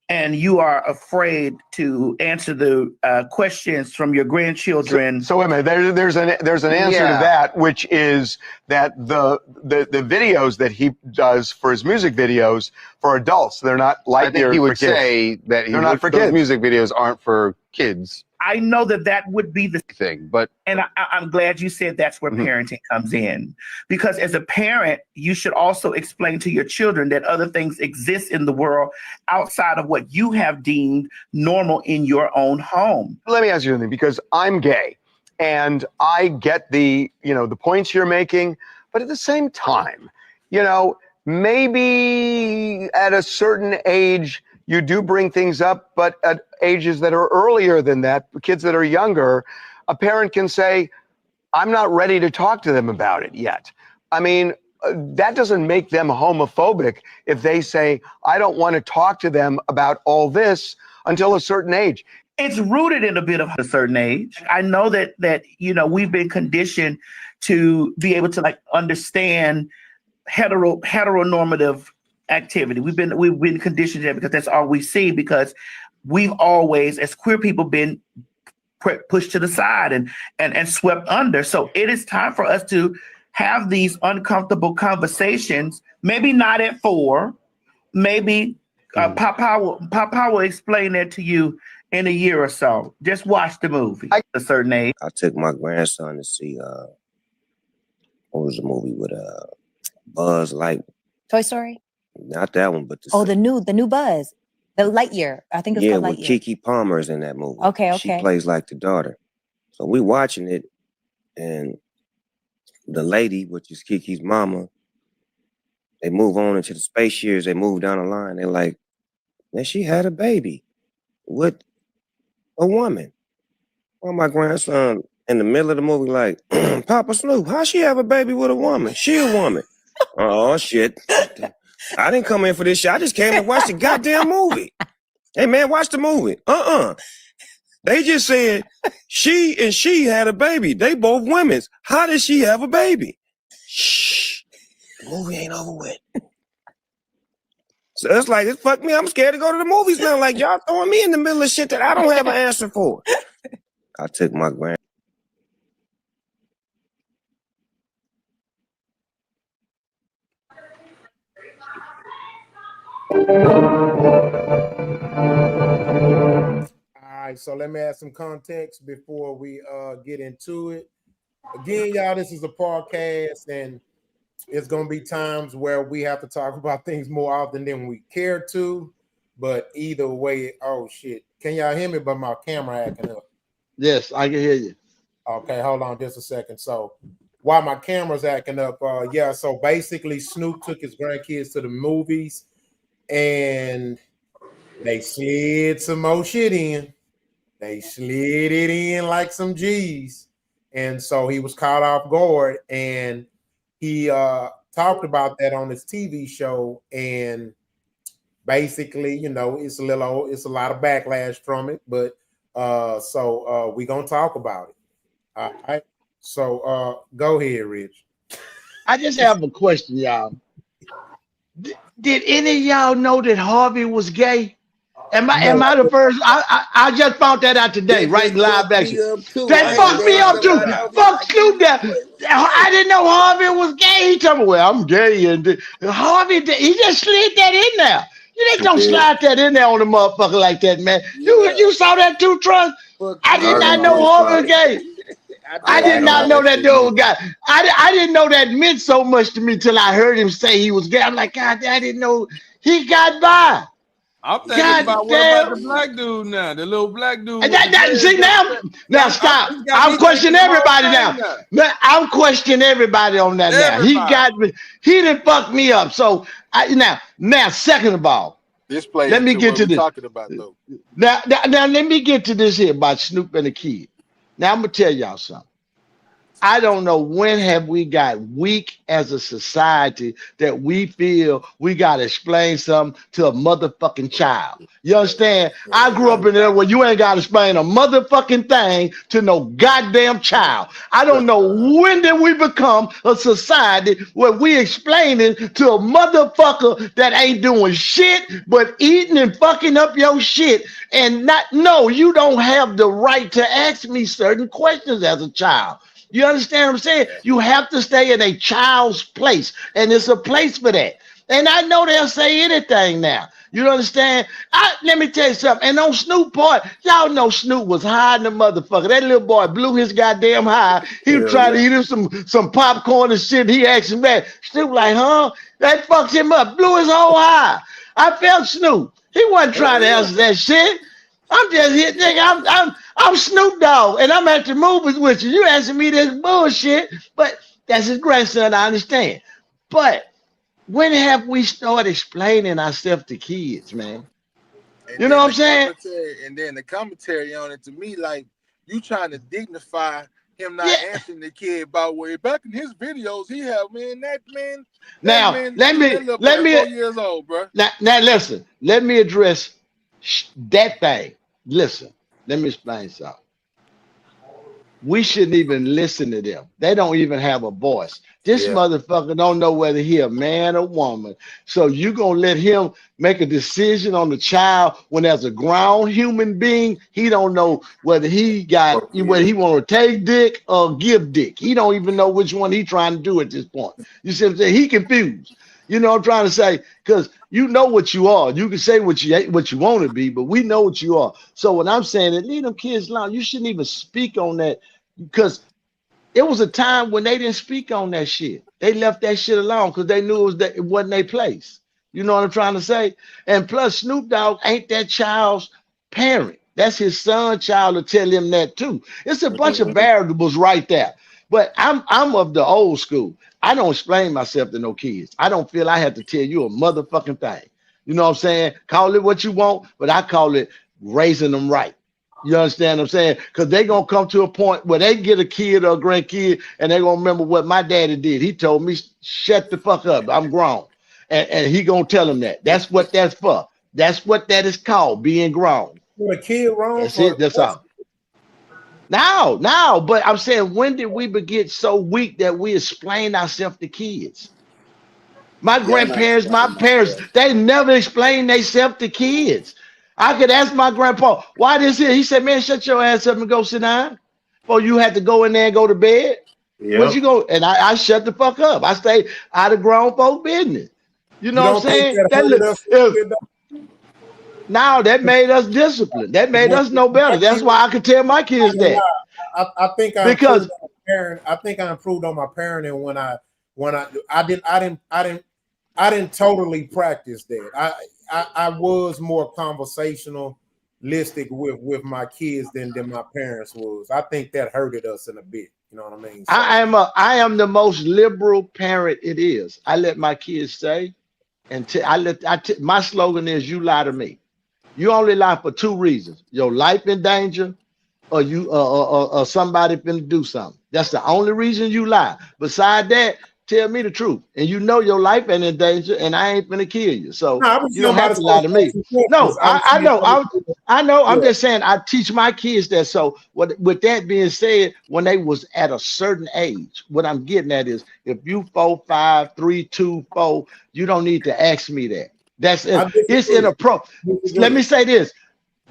and you are afraid to answer the questions from your grandchildren?
So wait a minute. There's an answer to that, which is that the videos that he does for his music videos for adults, they're not like
I think he would
for kids.
say that
they're not for
those
kids.
music videos aren't for kids.
I know that would be the
thing, but
I'm glad you said that's where parenting comes in, because as a parent, you should also explain to your children that other things exist in the world outside of what you have deemed normal in your own home.
Let me ask you something, because I'm gay and I get the points you're making, but at the same time, maybe at a certain age you do bring things up, but at ages that are earlier than that, kids that are younger, a parent can say, I'm not ready to talk to them about it yet. I mean, that doesn't make them homophobic if they say, I don't want to talk to them about all this until a certain age.
It's rooted in a bit of a certain age. I know that we've been conditioned to be able to understand heteronormative activity. We've been conditioned to that because that's all we see, because we've always, as queer people, been pushed to the side and swept under. So it is time for us to have these uncomfortable conversations. Maybe not at 4. Maybe Papa will explain that to you in a year or so. Just watch the movie at a certain age.
I took my grandson to see what was the movie with Buzz Lightyear?
Toy Story?
Not that one, but
the new Buzz. The Lightyear. I think it's called Lightyear.
With Keke Palmer's in that movie.
Okay.
She plays like the daughter. So we watching it, and the lady, which is Keke's mama, they move on into the space years. They move down the line. They're like, man, she had a baby with a woman. Well, my grandson in the middle of the movie like, Papa Snoop, how she have a baby with a woman? She a woman. Oh, shit. I didn't come in for this shit. I just came to watch the goddamn movie. Hey, man, watch the movie. They just said she had a baby. They both women's. How did she have a baby? Shh. The movie ain't over with. So it's like, it fucked me. I'm scared to go to the movies now. Like, y'all throwing me in the middle of shit that I don't have an answer for. I took my grand.
All right, so let me add some context before we get into it. Again, y'all, this is a podcast, and it's going to be times where we have to talk about things more often than we care to. But either way, oh shit, can y'all hear me? But my camera acting up.
Yes, I can hear you.
Okay, hold on just a second. So while my camera's acting up, so basically Snoop took his grandkids to the movies, and They slid some more shit in. They slid it in like some G's. And so he was caught off guard, and he talked about that on his TV show. And basically, you know, it's a lot of backlash from it, but we're gonna talk about it. All right. So go ahead, Rich.
I just have a question, y'all. Did any of y'all know that Harvey was gay? Am
No.
I the first? I just found that out today,
That
right in
just
live
fucked me
action.
up too. I
That
had
fucked
to
me
ask
up too.
somebody. I was
Fuck
like,
Snoop that. I didn't know Harvey was gay. He told me, well, I'm gay. And Harvey, he just slid that in there. You just don't slide that in there on a motherfucker like that, man. You saw that too, Trust? I did not know Harvey was gay. I did not know that dude was gay. I didn't know that meant so much to me till I heard him say he was gay. I'm like, God, I didn't know he got by.
I'm thinking
God
about what
damn.
about the black dude now? The little black dude.
And
With the
see now stop. I'm questioning everybody now. I'm questioning everybody on that now. He didn't fuck me up. So now second of all,
This plays
let me
into
get
what
to
we
this.
talking about though.
Now let me get to this here about Snoop and the kid. Now I'm gonna tell y'all something. I don't know when have we got weak as a society that we feel we got to explain something to a motherfucking child. You understand? I grew up in there where you ain't got to explain a motherfucking thing to no goddamn child. I don't know when did we become a society where we explaining to a motherfucker that ain't doing shit but eating and fucking up your shit and you don't have the right to ask me certain questions as a child. You understand what I'm saying? You have to stay in a child's place, and it's a place for that. And I know they'll say anything now. You understand? Let me tell you something. And on Snoop part, y'all know Snoop was high in the motherfucker. That little boy blew his goddamn high. He was trying to eat him some popcorn and shit. He asked him back. Snoop like, huh? That fucked him up. Blew his whole high. I felt Snoop. He wasn't trying to answer that shit. I'm just here, nigga. I'm Snoop Dogg, and I'm at the movies with you. You asking me this bullshit, but that's his grandson. I understand. But when have we started explaining ourselves to kids, man? You know what I'm saying?
And then the commentary on it to me, like you trying to dignify him not answering the kid about where back in his videos he had
let me
4 years old, bro.
Now listen. Let me address that thing. Listen. Let me explain something. We shouldn't even listen to them. They don't even have a voice. This motherfucker don't know whether he a man or woman. So you gonna let him make a decision on the child when as a grown human being, he don't know whether whether he want to take dick or give dick. He don't even know which one he trying to do at this point. You see what I'm saying? He confused. You know what I'm trying to say? Because you know what you are. You can say what you want to be, but we know what you are. So what I'm saying is leave them kids alone. You shouldn't even speak on that because it was a time when they didn't speak on that shit. They left that shit alone because they knew it wasn't their place. You know what I'm trying to say? And plus, Snoop Dogg ain't that child's parent. That's his son's child to tell him that too. It's a bunch of variables right there. But I'm of the old school. I don't explain myself to no kids. I don't feel I have to tell you a motherfucking thing. You know what I'm saying? Call it what you want, but I call it raising them right. You understand what I'm saying? Because they're going to come to a point where they get a kid or a grandkid and they're going to remember what my daddy did. He told me, shut the fuck up. I'm grown. And he going to tell them that. That's what that's for. That's what that is called, being grown.
When a kid wrong,
that's it. That's all. Now, but I'm saying, when did we get so weak that we explain ourselves to kids? My grandparents, my parents, they never explained themselves to kids. I could ask my grandpa, why this here? He said, man, shut your ass up and go sit down. Before you had to go in there and go to bed. Where'd you go? And I shut the fuck up. I stay out of grown folk business. You know what I'm saying? Now that made us disciplined. That made us know better. That's why I could tell my kids that.
I think I improved on my parent. I think I improved on my parenting when I didn't totally practice that. I was more conversationalistic with my kids than my parents was. I think that hurted us in a bit. You know what I mean? So,
I am the most liberal parent it is. I let my kids say, and my slogan is, "You lie to me." You only lie for two reasons: your life in danger, or you or somebody finna do something. That's the only reason you lie. Beside that, tell me the truth. And you know your life ain't in danger, and I ain't finna kill you. So
No, I was
you
saying
don't
about
have
the
to lie to me. No,
circumstances. I was
I
saying
know.
about
I know. I'm
yeah.
just saying I teach my kids that. So with that being said, when they was at a certain age, what I'm getting at is if you 4, 5, 3, 2, 4, you don't need to ask me that. That's
I
it. It's
disagree.
inappropriate. Let
Disagree.
me say this.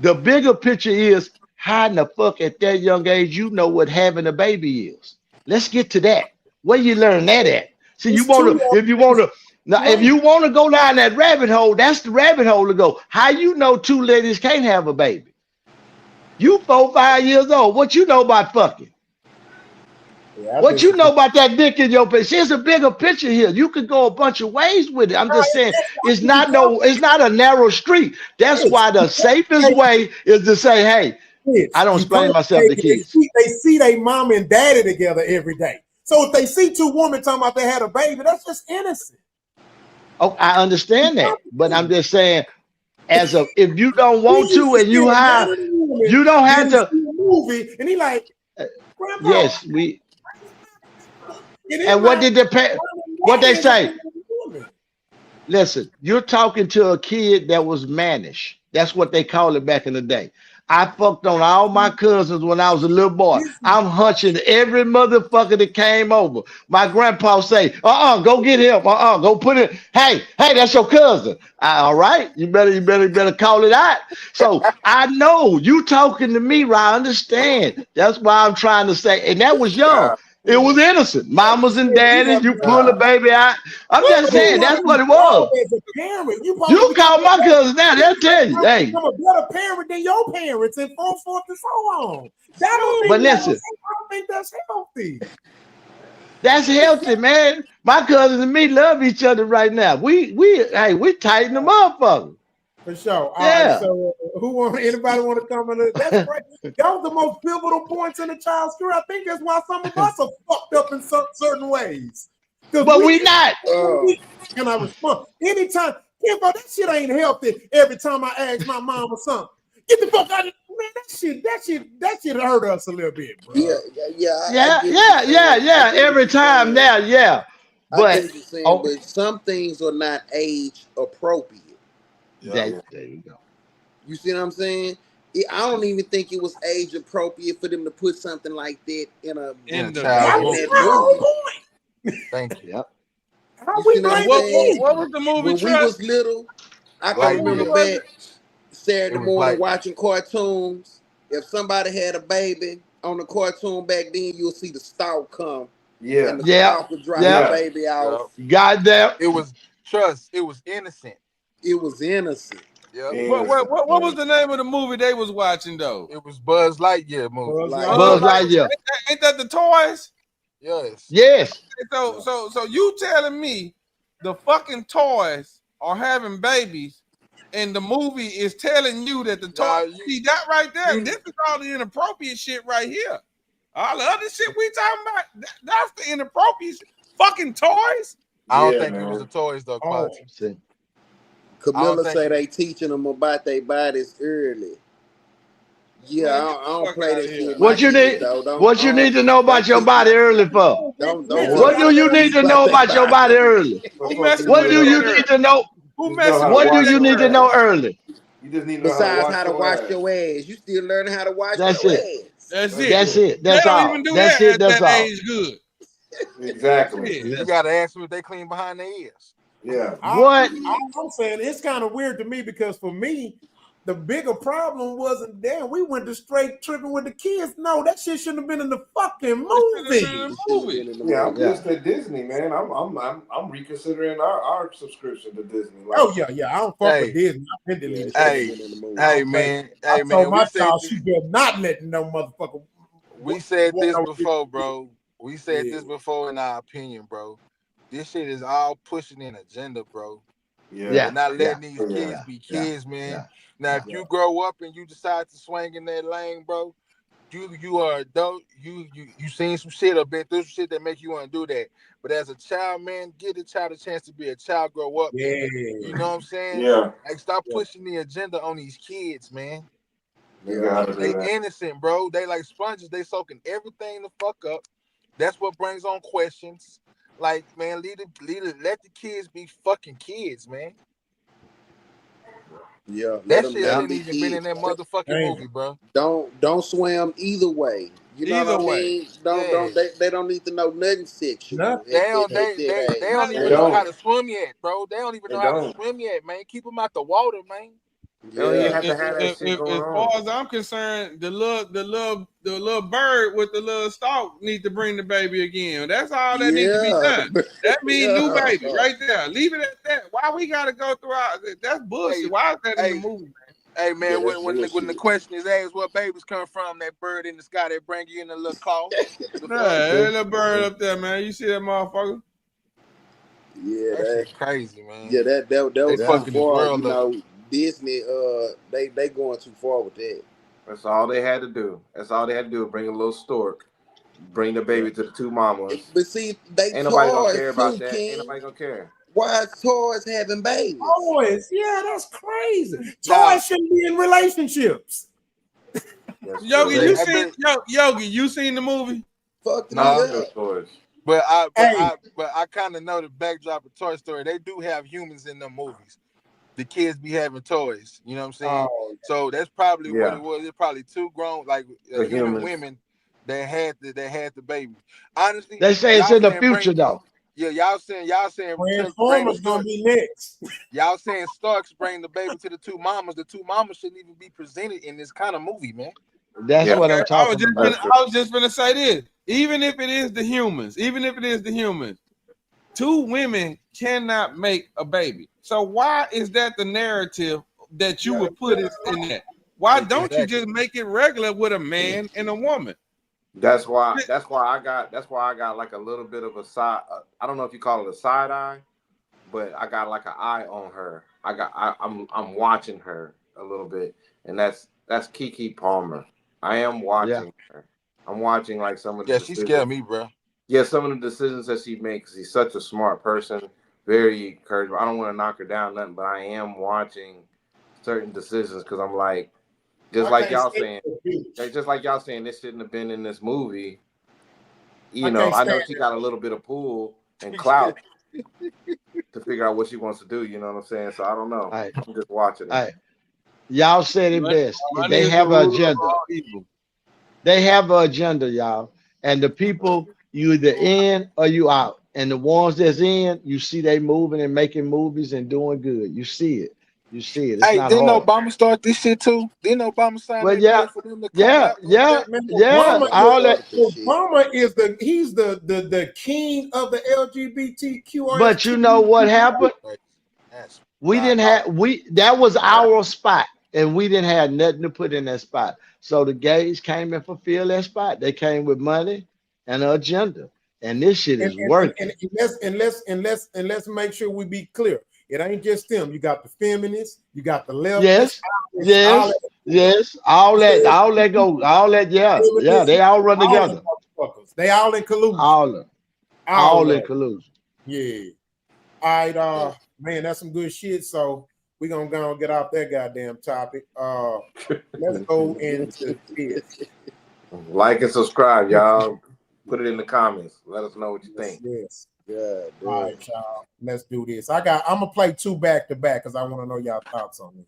The bigger picture is how in the fuck at that young age you know what having a baby is. Let's get to that. Where you learn that at? See, you
It's
want
too
to, if you want to, now if
right.
you want to go down that rabbit hole, that's the rabbit hole to go. How you know two ladies can't have a baby? You 4, 5 years old. What you know about fucking?
Yeah, I
What you
disagree.
know about that dick in your face? Here's a bigger picture here. You could go a bunch of ways with it. I'm just saying it's not a narrow street. That's why the safest way is to say, hey, I don't
You
explain myself to
they
kids.
see their mom and daddy together every day. So if they see two women talking about they had a baby, that's just innocent.
Oh, I understand that, but I'm just saying, if you don't
He
want
used
to
to
and
see
you
a man
high,
and a woman,
you don't have
then
to.
see a movie, and he like, Grandpa,
Yes, we.
in his
And what
mind,
did what they
daddy is a
say?
man and a woman.
Listen, you're talking to a kid that was mannish. That's what they called it back in the day. I fucked on all my cousins when I was a little boy. I'm hunching every motherfucker that came over. My grandpa say, go get him. Go put it. Hey, that's your cousin. All right, you better call it out. So I know you talking to me, right? I understand. That's why I'm trying to say, and that was young. It was innocent. Mamas and daddies, you pull the baby out. I'm
Well,
just
you
saying
want
that's
to
what
be
it
proud
was.
as a parent. You supposed to
You
become
call
a
my
better,
cousin now, they'll tell you, hey.
become a better parent than your parents, and so forth and so on. That don't
But
think that
listen,
I don't think that's healthy.
that's healthy, man. My cousins and me love each other right now. We tighten the motherfucker.
For sure. All right.
Yeah.
So, anybody want to come in? That's great. That was the most pivotal points in the child's career. I think that's why some of us are fucked up in certain ways. Because
But we not.
Can I respond anytime? Yeah, bro, that shit ain't healthy. Every time I ask my mom or something, get the fuck out of man. That shit hurt us a little bit, bro.
I get what you're saying. I get what
Every
you're
time
saying.
now, yeah.
I get
But
what you're saying, but some things are not age appropriate.
there you go.
You see what I'm saying? I don't even think it was age appropriate for them to put something like that in
child movie.
that movie.
Thank you.
Yep.
You see what I'm saying?
What was the movie?
When we was little, I can remember back Saturday morning watching cartoons. If somebody had a baby on the cartoon back then, you'll see the stalk come. And the stalk would drop the baby off.
Goddamn.
It was innocent.
It was innocent.
Yep.
What was the name of the movie they was watching though?
It was Buzz Lightyear movie.
Buzz Lightyear.
Ain't that the toys?
Yes.
Yes.
So you telling me the fucking toys are having babies, and the movie is telling you that the toys? See that right there? This is all the inappropriate shit right here. All the other shit we talking about, that's the inappropriate shit. Fucking toys.
I don't think it was the toys though, Quality.
Camilla say they teaching them about their bodies early. Yeah, I don't play that shit.
What you need? What you need to know about your body early for?
Don't
What do you need to know about your body early? What do you need to know? What do you need to know early?
You just need to know
Besides
how to wash
your ass, you still learning how to wash
That's
your
it.
ass.
That's it.
That's it. That's
they don't
all.
even do
That's
that
it.
at
That's
that
all.
age good.
Exactly.
You gotta ask them if they clean behind their ears.
Yeah.
What?
I'm saying it's kind of weird to me because for me, the bigger problem wasn't there. We went to straight tripping with the kids. No, that shit shouldn't have been in the fucking movie.
Yeah, I'm listening to Disney, man. I'm reconsidering our subscription to Disney. Like,
I don't fuck with Disney. I've been deleted.
Hey, man.
I told my child she better not let no motherfucker.
We said this before, bro. We said this before in our opinion, bro. This shit is all pushing an agenda, bro.
Yeah.
And not letting these kids be kids, man. Now, if you grow up and you decide to swing in that lane, bro, you are adult. You seen some shit or been through some shit that make you want to do that. But as a child, man, give the child a chance to be a child, grow up.
Yeah.
You know what I'm saying?
Yeah.
Like stop pushing the agenda on these kids, man.
You gotta do
They
that.
innocent, bro. They like sponges. They soaking everything the fuck up. That's what brings on questions. Like, man, let the kids be fucking kids, man.
Yeah,
That
let
shit
them
shouldn't
be
even been in
kids.
that motherfucking movie, bro.
Don't swim either way. You know
Either
what I
way,
mean?
yeah.
They don't need to know nothing sexual
They
at
don't
that
they
age.
don't
They
even know how
don't.
to swim yet, bro. They don't even
They
know how to
don't.
swim yet, man. Keep them out the water, man.
They don't even
Yeah.
have to have that shit going
As far
on.
as I'm concerned, the little bird with the little stalk need to bring the baby again. That's all that needs to be
Yeah.
done. That means new
Yeah.
baby right there. Leave it at that. Why we gotta go through all that's bullshit?
Hey,
Why is that in the
hey,
movie, man?
hey,
Yeah,
man.
that's
When the
bullshit.
question is asked, what babies come from? That bird in the sky that bring you in a little call. The
Nah,
fuck?
that little bird up there, man. You see that motherfucker?
Yeah,
That shit crazy, man.
that
They
was too
fucking this
far. You
world up.
know, Disney they going too far with that.
That's all they had to do. That's all they had to do. Bring a little stork, bring the
Yeah.
baby to the two mamas.
But see, they
Ain't nobody gonna care
toys
about
too,
that. Ain't
King.
nobody gonna care.
Why is toys having babies?
Toys, yeah, that's crazy.
Nah,
Toys shouldn't be in relationships.
That's
Yogi,
true.
you
I
seen
bet,
Yogi, you seen the movie?
Fuck the
No, I
nigga
nah.
don't do
up.
toys.
But
Hey,
I kind of know the backdrop of Toy Story. They do have humans in them movies. The kids be having toys. You know what I'm saying?
oh,
So that's probably what
Yeah,
it was. It's probably two grown, like
the
human
humans.
women that had the baby. Honestly,
They say it's
y'all
in the
saying
future though.
y'all saying bring the
Transformers gonna
Starks.
be next.
Y'all saying Starks bring the baby to the two mamas. The two mamas shouldn't even be presented in this kind of movie, man.
That's
Yeah,
what
Okay,
I'm talking about.
that's true.
I was just gonna say this. Even if it is the humans, two women cannot make a baby. So why is that the narrative that you would put it in that? Why don't you
Exactly.
just make it regular with a man and a woman?
That's why. That's why I got like a little bit of a side. I don't know if you call it a side eye, but I got like an eye on her. I'm watching her a little bit, and that's Kiki Palmer. I am
Yeah.
watching her. I'm watching like some of the
Yeah, she
decisions.
scared me, bro.
Yeah, some of the decisions that she makes. She's such a smart person, very encouraging. I don't want to knock her down, nothing, but I am watching certain decisions because I'm like, just
I
like
can't
y'all
stand
saying,
that bitch.
just like y'all saying, this shouldn't have been in this movie.
I
You know,
can't
I
stand
know she got a
that.
little bit of pull and clout to figure out what she wants to do. You know what I'm saying? So I don't know.
All right.
I'm just watching
All
it.
right. Y'all said it best.
Money
They
is the
have an
root of
agenda.
all evil.
They have an agenda, y'all. And the people, you either in or you out. And the ones that's in, you see they moving and making movies and doing good. You see it. You see it. It's
Hey,
not
didn't
hard.
Obama start this shit too? Didn't Obama sign
Well,
that
yeah,
bill for them to come
yeah,
out like
yeah,
that?
Man,
yeah.
Obama
Obama
is
All that.
started this shit.
he's the king of the
But you
LGBTQRST.
know what happened?
That's
We didn't have
diabolical.
that was our spot, and we didn't have nothing to put in that spot. So the gays came and fulfilled that spot. They came with money and an agenda, and this shit
And,
is
and, and,
working.
and, let's make sure we be clear. It ain't just them. You got the feminists, you got the leftists,
Yes,
all
yes,
that,
yes.
yeah,
All that go, all that. Yeah, yeah.
feminists,
They all run
all them
together.
motherfuckers. They all in collusion.
All of them.
All
All in
of them.
collusion.
Yeah. All right, man, that's some good shit. So we're gonna go and get off that goddamn topic. Let's go into this.
Like and subscribe, y'all. Put it in the comments. Let us know what you
Yes,
think.
yes.
God damn.
All right, y'all. Let's do this. I'm gonna play two back to back because I want to know y'all thoughts on this.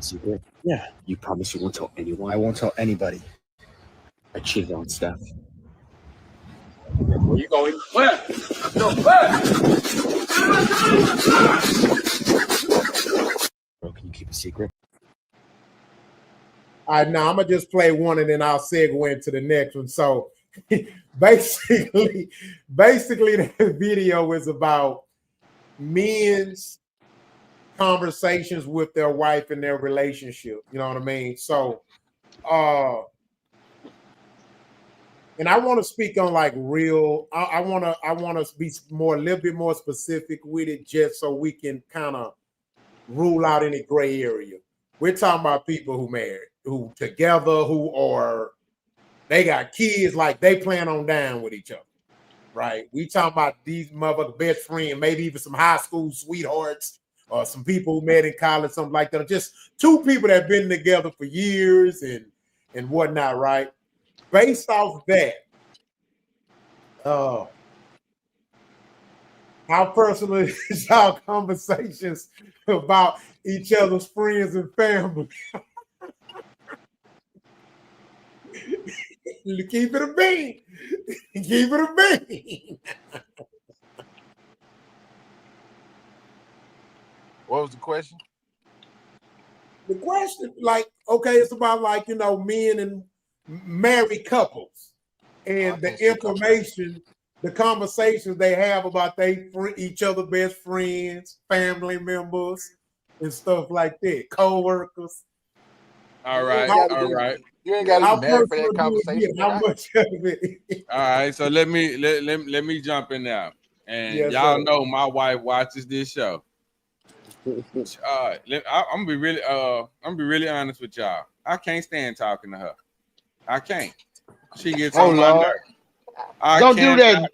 Secret? Yeah. You promise you won't tell anyone? I won't tell anybody. I cheated on Steph. Where you going? Where? No, where? Bro, can you keep a secret?
All right, now I'm gonna just play one and then I'll segue into the next one. So basically, the video is about men's conversations with their wife and their relationship. You know what I mean? So and I want to speak on like real. I want to be a little bit more specific with it, just so we can kind of rule out any gray area. We're talking about people who married, who together, they got kids, like they plan on dying with each other, right? We talking about these motherfuckers best friends, maybe even some high school sweethearts, or some people who met in college, something like that. Just two people that have been together for years and whatnot, right? Based off that, how personal is y'all conversations about each other's friends and family? Keep it a bean. Keep it a bean.
What was the question?
The question, like, okay, it's about like, men and married couples and the information, the conversations they have about each other best friends, family members, and stuff like that, co-workers.
All right.
You ain't got to be married for that conversation.
How much of it?
All right, so let me jump in now, and
Yes,
y'all
sir.
know my wife watches this show. I'm gonna be really honest with y'all. I can't stand talking to her. I can't. She gets on my nerves.
Don't do that.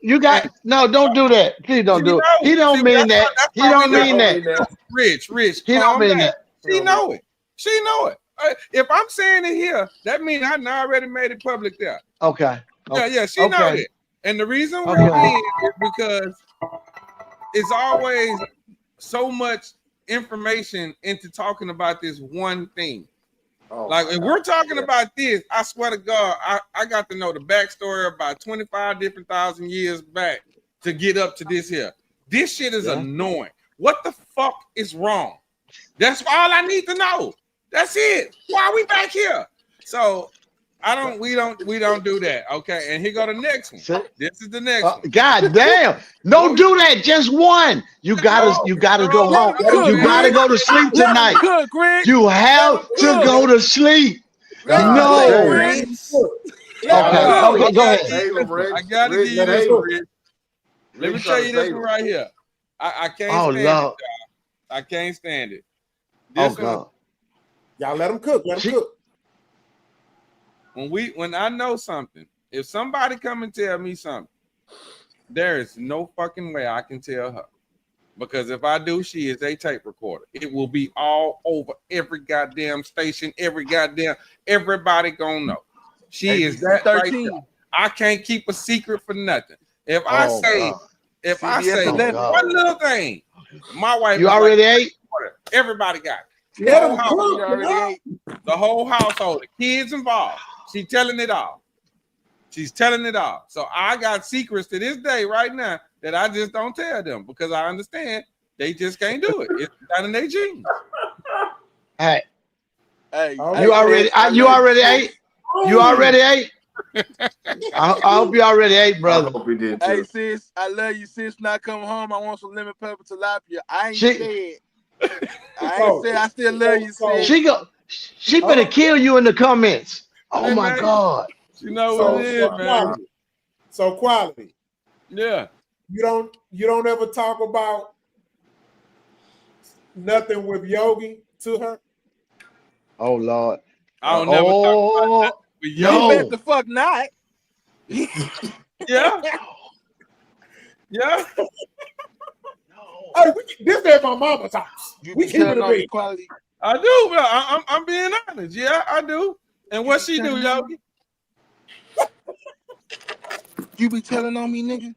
Don't do that. Please don't do it. He don't mean that. He don't mean that.
Rich.
He don't mean that.
She know it. She know it. If I'm saying it here, that means I already made it public there.
Okay.
Yeah, she know it. And the reason why is because it's always so much information into talking about this one thing. Like if we're talking about this, I swear to God, I got to know the backstory about 25 different thousand years back to get up to this here. This shit is annoying. What the fuck is wrong? That's all I need to know. That's it. Why are we back here? So we don't do that. Okay. And here go the next one. This is the next one.
God damn. Don't do that. Just one. You gotta go home. You gotta go to sleep tonight. You have to go to sleep. No.
Okay, go ahead. I gotta give you this one, Rich. Let me tell you this one right here. I can't stand it, y'all. I can't stand it. This one,
y'all let them cook. Let them cook.
When I know something, if somebody come and tell me something, there is no fucking way I can tell her. Because if I do, she is a tape recorder. It will be all over every goddamn station, everybody gonna know. She is that 13. Right, I can't keep a secret for nothing. If I say one little thing, my wife.
You already ate?
Everybody got it. The whole household, the kids involved. She's telling it all. So I got secrets to this day right now that I just don't tell them because I understand they just can't do it. It's not in their genes.
Hey,
you
already ate? You already ate? I hope you already ate, brother.
I hope we did too.
Hey sis, I love you, sis. When I come home, I want some lemon pepper tilapia. I ain't said. I still love you, sis.
She better kill you in the comments. Oh my
man.
God.
You know what it is, man.
So quality.
Yeah.
You don't ever talk about nothing with Yogi to her?
Oh Lord.
I don't never talk about nothing with Yogi.
You bet the fuck not.
Yeah. Yeah.
Hey, this is my mama's house.
We keep it on quality.
I do, but I'm being honest. Yeah, I do. And what she do, Yogi?
You be telling on me, nigga?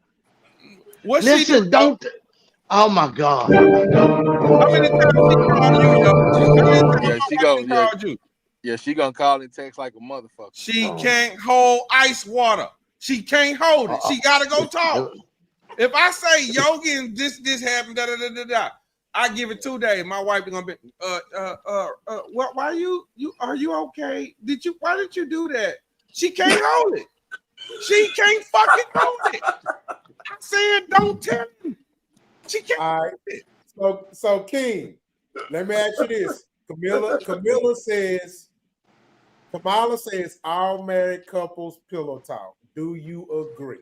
What
Listen,
she do?
Don't. Oh my God.
How many times she called you, Yogi?
Yeah, she called you. Yeah, she gonna call and text like a motherfucker.
She can't hold ice water. She can't hold it. She gotta go talk. If I say Yogi and this happened, I give it 2 days. My wife is gonna be, what? Why are you okay? Why did you do that? She can't hold it. She can't fucking hold it. I said, don't tell me. She can't.
All right. So King, let me ask you this. Kamala says all married couples pillow talk. Do you agree?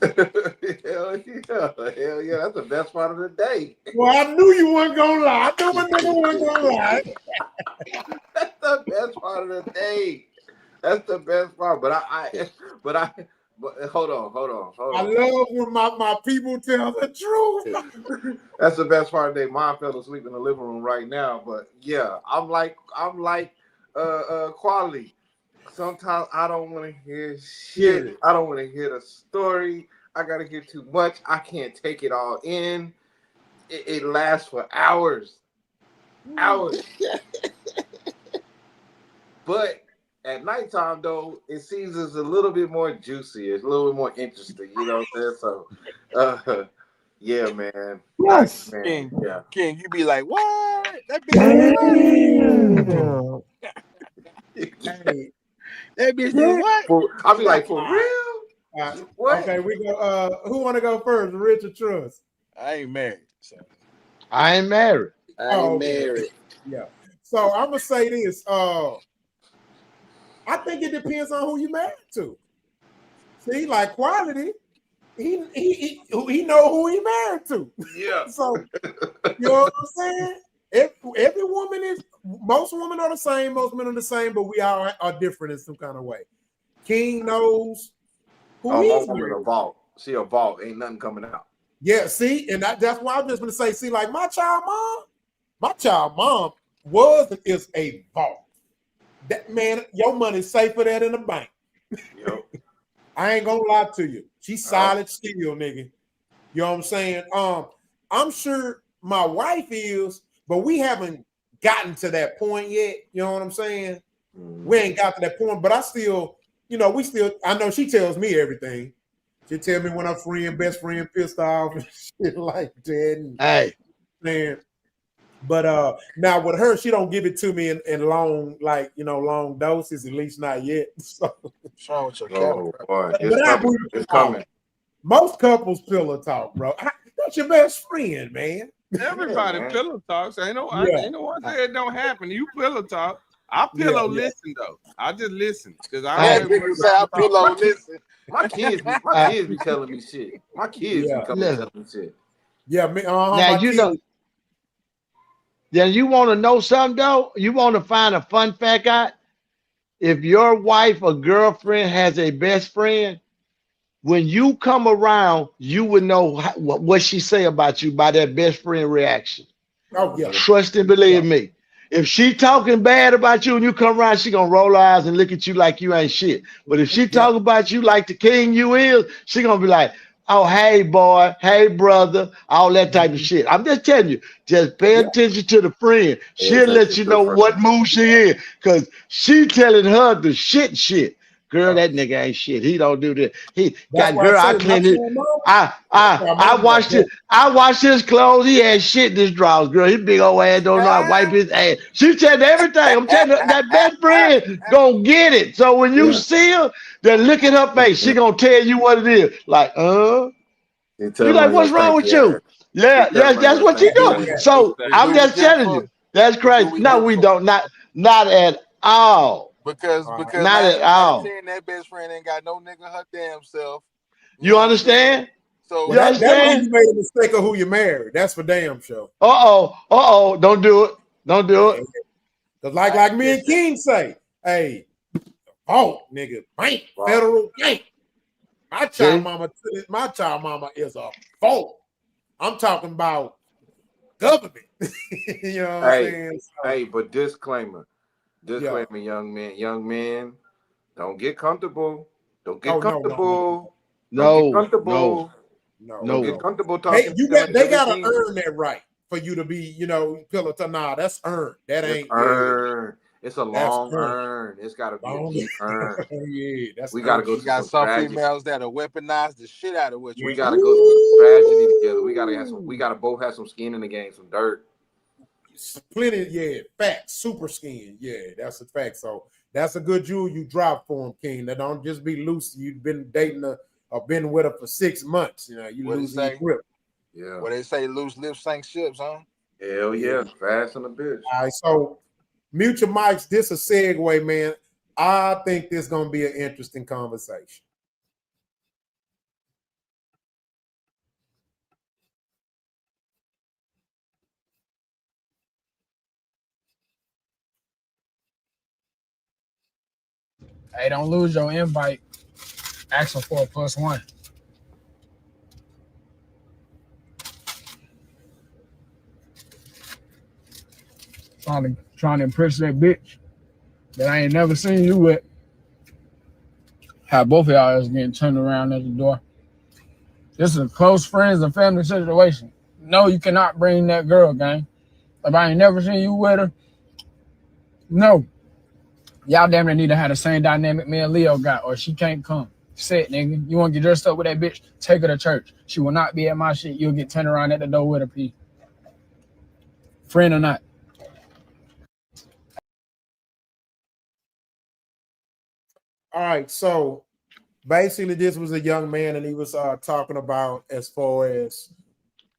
Hell yeah. That's the best part of the day.
Well, I knew you weren't gonna lie. I knew a nigga wasn't gonna lie.
That's the best part of the day. That's the best part. But hold on.
I love when my people tell the truth.
That's the best part of the day. Mom fell asleep in the living room right now. But yeah, I'm like Quality. Sometimes I don't want to hear shit. I don't want to hear the story. I gotta hear too much. I can't take it all in. It lasts for hours. But at nighttime, though, it seems it's a little bit more juicy. It's a little bit more interesting. You know what I'm saying? So, yeah, man.
Yes.
Man.
King,
Yeah.
King, you be like, what? That bitch did what?
Hey,
that bitch did what?
I'll be like, for real? What?
Okay, we go. Who want to go first? Rich or Trust?
I ain't married. So.
I ain't married.
I ain't married.
Yeah. So I'm gonna say this. I think it depends on who you married to. See, like Quality, he know who he married to.
Yeah.
So you know what I'm saying? Every woman is. Most women are the same. Most men are the same, but we all are different in some kind of way. King knows who
my
he's
woman
married.
a vault. She a vault. Ain't nothing coming out.
Yeah, see, and that's why I'm just gonna say, see, like my child mom was and is a vault. That man, your money's safer there than the bank.
Yep.
I ain't gonna lie to you. She's solid steel, nigga. You know what I'm saying? I'm sure my wife is, but we haven't gotten to that point yet. You know what I'm saying? We ain't got to that point, but I still, I know she tells me everything. She tell me when her best friend pissed off and shit like that. And,
hey.
Man. But now with her, she don't give it to me in long, long doses, at least not yet. So
what's wrong with your camera?
Boy,
it's coming. Most couples pillow talk, bro. That's your best friend, man.
Everybody pillow talks. Ain't no one say it don't happen. You pillow talk. I pillow listen though. I just listen because I don't
say I pillow listen.
My kids be telling me shit. My kids be coming telling me shit.
Yeah, me.
Now you know. Then you want to know something though? You want to find a fun fact out? If your wife or girlfriend has a best friend, when you come around, you would know what she say about you by that best friend reaction.
Oh yeah.
Trust and believe me. If she talking bad about you and you come around, she gonna roll her eyes and look at you like you ain't shit. But if she talk about you like the king you is, she gonna be like, oh, hey, boy, hey, brother, all that type of shit. I'm just telling you, just pay attention to the friend. She'll let you know what mood she in, because she telling her the shit. Girl, that nigga ain't shit. He don't do this. He got girl. I cleaned it. I washed it. I washed his clothes. He had shit in his drawers. Girl, his big old ass don't know how to wipe his ass. She telling everything. I'm telling you, that best friend gonna get it. So when you see her, then look at her face. She gonna tell you what it is. Like, you like, what's wrong with you? Yeah, that's what you do. So I'm just telling you, that's crazy. No, we don't. Not at all.
Because
not
9
at all.
10, that best friend ain't got no nigga her damn self.
You understand?
So
you understand?
You made a mistake of who you married. That's for damn sure.
Don't do it. Don't do it.
Cause like me and King say, hey, nigga, bank, federal bank. My child mama is a fault. I'm talking about government. You know what I'm saying?
Hey, but disclaimer, young man, don't get comfortable. Don't get comfortable. Don't get comfortable. Don't get comfortable talking.
They gotta earn that right for you to be, pillow to. Nah, that's earned. That ain't
earned. It's a long earn. It's got to be a deep earn. We got to go.
You got some females that'll weaponize the shit out of what you.
We got to go through tragedy together. We got to have some. We got to both have some skin in the game, some dirt.
Plenty, facts, super skin. Yeah, that's a fact. So that's a good jewel you drop for him, King. That don't just be loose. You've been dating her or been with her for 6 months. You losing your grip.
Yeah.
What they say, loose lips sink ships, huh?
Hell yeah, fast on the bitch.
All right, so mute your mics. This a segue, man. I think this gonna be an interesting conversation.
Hey, don't lose your invite. Ask them for a +1. Trying to impress that bitch that I ain't never seen you with. Have both of y'all getting turned around at the door. This is a close friends and family situation. No, you cannot bring that girl, gang. If I ain't never seen you with her, no. Y'all damn near need to have the same dynamic me and Leo got, or she can't come. Sit, nigga. You want to get dressed up with that bitch? Take her to church. She will not be at my shit. You'll get turned around at the door with her, P. Friend or not.
All right, so basically this was a young man, and he was talking about as far as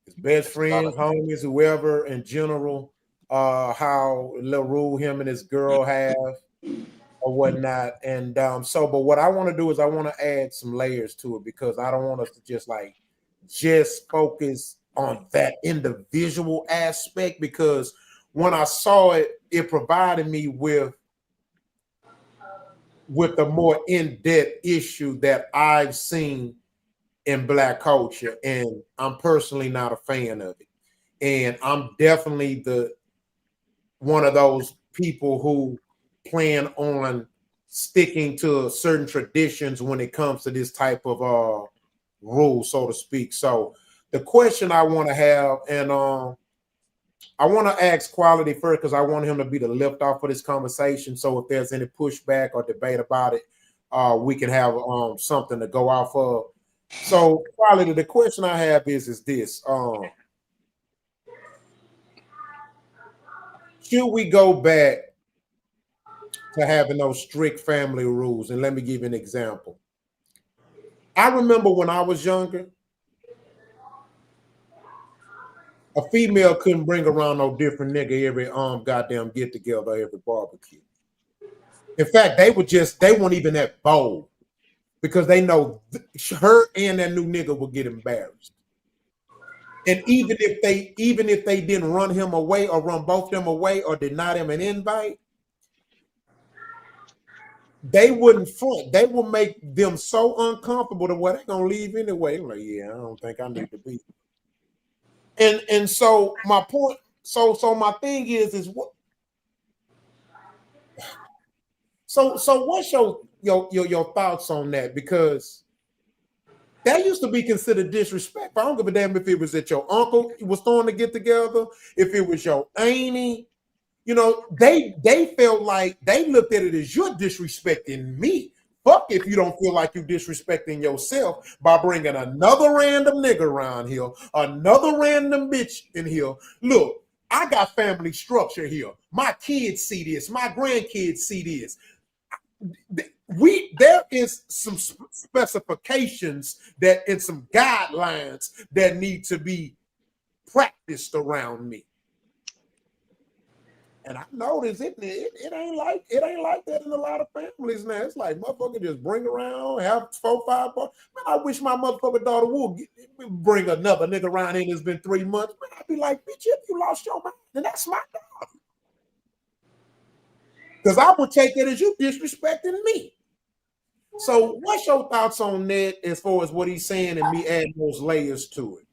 his best friends, homies, whoever in general, how little rule him and his girl have or whatnot. And but what I want to do is I want to add some layers to it, because I don't want us to just focus on that individual aspect, because when I saw it, it provided me with a more in-depth issue that I've seen in Black culture, and I'm personally not a fan of it. And I'm definitely one of those people who plan on sticking to certain traditions when it comes to this type of rule, so to speak. So the question I want to have, and I want to ask Quality first, because I want him to be the lift off for this conversation. So if there's any pushback or debate about it, we can have something to go off of. So Quality, the question I have is this: should we go back to having those strict family rules? And let me give you an example. I remember when I was younger, a female couldn't bring around no different nigga every goddamn get together, every barbecue. In fact, they weren't even that bold, because they know her and that new nigga will get embarrassed. And even if they didn't run him away or run both of them away or deny him an invite, they wouldn't front. They will make them so uncomfortable to where they're gonna leave anyway. Like, yeah, I don't think I need to be. And so my point, so my thing is what? So what's your thoughts on that? Because that used to be considered disrespectful. I don't give a damn if it was that your uncle was throwing to get together, if it was your auntie. You know, they felt like they looked at it as you're disrespecting me. Fuck if you don't feel like you're disrespecting yourself by bringing another random nigga around here, another random bitch in here. Look, I got family structure here. My kids see this. My grandkids see this. There is some specifications that and some guidelines that need to be practiced around me. And I noticed it ain't like that in a lot of families now. It's like motherfucker just bring around, have 4, 5 bucks. Man, I wish my motherfucking daughter would bring another nigga around here. It's been 3 months. Man, I'd be like, bitch, if you lost your mind, then that's my daughter. Because I would take it as you disrespecting me. So what's your thoughts on that as far as what he's saying and me adding those layers to it?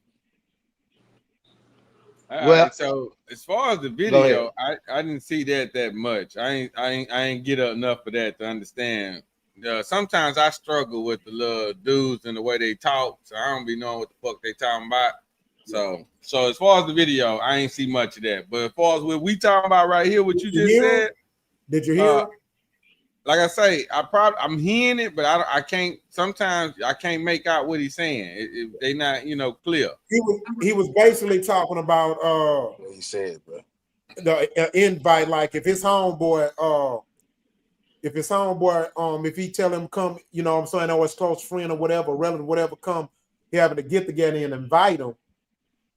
All right, so as far as the video, I didn't see that much. I ain't get enough of that to understand. Sometimes I struggle with the little dudes and the way they talk, so I don't be knowing what the fuck they talking about. So as far as the video, I ain't see much of that. But as far as what we talking about right here, what you just said,
did you hear?
Like I say, I'm hearing it, but I can't. Sometimes I can't make out what he's saying. They not clear.
He was basically talking about
what he said, bro.
The invite, like if his homeboy, if he tell him come, you know what I'm saying, or his close friend or whatever, relative, whatever, come, he having to get together and invite him,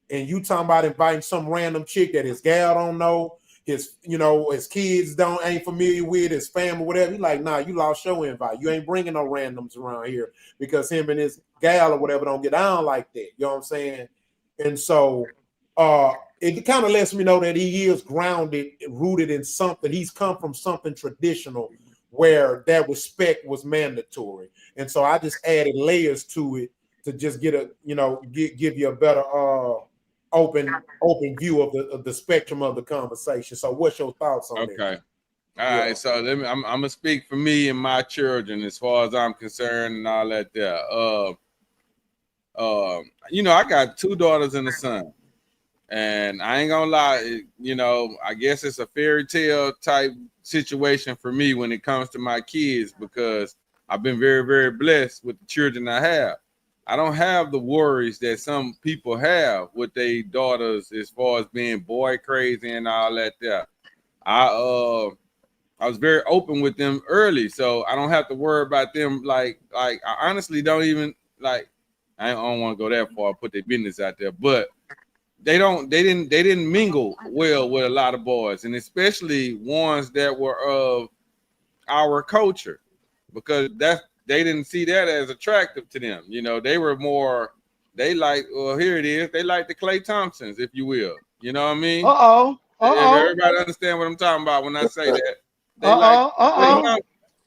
and you talking about inviting some random chick that his gal don't know, his kids ain't familiar with, his family, whatever. He like, nah, you lost your invite. You ain't bringing no randoms around here, because him and his gal or whatever don't get down like that. You know what I'm saying? And so it kind of lets me know that he is grounded, rooted in something. He's come from something traditional where that respect was mandatory. And so I just added layers to it to just get give you a better open view of the spectrum of the conversation. So what's your thoughts on that?
Okay. All right, so I'm gonna speak for me and my children as far as I'm concerned and all that there. I got 2 daughters and a son. And I ain't gonna lie, I guess it's a fairy tale type situation for me when it comes to my kids, because I've been very, very blessed with the children I have. I don't have the worries that some people have with their daughters as far as being boy crazy and all that there. I was very open with them early, so I don't have to worry about them. Like I honestly don't even I don't want to go that far, put their business out there, but they didn't mingle well with a lot of boys, and especially ones that were of our culture, because they didn't see that as attractive to them. They were more, here it is. They like the Klay Thompsons, if you will. You know what I mean? Everybody understand what I'm talking about when I say that.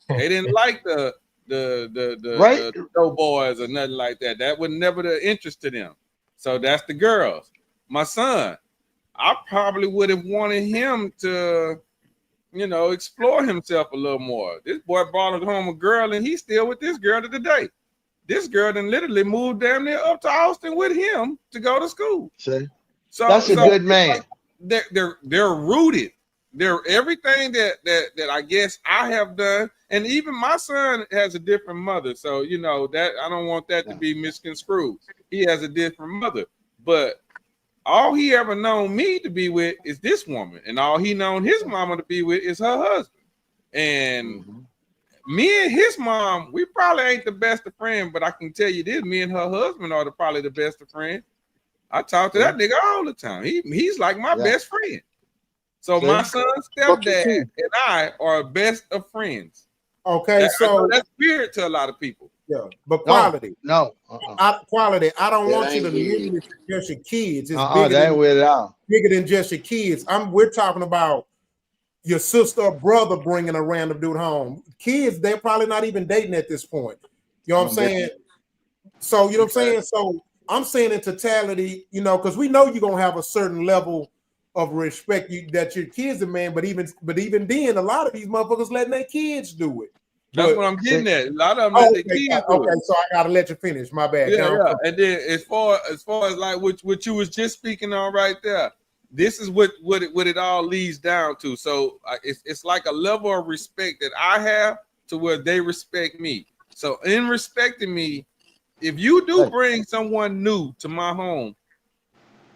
They didn't like the dope boys or nothing like that. That was never the interest to them. So that's the girls. My son, I probably would have wanted him to, explore himself a little more. This boy brought home a girl, and he's still with this girl to the day. This girl then literally moved damn near up to Austin with him to go to school.
See? So that's a good man.
They're rooted. They're everything that I guess I have done, and even my son has a different mother. So that I don't want that to be misconstrued. He has a different mother, but all he ever known me to be with is this woman, and all he known his mama to be with is her husband. And me and his mom, we probably ain't the best of friends, but I can tell you this: me and her husband are probably the best of friends. I talk to that nigga all the time. He's like my best friend. So my son's stepdad and I are best of friends.
Okay,
so that's weird to a lot of people.
Yeah, but quality.
Quality.
I don't want you to limit it to just your kids. It's
bigger
than just your kids. We're talking about your sister or brother bringing a random dude home. Kids, they're probably not even dating at this point. You know what I'm saying? So you know what I'm saying? So I'm saying in totality, because we know you're gonna have a certain level of respect that your kids are, man. But even then, a lot of these motherfuckers letting their kids do it.
That's what I'm getting at. A lot of them let their kids do it.
So I gotta let you finish. My bad.
Yeah. And then as far as like what you was just speaking on right there, this is what it all leads down to. So it's like a level of respect that I have to where they respect me. So in respecting me, if you do bring someone new to my home,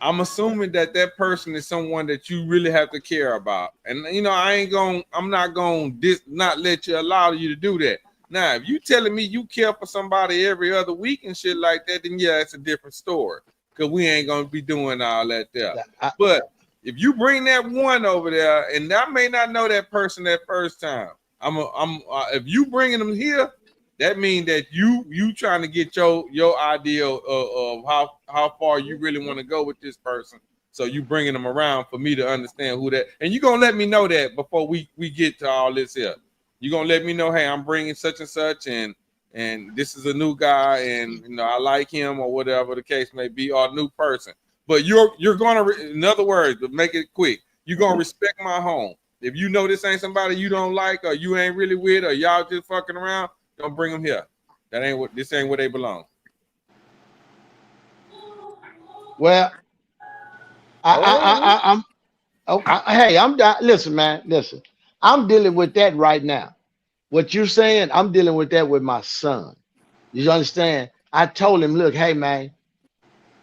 I'm assuming that person is someone that you really have to care about. And I'm not gonna not let you allow you to do that. Now, if you telling me you care for somebody every other week and shit like that, then yeah, it's a different story. Cause we ain't gonna be doing all that there. But if you bring that one over there, and I may not know that person that first time, if you bringing them here, that means that you trying to get your idea of how far you really want to go with this person. So you bringing them around for me to understand who that, and you gonna let me know that before we get to all this here. You gonna let me know, hey, I'm bringing such and such, and this is a new guy, and I like him or whatever the case may be, or a new person. But you're gonna, in other words, to make it quick, you're gonna respect my home. If you know this ain't somebody you don't like, or you ain't really with, or y'all just fucking around, don't bring them here. This ain't where they belong.
Well, listen, man, listen. I'm dealing with that right now. What you're saying, I'm dealing with that with my son. You understand? I told him, look, hey, man,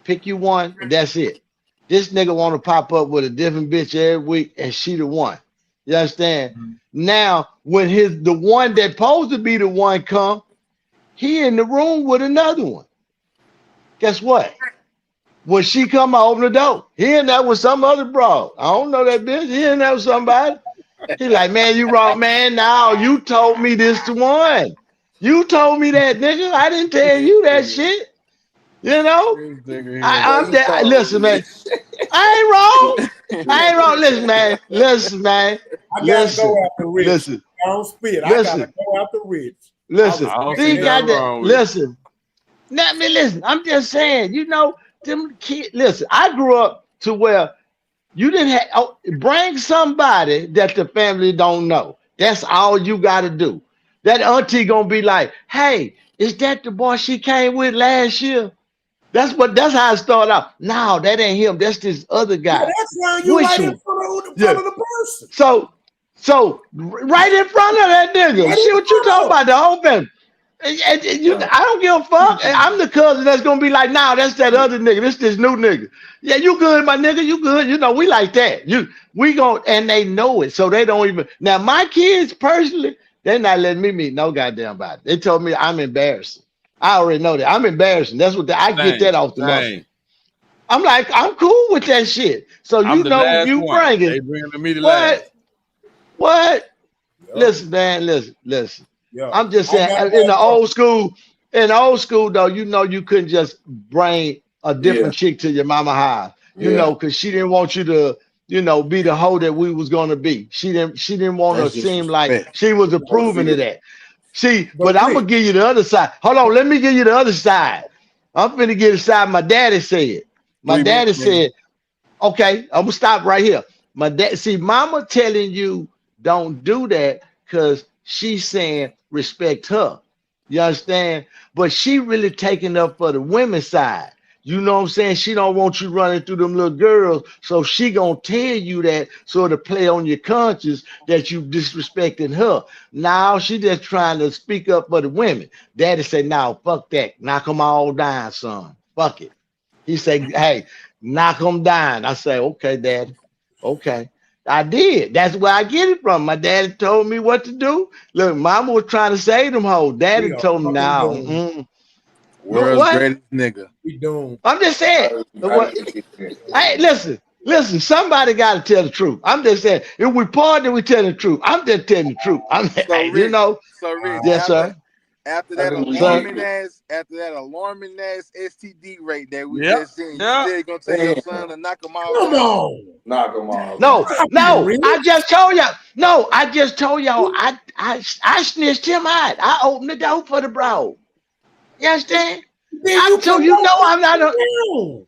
pick you one, and that's it. This nigga want to pop up with a different bitch every week, and she the one. You understand? Mm-hmm. Now, when the one that supposed to be the one come, he in the room with another one. Guess what? When she come, I open the door. He in there with some other broad. I don't know that bitch. He in there with somebody. He like, man, you wrong, man. Now you told me this the one. You told me that, nigga. I didn't tell you that shit. You know? Listen, man. I ain't wrong. Listen, man. Listen, man.
I gotta go after Rich.
Listen.
don't spit. I
Listen.
gotta go out the ridge.
Listen.
I don't
Then
see
you got
nothing
that.
wrong with it.
Listen. Now, I mean, listen. I'm just saying. You know, them kids. Listen. I grew up to where you didn't have bring somebody that the family don't know. That's all you got to do. That auntie gonna be like, "Hey, is that the boy she came with last year?" That's how it started out. No, that ain't him. That's this other
Yeah,
guy.
that's why you
Which
right in
one?
front of
Yeah.
the person.
So right in front of that nigga.
Right
Shit,
in
what you
front
talking
of
about? The whole family. I don't give a fuck. I'm the cousin that's gonna be like, nah, that's that other nigga. This new nigga. Yeah, you good, my nigga. You good. You know, we like that. And they know it, so they don't even. Now, my kids personally, they're not letting me meet no goddamn body. They told me I'm embarrassing. I already know that. I'm embarrassing. That's what I get that off the muscle. I'm like, I'm cool with that shit. So
I'm the last
you
one.
bring
They
it.
bring me the last.
What?
Yep.
Listen, man, listen.
Yeah.
I'm just saying, in the old school, though, you couldn't just bring a different chick to your mama house, because she didn't want you to, be the hoe that we was gonna be. She didn't want to seem like she was approving of that. See, but I'm gonna give you the other side. Hold on, let me give you the other side. I'm finna get the side my daddy said. My daddy said, okay, I'm gonna stop right here. My dad, see, mama telling you don't do that because she's saying respect her. You understand? But she really taking up for the women's side. You know what I'm saying? She don't want you running through them little girls, so she gonna tell you that so to play on your conscience that you disrespecting her. Now she just trying to speak up for the women. Daddy said, "Now fuck that, knock them all down, son. Fuck it." He said, "Hey, knock them down." I say, "Okay, Daddy. Okay." I did. That's where I get it from. My daddy told me what to do. Look, mama was trying to save them hoes. Daddy
We are
told me,
fucking
now.
doomed.
World's
What?
greatest nigga.
We doomed.
I'm just saying. Hey, listen. Somebody got to tell the truth. I'm just saying. If we partner, we tell the truth. I'm just telling the truth.
So Rich,
Yes, sir.
after that alarming ass STD rate that we just seen, you still gonna tell your son to knock them all
Come
down?
on.
Knock them all.
No. I just told y'all. No, I just told y'all. I snitched him out. I opened the door for the bro. You understand? I'm told you know I'm not a. No,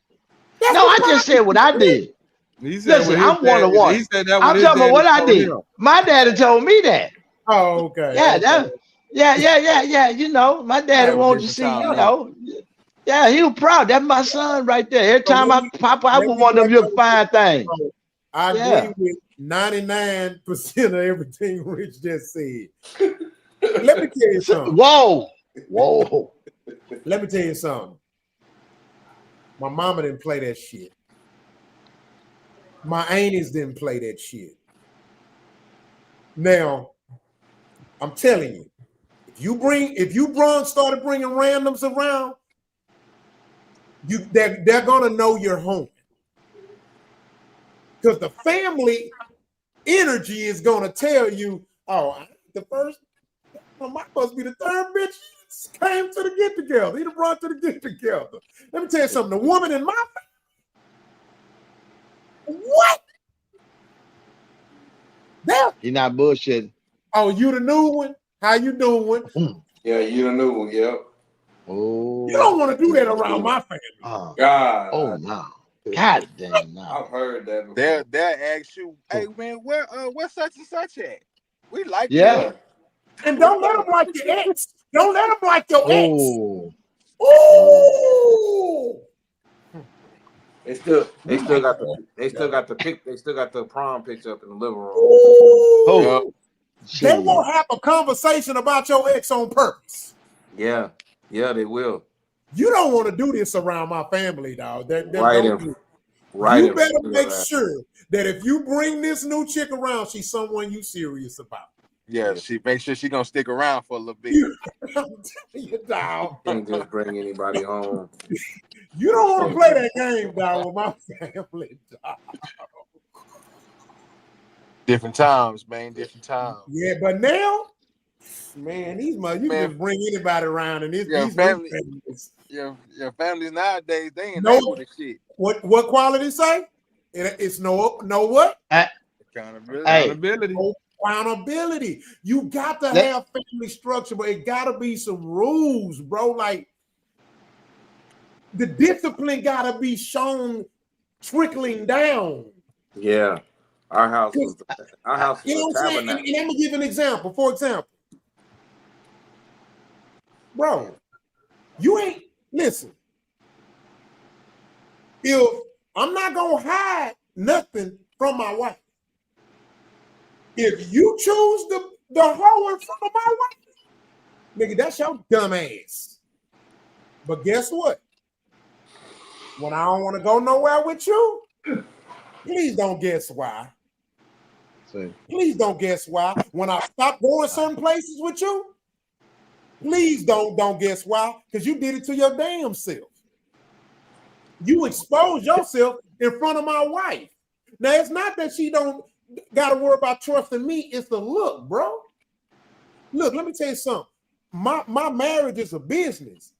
I just said what I did.
He said
Listen,
what his
I'm one
dad.
on one.
He said that what
I'm
his
talking about
daddy
what I
told
did.
him.
My daddy told me that.
Oh, okay.
Yeah,
okay.
yeah. You know, my daddy wanted to see, Yeah, he was proud. That's my son right there. Every time I pop out, I was one of them little fine things.
I agree with 99% of everything Rich just said. Let me tell you something.
Whoa.
Let me tell you something. My mama didn't play that shit. My aunties didn't play that shit. Now, I'm telling you, if you started bringing randoms around, they're gonna know you're home. Because the family energy is gonna tell you, oh, the first, I must be the third bitch came to the get together. He done brought to the get together. Let me tell you something. The woman in my family, what?
You're not bullshitting.
Oh, you the new one? How you doing?
Yeah, you the new one. Yep.
Oh,
you don't want to do that around my family.
God.
Oh no. God damn no.
I've heard that before.
They'll ask you, hey man, where's such and such at? We like
Yeah.
And don't let them like your ex. Don't let them like your ex.
Oh.
They still got the prom picture up in the living room.
Oh.
They won't have a conversation about your ex on purpose.
Yeah, they will.
You don't want to do this around my family, dog. You better make sure that if you bring this new chick around, she's someone you serious about.
Yeah, she make sure she gonna stick around for a little bit.
I'm telling you, dog.
Can't just bring anybody home.
You don't want to play that game, dog, with my family, dog.
Different times, man. Different times.
Yeah, but now, man, you can just bring anybody around, and these
family,
families.
your families nowadays, they ain't able to shit.
What quality say? It's no what?
Accountability.
Hey,
Accountability.
accountability. You got to
Let-
have family structure, but it got to be some rules, bro. Like the discipline got to be shown trickling down.
Yeah, our house was
You know
a
what I'm saying? And
tabernacle.
I'm gonna give an example. For example, bro, you ain't listen. If I'm not gonna hide nothing from my wife, if you choose the hoe in front of my wife, nigga, that's your dumb ass. But guess what? When I don't want to go nowhere with you, please don't guess why. Please don't guess why. When I stop going certain places with you, please don't guess why. Because you did it to your damn self. You expose yourself in front of my wife. Now it's not that she don't gotta worry about trusting me, it's the look, bro. Look, let me tell you something. My marriage is a business.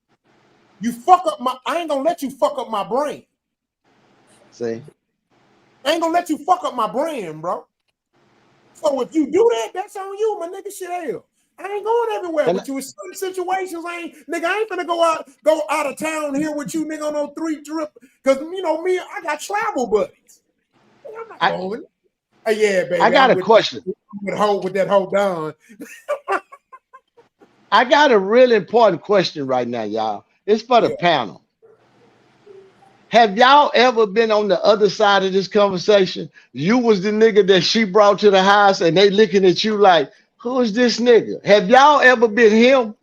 You fuck up I ain't gonna let you fuck up my brain.
See?
I ain't gonna let you fuck up my brain, bro. So if you do that, that's on you, my nigga. Shit, hell. I ain't going everywhere with you. In certain situations, I ain't gonna go out of town here with you, nigga, on no 3 trip. Cause you know me, I got travel buddies. I'm not going. Yeah, baby.
I got a question.
With that whole done.
I got a really important question right now, y'all. It's for the panel. Have y'all ever been on the other side of this conversation? You was the nigga that she brought to the house and they looking at you like, who is this nigga? Have y'all ever been him?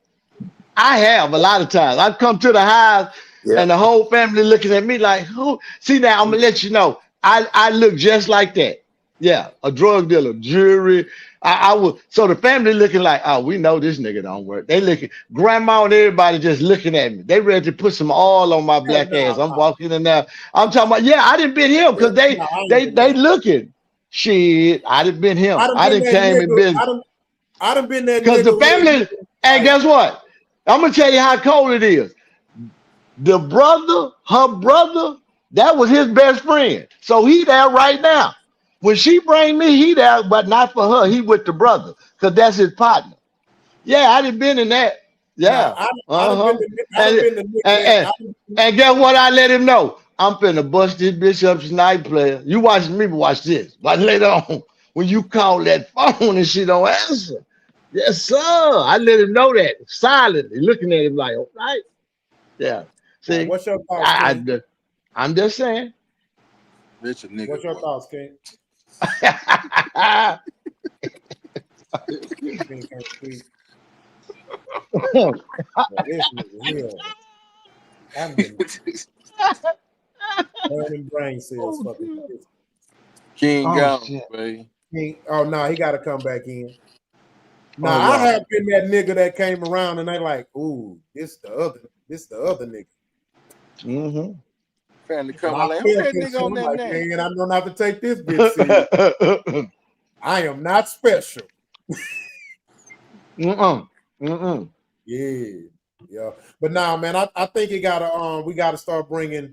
I have a lot of times. I've come to the house and the whole family looking at me like, who? See, now I'm gonna let you know. I look just like that. Yeah, a drug dealer, jewelry. I was so the family looking like, oh, we know this nigga don't work. They looking, grandma and everybody just looking at me. They ready to put some oil on my black ass. I'm walking in there. I'm talking about, yeah, I didn't been him because they looking. Shit, I didn't been him. I didn't came and been.
I done been that nigga.
Because the family, and guess what? I'm gonna tell you how cold it is. The brother, her brother, that was his best friend. So he there right now. When she bring me, he there, but not for her. He with the brother, because that's his partner. Yeah, I done been in that. Yeah. And guess what? I let him know. I'm finna bust this bitch up tonight, player. You watching me, but watch this. But later on, when you call that phone and she don't answer. Yes, sir. I let him know that silently, looking at him like, all right. Yeah. See,
what's your thoughts, King?
I'm just saying.
Rich a nigga.
What's your thoughts, King? This nigga here. I've been burning brain cells fucking.
King gone, baby.
Oh no, he got to come back in. Now I have been that nigga that came around and they like, ooh, this the other nigga.
Mm-hmm.
Family coming like, who that nigga on that
like,
name?
Man, I don't have to take this bitch serious. I am not special. Yeah. But now, man, I think it gotta we gotta start bringing.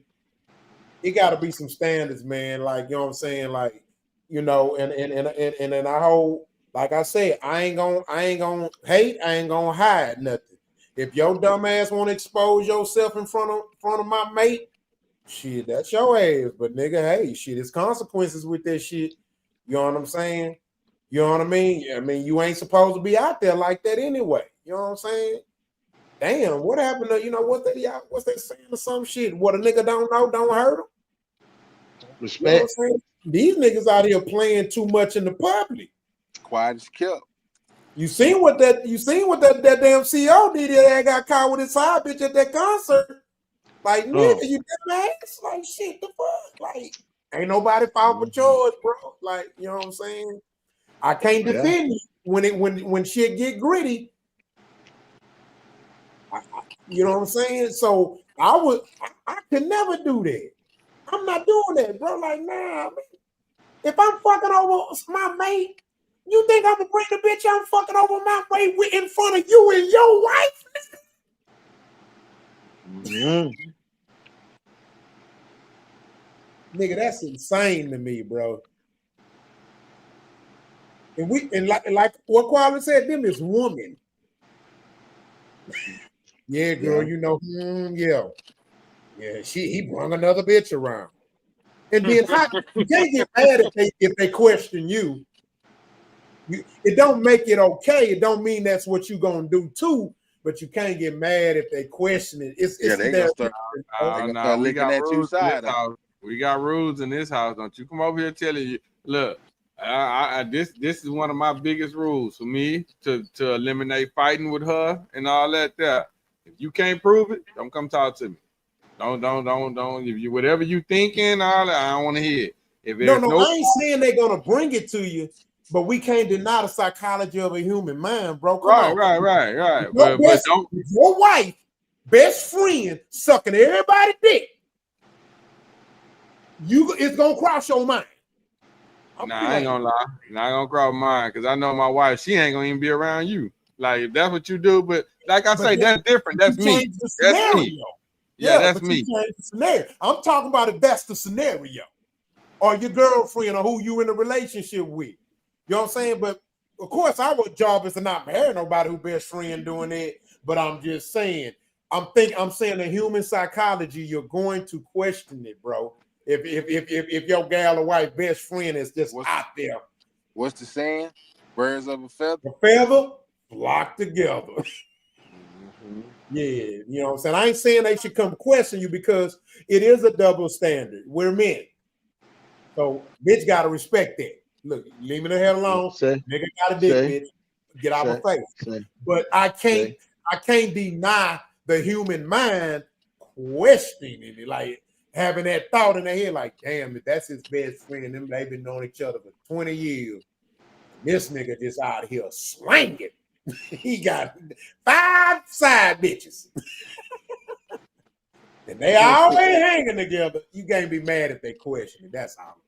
It gotta be some standards, man. Like you know what I'm saying, like you know, and then I hold. Like I said, I ain't gonna hate. I ain't gonna hide nothing. If your dumb ass want to expose yourself in front of my mate, shit, that's your ass. But nigga, hey, shit, it's consequences with that shit. You know what I'm saying? You know what I mean? I mean, you ain't supposed to be out there like that anyway. You know what I'm saying? Damn, what happened to what's they saying or some shit? What a nigga don't know, don't hurt him.
Respect.
You know what I'm saying? These niggas out here playing too much in the public.
Quiet as kept.
You seen what that damn CEO did that got caught with his side bitch at that concert. Like, nigga, you dumb ass. Like, shit, the fuck? Like, ain't nobody fault but yours, bro. Like, you know what I'm saying? I can't defend you when shit get gritty. You know what I'm saying? So I could never do that. I'm not doing that, bro. Like, nah, man. If I'm fucking over my mate, you think I'm gonna bring the bitch I'm fucking over my mate in front of you and your wife? Nigga, that's insane to me, bro. And like what Quality said, them is woman. Yeah, girl, you know, yeah. He brung another bitch around. And then you can't get mad if they question you. It don't make it okay. It don't mean that's what you're gonna do too, but you can't get mad if they question it. It's
they gonna start
We
looking
got
at you
rules in this
side eye.
house. We got rules in this house. Don't you come over here telling you, look, this is one of my biggest rules for me to eliminate fighting with her and all that there. If you can't prove it, don't come talk to me. Don't. If you whatever you thinking, all that, I don't want to hear it. If there's
No, I ain't saying they're gonna bring it to you, but we can't deny the psychology of a human mind, bro. Come on.
Right.
But your wife, best friend, sucking everybody's dick. It's gonna cross your mind.
I ain't gonna lie. Not gonna cross mine because I know my wife, she ain't gonna even be around you. Like if that's what you do, but like I say, that's different. That's me. That's me. Yeah, that's me.
Change the scenario. I'm talking about if that's the scenario. Or your girlfriend or who you in a relationship with. You know what I'm saying? But of course, our job is to not marry nobody who best friend doing it. But I'm just saying, I'm saying the human psychology, you're going to question it, bro. If your gal or wife best friend is just out there.
What's the saying? Birds of a feather.
A feather flock together. Yeah, you know what I'm saying? I ain't saying they should come question you because it is a double standard. We're men. So bitch gotta respect that. Look, leave me the hell alone. Nigga got a dick, bitch. Get out my face. But I can't deny the human mind questioning it, like having that thought in their head, like, damn, if that's his best friend, them they've been knowing each other for 20 years. This nigga just out here swinging. He got 5 side bitches. And they always hanging together. You can't be mad if they question it. That's all I'm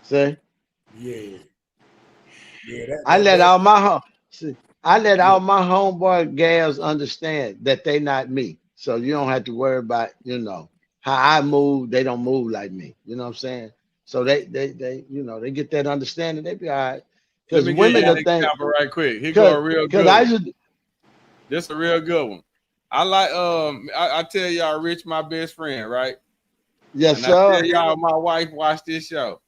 saying.
See?
Yeah.
I let all my homeboy gals understand that they not me. So you don't have to worry about, how I move. They don't move like me. You know what I'm saying? So they get that understanding. They be all right.
Let
Because
me give
women
you an
are think
example right quick. He go a real good one. This a real good one. I like I tell y'all Rich, my best friend, right?
Yes,
and
sir.
I tell y'all my wife watch this show.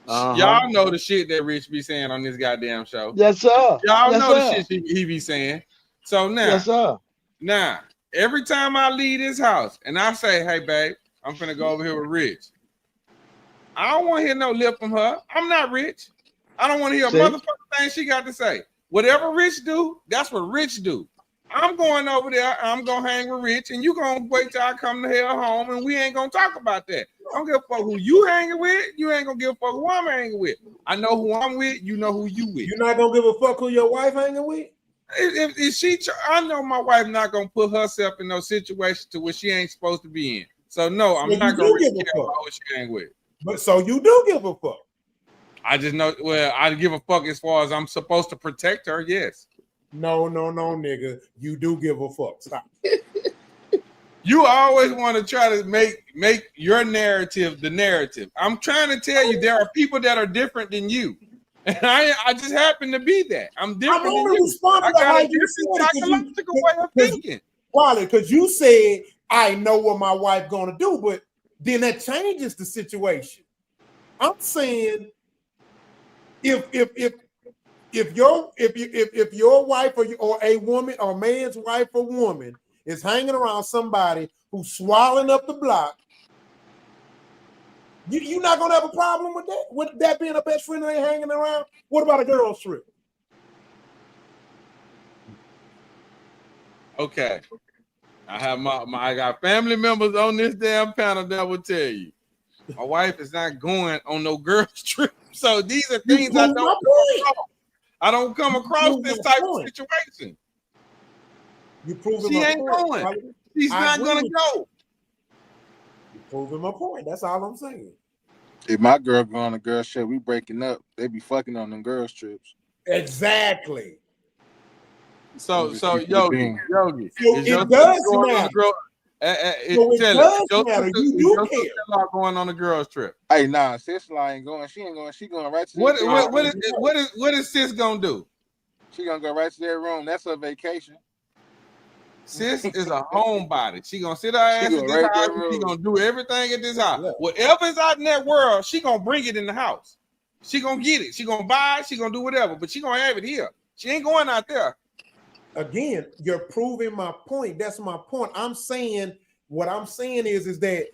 Y'all know the shit that Rich be saying on this goddamn show.
Yes, sir.
Y'all know the shit he be saying. So now,
yes, sir.
Now, every time I leave this house and I say, hey, babe, I'm finna go over here with Rich. I don't want to hear no lip from her. I'm not Rich. I don't want to hear a motherfucking thing she got to say. Whatever Rich do, that's what Rich do. I'm going over there. I'm going to hang with Rich, and you going to wait till I come the hell home, and we ain't going to talk about that. I don't give a fuck who you hanging with. You ain't going to give a fuck who I'm hanging with. I know who I'm with. You know who you with.
You're not going to give a fuck who your wife hanging with?
If she, I know my wife not going to put herself in those situations to where she ain't supposed to be in. So, no, I'm not going to care about who she hang with.
But so you do give a fuck.
I just know, well, I give a fuck as far as I'm supposed to protect her, yes.
No, nigga. You do give a fuck. Stop.
You always want to try to make your narrative the narrative. I'm trying to tell you there are people that are different than you. And I just happen to be that. I'm different than you. I got a different psychological way of thinking.
Wally, because you said, I know what my wife gonna do, but then that changes the situation. I'm saying if your wife or a woman or man's wife or woman is hanging around somebody who's swallowing up the block, you're not gonna have a problem with that? With that being a best friend they hanging around? What about a girl's trip?
Okay. I have I got family members on this damn panel that will tell you. My wife is not going on no girl's trip. So these are things I don't come across this type of situation.
You proving
she
my
ain't
point.
going. She's not gonna go.
You proving my point. That's all I'm saying.
If my girl go on a girl trip, we breaking up. They be fucking on them girls trips.
Exactly.
So Yogi,
it does matter. it
Tell it.
does matter. You do care.
Sister-in-law going on a girls trip.
Hey, nah, sister-in-law ain't going. She ain't going. She going right to that
What is sis gonna do?
She gonna go right to their room. That's her vacation.
Sis is a homebody. She gonna sit her ass at this house. She gonna do everything at this house. Yeah. Whatever is out in that world, she gonna bring it in the house. She gonna get it. She gonna buy it. She gonna do whatever. But she gonna have it here. She ain't going out there.
Again, you're proving my point. That's my point. I'm saying what I'm saying is that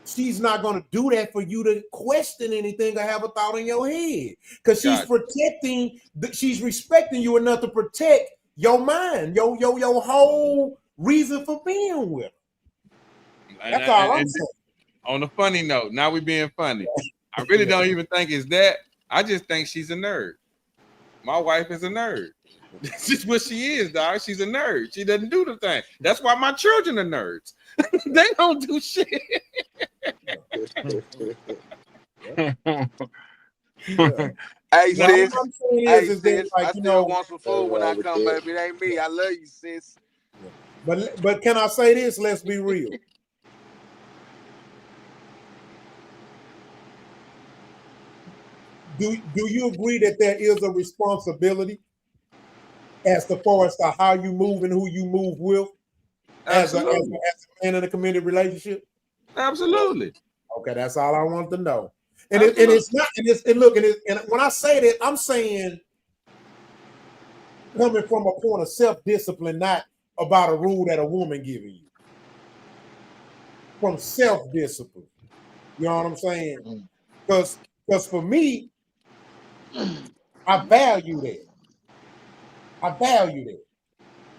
she's not going to do that for you to question anything or have a thought in your head, because she's protecting. She's respecting you enough to protect your mind, your whole reason for being with her. That's all I'm saying.
On a funny note, now we being funny. I really don't even think it's that. I just think she's a nerd. My wife is a nerd. This is what she is, dog. She's a nerd. She doesn't do the thing. That's why my children are nerds. They don't do shit.
Hey, sis.
Hey, sis.
I still want some food when I come, baby. It ain't me. I love you, sis.
But can I say this? Let's be real. Do you agree that there is a responsibility as far as to how you move and who you move with as a man in a committed relationship?
Absolutely.
Okay, that's all I want to know. And it's not. And when I say that, I'm saying coming from a point of self-discipline, not about a rule that a woman giving you. From self-discipline, you know what I'm saying? Because for me, I value that. You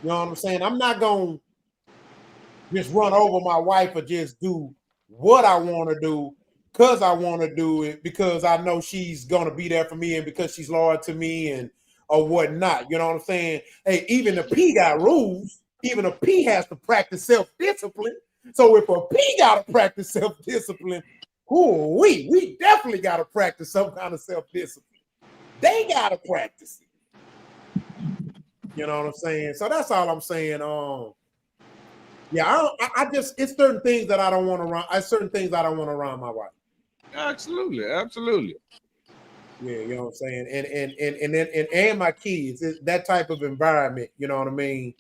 know what I'm saying? I'm not going to just run over my wife or just do what I want to do because I want to do it, because I know she's going to be there for me and because she's loyal to me and or whatnot. You know what I'm saying? Hey, even a P got rules. Even a P has to practice self-discipline. So if a P got to practice self-discipline, we definitely got to practice some kind of self-discipline. They got to practice it. You know what I'm saying? So that's all I'm saying. Yeah, I just, it's certain things that I don't want to run. Certain things I don't want to run my wife.
Absolutely.
Yeah, you know what I'm saying? And my kids, that type of environment, you know what I mean?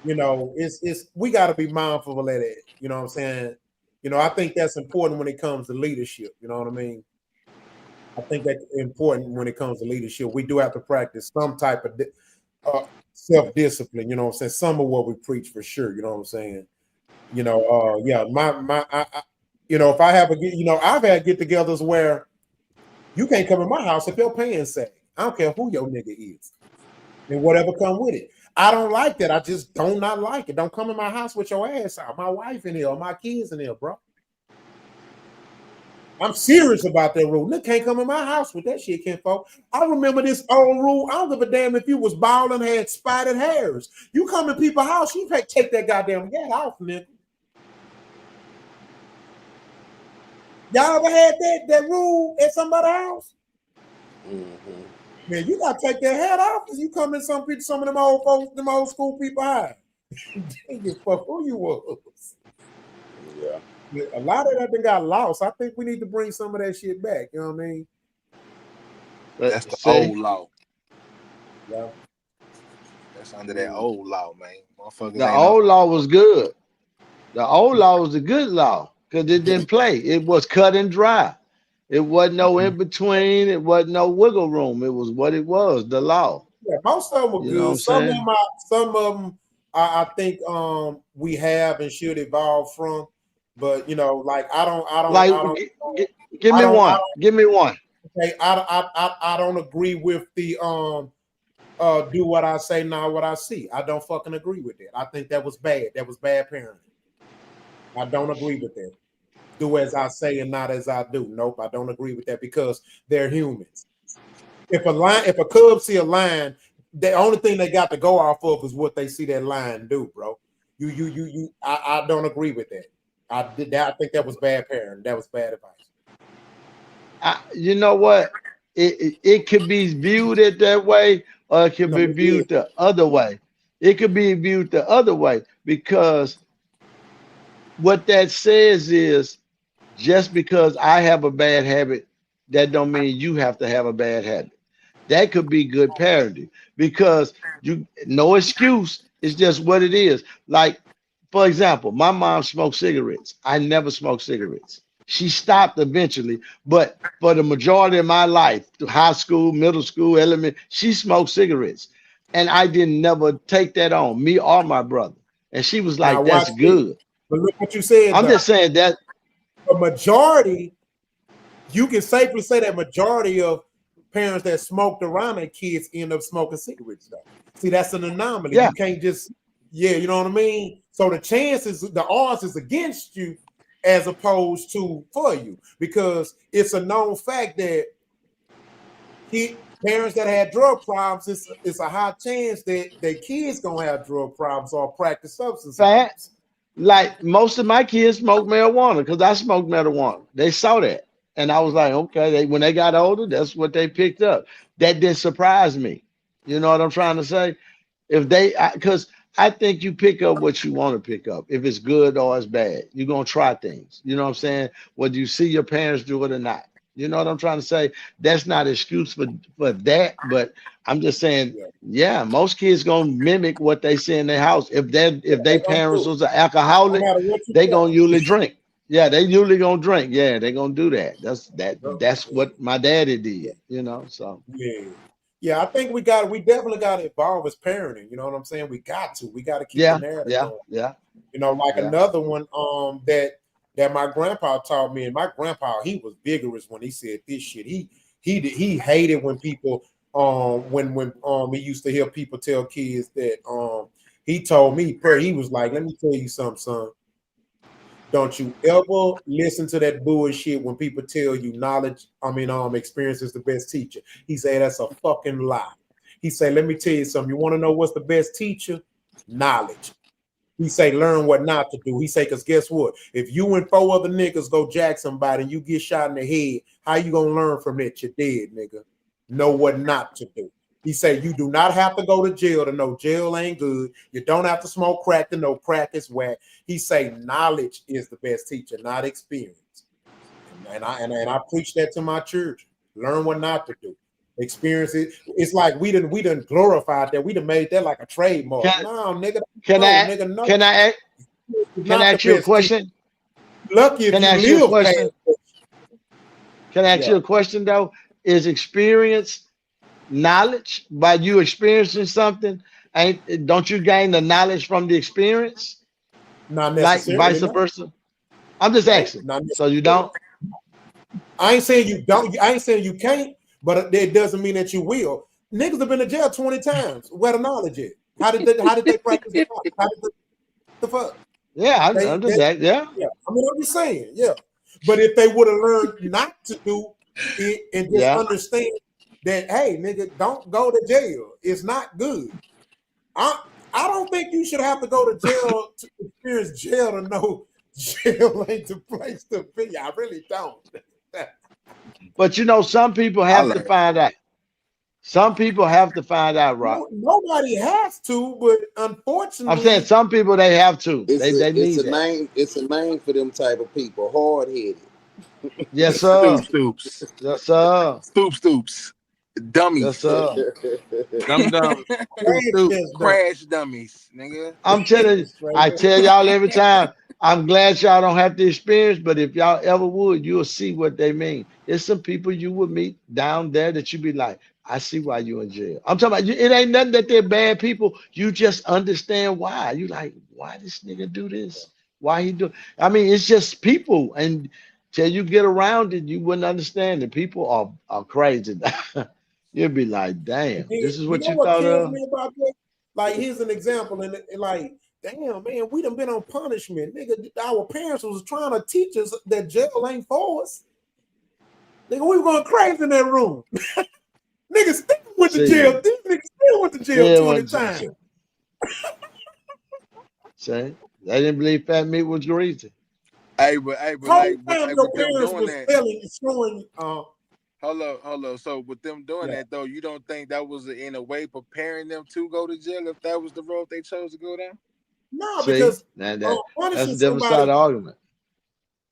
You know, it's we got to be mindful of that. You know what I'm saying? You know, I think that's important when it comes to leadership. You know what I mean? I think that's important when it comes to leadership. We do have to practice some type of self-discipline. You know what I'm saying? Some of what we preach for sure. You know what I'm saying? You know, yeah, you know, if I have I've had get-togethers where you can't come in my house if your pants sag. I don't care who your nigga is, and whatever come with it. I don't like that. I just don't not like it. Don't come in my house with your ass out. My wife in here or my kids in here, bro. I'm serious about that rule. Nick can't come in my house with that shit, kinfolk. I remember this old rule. I don't give a damn if you was bald and had spotted hairs. You come in people's house, you can't take that goddamn hat off, nigga. Y'all ever had that rule at somebody's house?
Mm-hmm.
Man, you gotta take that hat off because you come in some of them old folks, them old school people house. Fuck who you was.
Yeah.
A lot of that thing got lost. I think we need to bring some of that shit back. You know what I mean?
That's the old law.
Yeah.
That's under that old law, man.
The old law was good. The old law was a good law because it didn't play. It was cut and dry. It wasn't no in between. It wasn't no wiggle room. It was what it was. The law.
Yeah, most of them were good. Some of them, I think we have and should evolve from. But you know, like
give me one. Give me one.
Okay, I don't agree with the do what I say, not what I see. I don't fucking agree with that. I think that was bad. That was bad parenting. I don't agree with that. Do as I say and not as I do. Nope, I don't agree with that because they're humans. If a cub see a lion, the only thing they got to go off of is what they see that lion do, bro. I don't agree with that. I think that was bad parenting. That was bad advice.
You know what? It could be viewed that way, or it could be viewed the other way. It could be viewed the other way because what that says is just because I have a bad habit, that don't mean you have to have a bad habit. That could be good parenting because you no excuse. It's just what it is. Like, for example, my mom smoked cigarettes. I never smoked cigarettes. She stopped eventually, but for the majority of my life, through high school, middle school, element, she smoked cigarettes. And I didn't never take that on, me or my brother. And she was
Now
like,
watch
that's
this.
good.
But look what you said
I'm
though.
just saying that
The majority, you can safely say that majority of parents that smoked around their kids end up smoking cigarettes though. See, that's an anomaly.
yeah,
You can't just, yeah, you know what I mean? So the chances, the odds is against you as opposed to for you, because it's a known fact that parents that had drug problems, it's a high chance that their kids gonna have drug problems or practice substance
fat.
abuse.
Like most of my kids smoke marijuana because I smoked marijuana. They saw that. And I was like, okay, when they got older, that's what they picked up. That didn't surprise me. You know what I'm trying to say? If they, because I think you pick up what you want to pick up. If it's good or it's bad, you're going to try things. You know what I'm saying? Whether you see your parents do it or not. You know what I'm trying to say? That's not an excuse for that, but I'm just saying, yeah, most kids gonna mimic what they see in their house. If
They
they
gonna
parents
do it
was an
no
alcoholic,
matter what you
they
tell
gonna usually drink. Yeah, they usually gonna drink. Yeah, they gonna do that. That's
them.
what my daddy did. You know, so
Yeah. Yeah, I think we definitely got to evolve as parenting. You know what I'm saying? We got to keep the
yeah,
narrative
yeah,
going.
yeah,
You know, like
yeah.
another one that my grandpa taught me, and my grandpa, he was vigorous when he said this shit. He hated when people when he used to hear people tell kids that he told me, he was like, let me tell you something, son. Don't you ever listen to that bullshit when people tell you experience is the best teacher. He said that's a fucking lie. He said, let me tell you something. You want to know what's the best teacher? Knowledge. He say, learn what not to do. He say, because guess what? If you and 4 other niggas go jack somebody and you get shot in the head, how you gonna learn from it? You're dead, nigga. Know what not to do. He said, you do not have to go to jail to know jail ain't good. You don't have to smoke crack to know crack is whack. He say, knowledge is the best teacher, not experience. And I preach that to my church. Learn what not to do. Experience it. It's like we done glorified that. We done made that like a trademark.
Can
No, nigga,
can
no,
I
nigga, no.
can I
It's
can I
not the
ask you a
best teacher.
question?
Lucky if
Can I
you
ask you a
live past
question?
it.
Can I ask
Yeah.
you a question though? Is experience knowledge by you experiencing something? Ain't don't you gain the knowledge from the experience?
Not
Like
necessarily,
vice
no.
versa? I'm just
Nope,
asking.
not
So you
necessarily.
don't?
I ain't saying you don't. I ain't saying you can't, but it doesn't mean that you will. Niggas have been to jail 20 times. Where the knowledge is? How did they practice the knowledge? How did the fuck?
Yeah,
They,
I'm
they
just asking. Yeah.
yeah. I mean, I'm just saying, yeah. But if they would have learned not to do it and just
Yeah.
understand that, hey, nigga, don't go to jail. It's not good. I I don't think you should have to go to jail to experience jail to know jail ain't the place to be. I really don't.
But you know, some people
I
have to
learned.
find out. Some people have to find out, Rock.
No, nobody has to, but
I'm saying
unfortunately,
some people they have to.
It's
They need
a
that.
name. It's a name for them type of people. Hard headed.
Yes, sir.
Stoops.
Yes, sir.
Stoops.
Yes,
Dummies.
sir.
Dumb dumb. Stoop
crash
stoop.
test dumb.
Crash dummies, nigga.
I'm telling you,
Straight
I
up.
tell y'all every time, I'm glad y'all don't have to experience, but if y'all ever would, you'll see what they mean. There's some people you would meet down there that you be like, I see why you in jail. I'm talking about it ain't nothing that they're bad people. You just understand why. You like, why this nigga do this? Why he do? I mean, it's just people. And till you get around it, you wouldn't understand it. People are crazy. You'd be like,
And
damn,
then,
this is
you
what
know
you
what
thought
kills
of?
me about that? Like, here's an example, and like, damn, man, we done been on punishment. Nigga, our parents was trying to teach us that jail ain't for us. Nigga, we were going crazy in that room. Niggas still went to
See,
jail. These niggas still went to jail
still
20
want
times.
to say they didn't believe fat meat was greasy.
Whole time your
With them
parents
doing
was
that,
telling, showing,
hold up. So with them doing
yeah.
that though, you don't think that was in a way preparing them to go to jail if that was the road they chose to go down?
No,
See,
because
that's
punishing
a different side of
somebody,
the argument.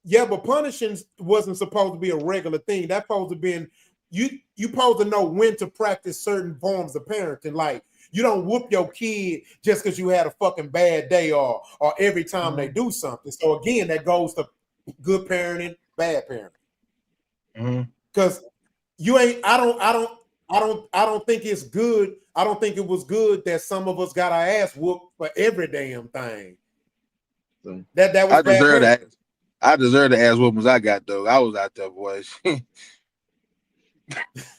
yeah, but punishing wasn't supposed to be a regular thing. That's supposed to be you supposed to know when to practice certain forms of parenting. Like you don't whoop your kid just because you had a fucking bad day or every time they do something. So again, that goes to good parenting, bad parenting. Because you ain't, I don't think it's good. I don't think it was good that some of us got our ass whooped for every damn thing. That was
I
bad
deserve
parenting.
that. I deserve the ass whoopings I got though. I was out there, boys.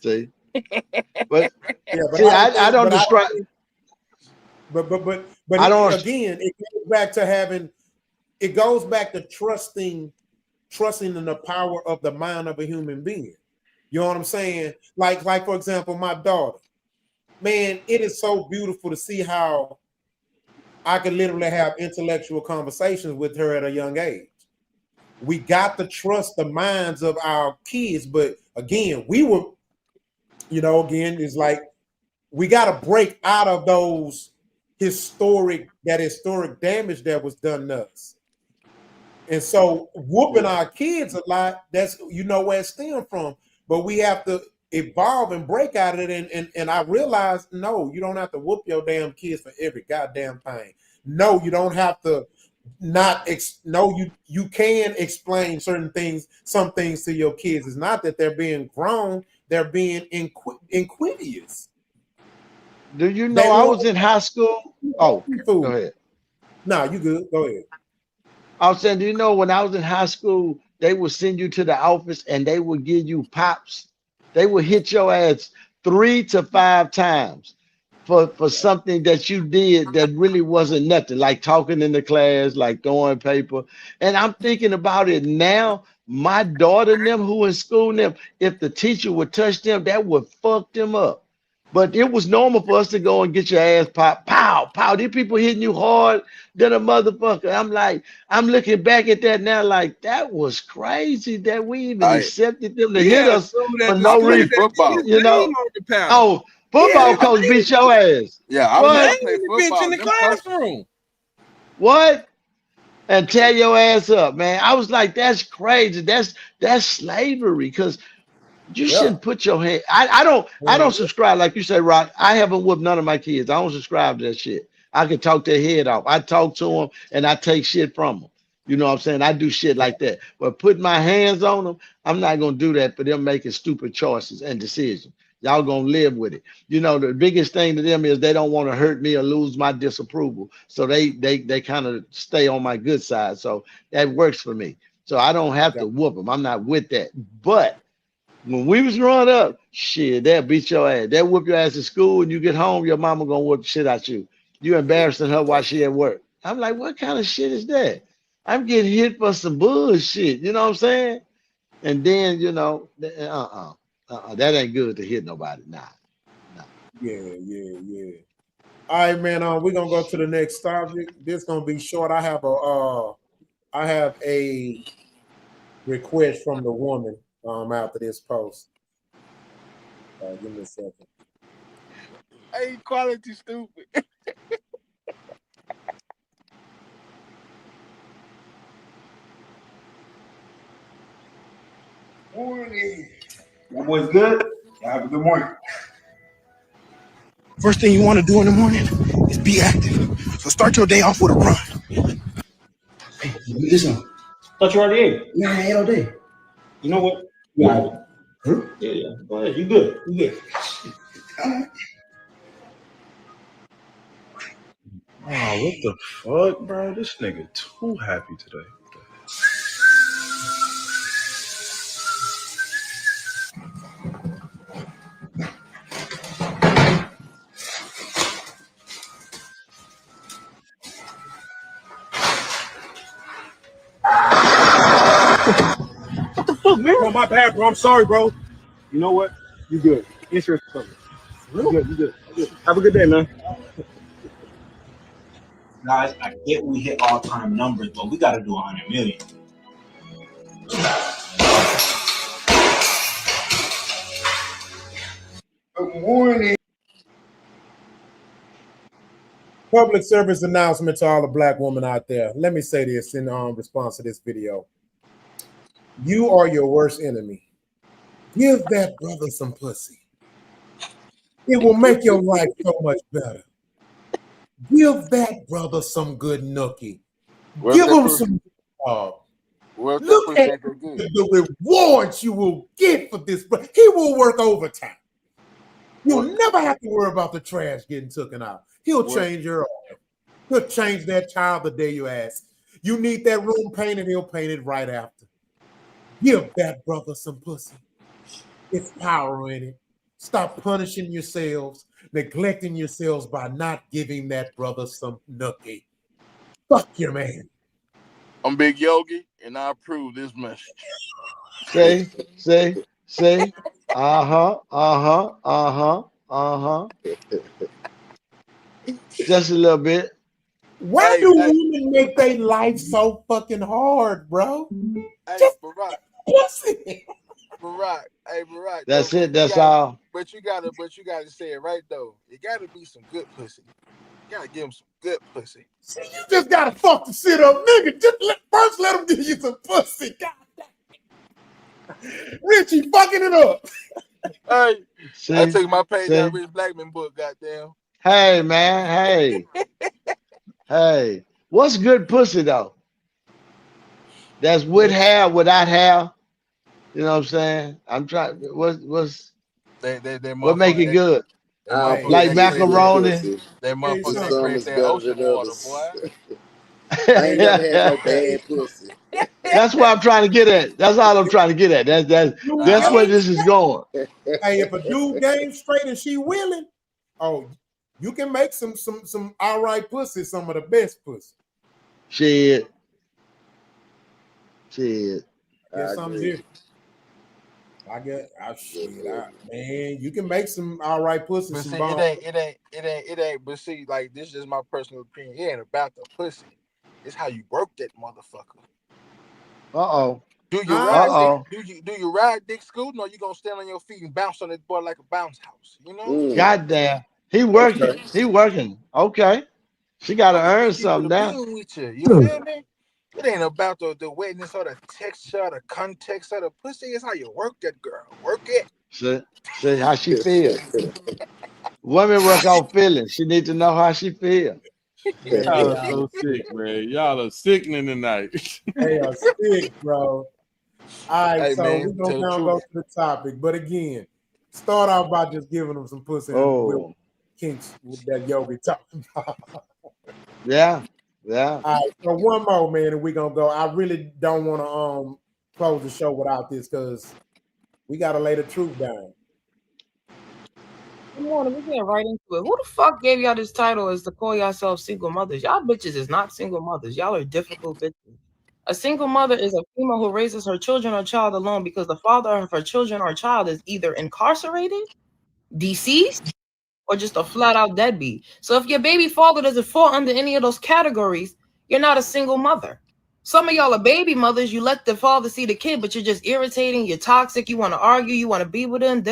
See, but
yeah, but
see, I don't describe.
But
I don't.
again, it goes back to having. It goes back to trusting in the power of the mind of a human being. You know what I'm saying? Like for example, my daughter. Man, it is so beautiful to see how I can literally have intellectual conversations with her at a young age. We got to trust the minds of our kids, but again, we were, again, it's like we got to break out of those historic damage that was done to us. And so whooping our kids a lot, that's where it stems from. But we have to evolve and break out of it. And I realized, no, you don't have to whoop your damn kids for every goddamn thing. No, you don't have to you can explain some things to your kids. It's not that they're being grown, they're being inquidious.
Do you know I was in high school? Oh, go ahead.
No, you good. Go ahead.
I was saying, do you know when I was in high school, they would send you to the office and they would give you pops. They would hit your ass 3 to 5 times for something that you did that really wasn't nothing, like talking in the class, like throwing paper. And I'm thinking about it now. My daughter and them who in school, them, if the teacher would touch them, that would fuck them up. But it was normal for us to go and get your ass popped. Pow, pow. These people hitting you hard than a motherfucker. I'm looking back at that now like that was crazy that we even accepted them to hit us for no reason.
Football.
You know? Oh, football coach beat your ass.
Yeah, I played football
in the classroom.
What? And tear your ass up, man. I was like, that's crazy. That's slavery because you shouldn't put your hand. I don't subscribe like you say, Rock. I haven't whooped none of my kids. I don't subscribe to that shit. I can talk their head off. I talk to them and I take shit from them. You know what I'm saying? I do shit like that. But putting my hands on them, I'm not gonna do that for them making stupid choices and decisions. Y'all gonna live with it. The biggest thing to them is they don't want to hurt me or lose my disapproval. So they kind of stay on my good side. So that works for me. So I don't have to whoop them. I'm not with that. But when we was growing up, shit, they'll beat your ass. They'll whoop your ass at school, and you get home, your mama gonna whoop the shit out you. You embarrassing her while she at work. I'm like, what kind of shit is that? I'm getting hit for some bullshit. You know what I'm saying? And then, that ain't good to hit nobody. Nah.
Yeah. All right, man. We're gonna go to the next subject. This gonna be short. I have a request from the woman after this post. Give me a second.
Hey, quality stupid.
Morning. Y'all boys good? Y'all have a good morning. First thing you want to do in the morning is be active. So start your day off with a run. Hey, listen. Thought you already ate. Yeah, I ate all day. You know what? You got it. Huh? Yeah. Go ahead. You good.
Oh, what the fuck, bro? This nigga too happy today.
What the fuck, man? Bro, my bad, bro. I'm sorry, bro. You know what? You good. Insurance covered. You good. Have a good day, man.
Guys, I get we hit all-time numbers, but we got to do 100 million.
Good morning.
Public service announcement to all the black women out there. Let me say this in response to this video. You are your worst enemy. Give that brother some pussy. It will make your life so much better. Give that brother some good nookie. Give him some look at the rewards you will get for this. He will work overtime. You'll never have to worry about the trash getting taken out. He'll change your life. He'll change that child the day you ask. You need that room painted, he'll paint it right after. Give that brother some pussy. It's power in it. Stop punishing yourselves, neglecting yourselves by not giving that brother some nookie. Fuck your man.
I'm Big Yogi, and I approve this message.
Say. Just a little bit.
Why do women make their life so fucking hard, bro?
Hey, Barack.
Pussy.
Barack. Hey, Barack.
That's it. That's
gotta,
all.
But you gotta say it right though. It gotta be some good pussy. You gotta give him some good pussy.
See, you just gotta fuck the shit up, nigga. First let him give you some pussy. God damn. Richie fucking it up.
Hey, I take my page out of Rich Blackman book, goddamn.
Hey, man. Hey. What's good pussy though? That's with hair, without hair. You know what I'm saying? I'm trying. What make it good? Like macaroni.
That motherfucker create that ocean water, boy.
I ain't never had no bad pussy.
That's what I'm trying to get at. That's all I'm trying to get at. That's where this is going.
Hey, if a dude game straight and she willing, you can make some all right pussy, some of the best pussy.
Shit.
Get something different. Man, you can make some all right pussy.
But
some
see,
bomb.
it ain't. But see, like this is my personal opinion. It ain't about the pussy. It's how you work that motherfucker. Do you ride dick scooting, or you gonna stand on your feet and bounce on that boy like a bounce house? You know?
Goddamn. He working. Okay. She gotta earn something now.
You feel me? It ain't about the wetness or the texture or the context of the pussy. It's how you work that girl. Work it.
See how she feel. Women work off feelings. She need to know how she feel.
Y'all are so sick, man. Y'all are sickening tonight.
They are sick, bro. All right,
Hey,
so
man,
we're gonna now go to the topic. But again, start off by just giving them some pussy with kinks with that Yogi talking about.
Yeah.
All right, so one more, man, and we're gonna go. I really don't want to close the show without this because we gotta lay the truth down.
Good morning. We're getting right into it. Who the fuck gave y'all this title as to call yourselves single mothers? Y'all bitches is not single mothers. Y'all are difficult bitches. A single mother is a female who raises her children or child alone because the father of her children or child is either incarcerated, deceased, or just a flat out deadbeat. So if your baby father doesn't fall under any of those categories, you're not a single mother. Some of y'all are baby mothers. You let the father see the kid, but you're just irritating. You're toxic. You want to argue. You want to be with him.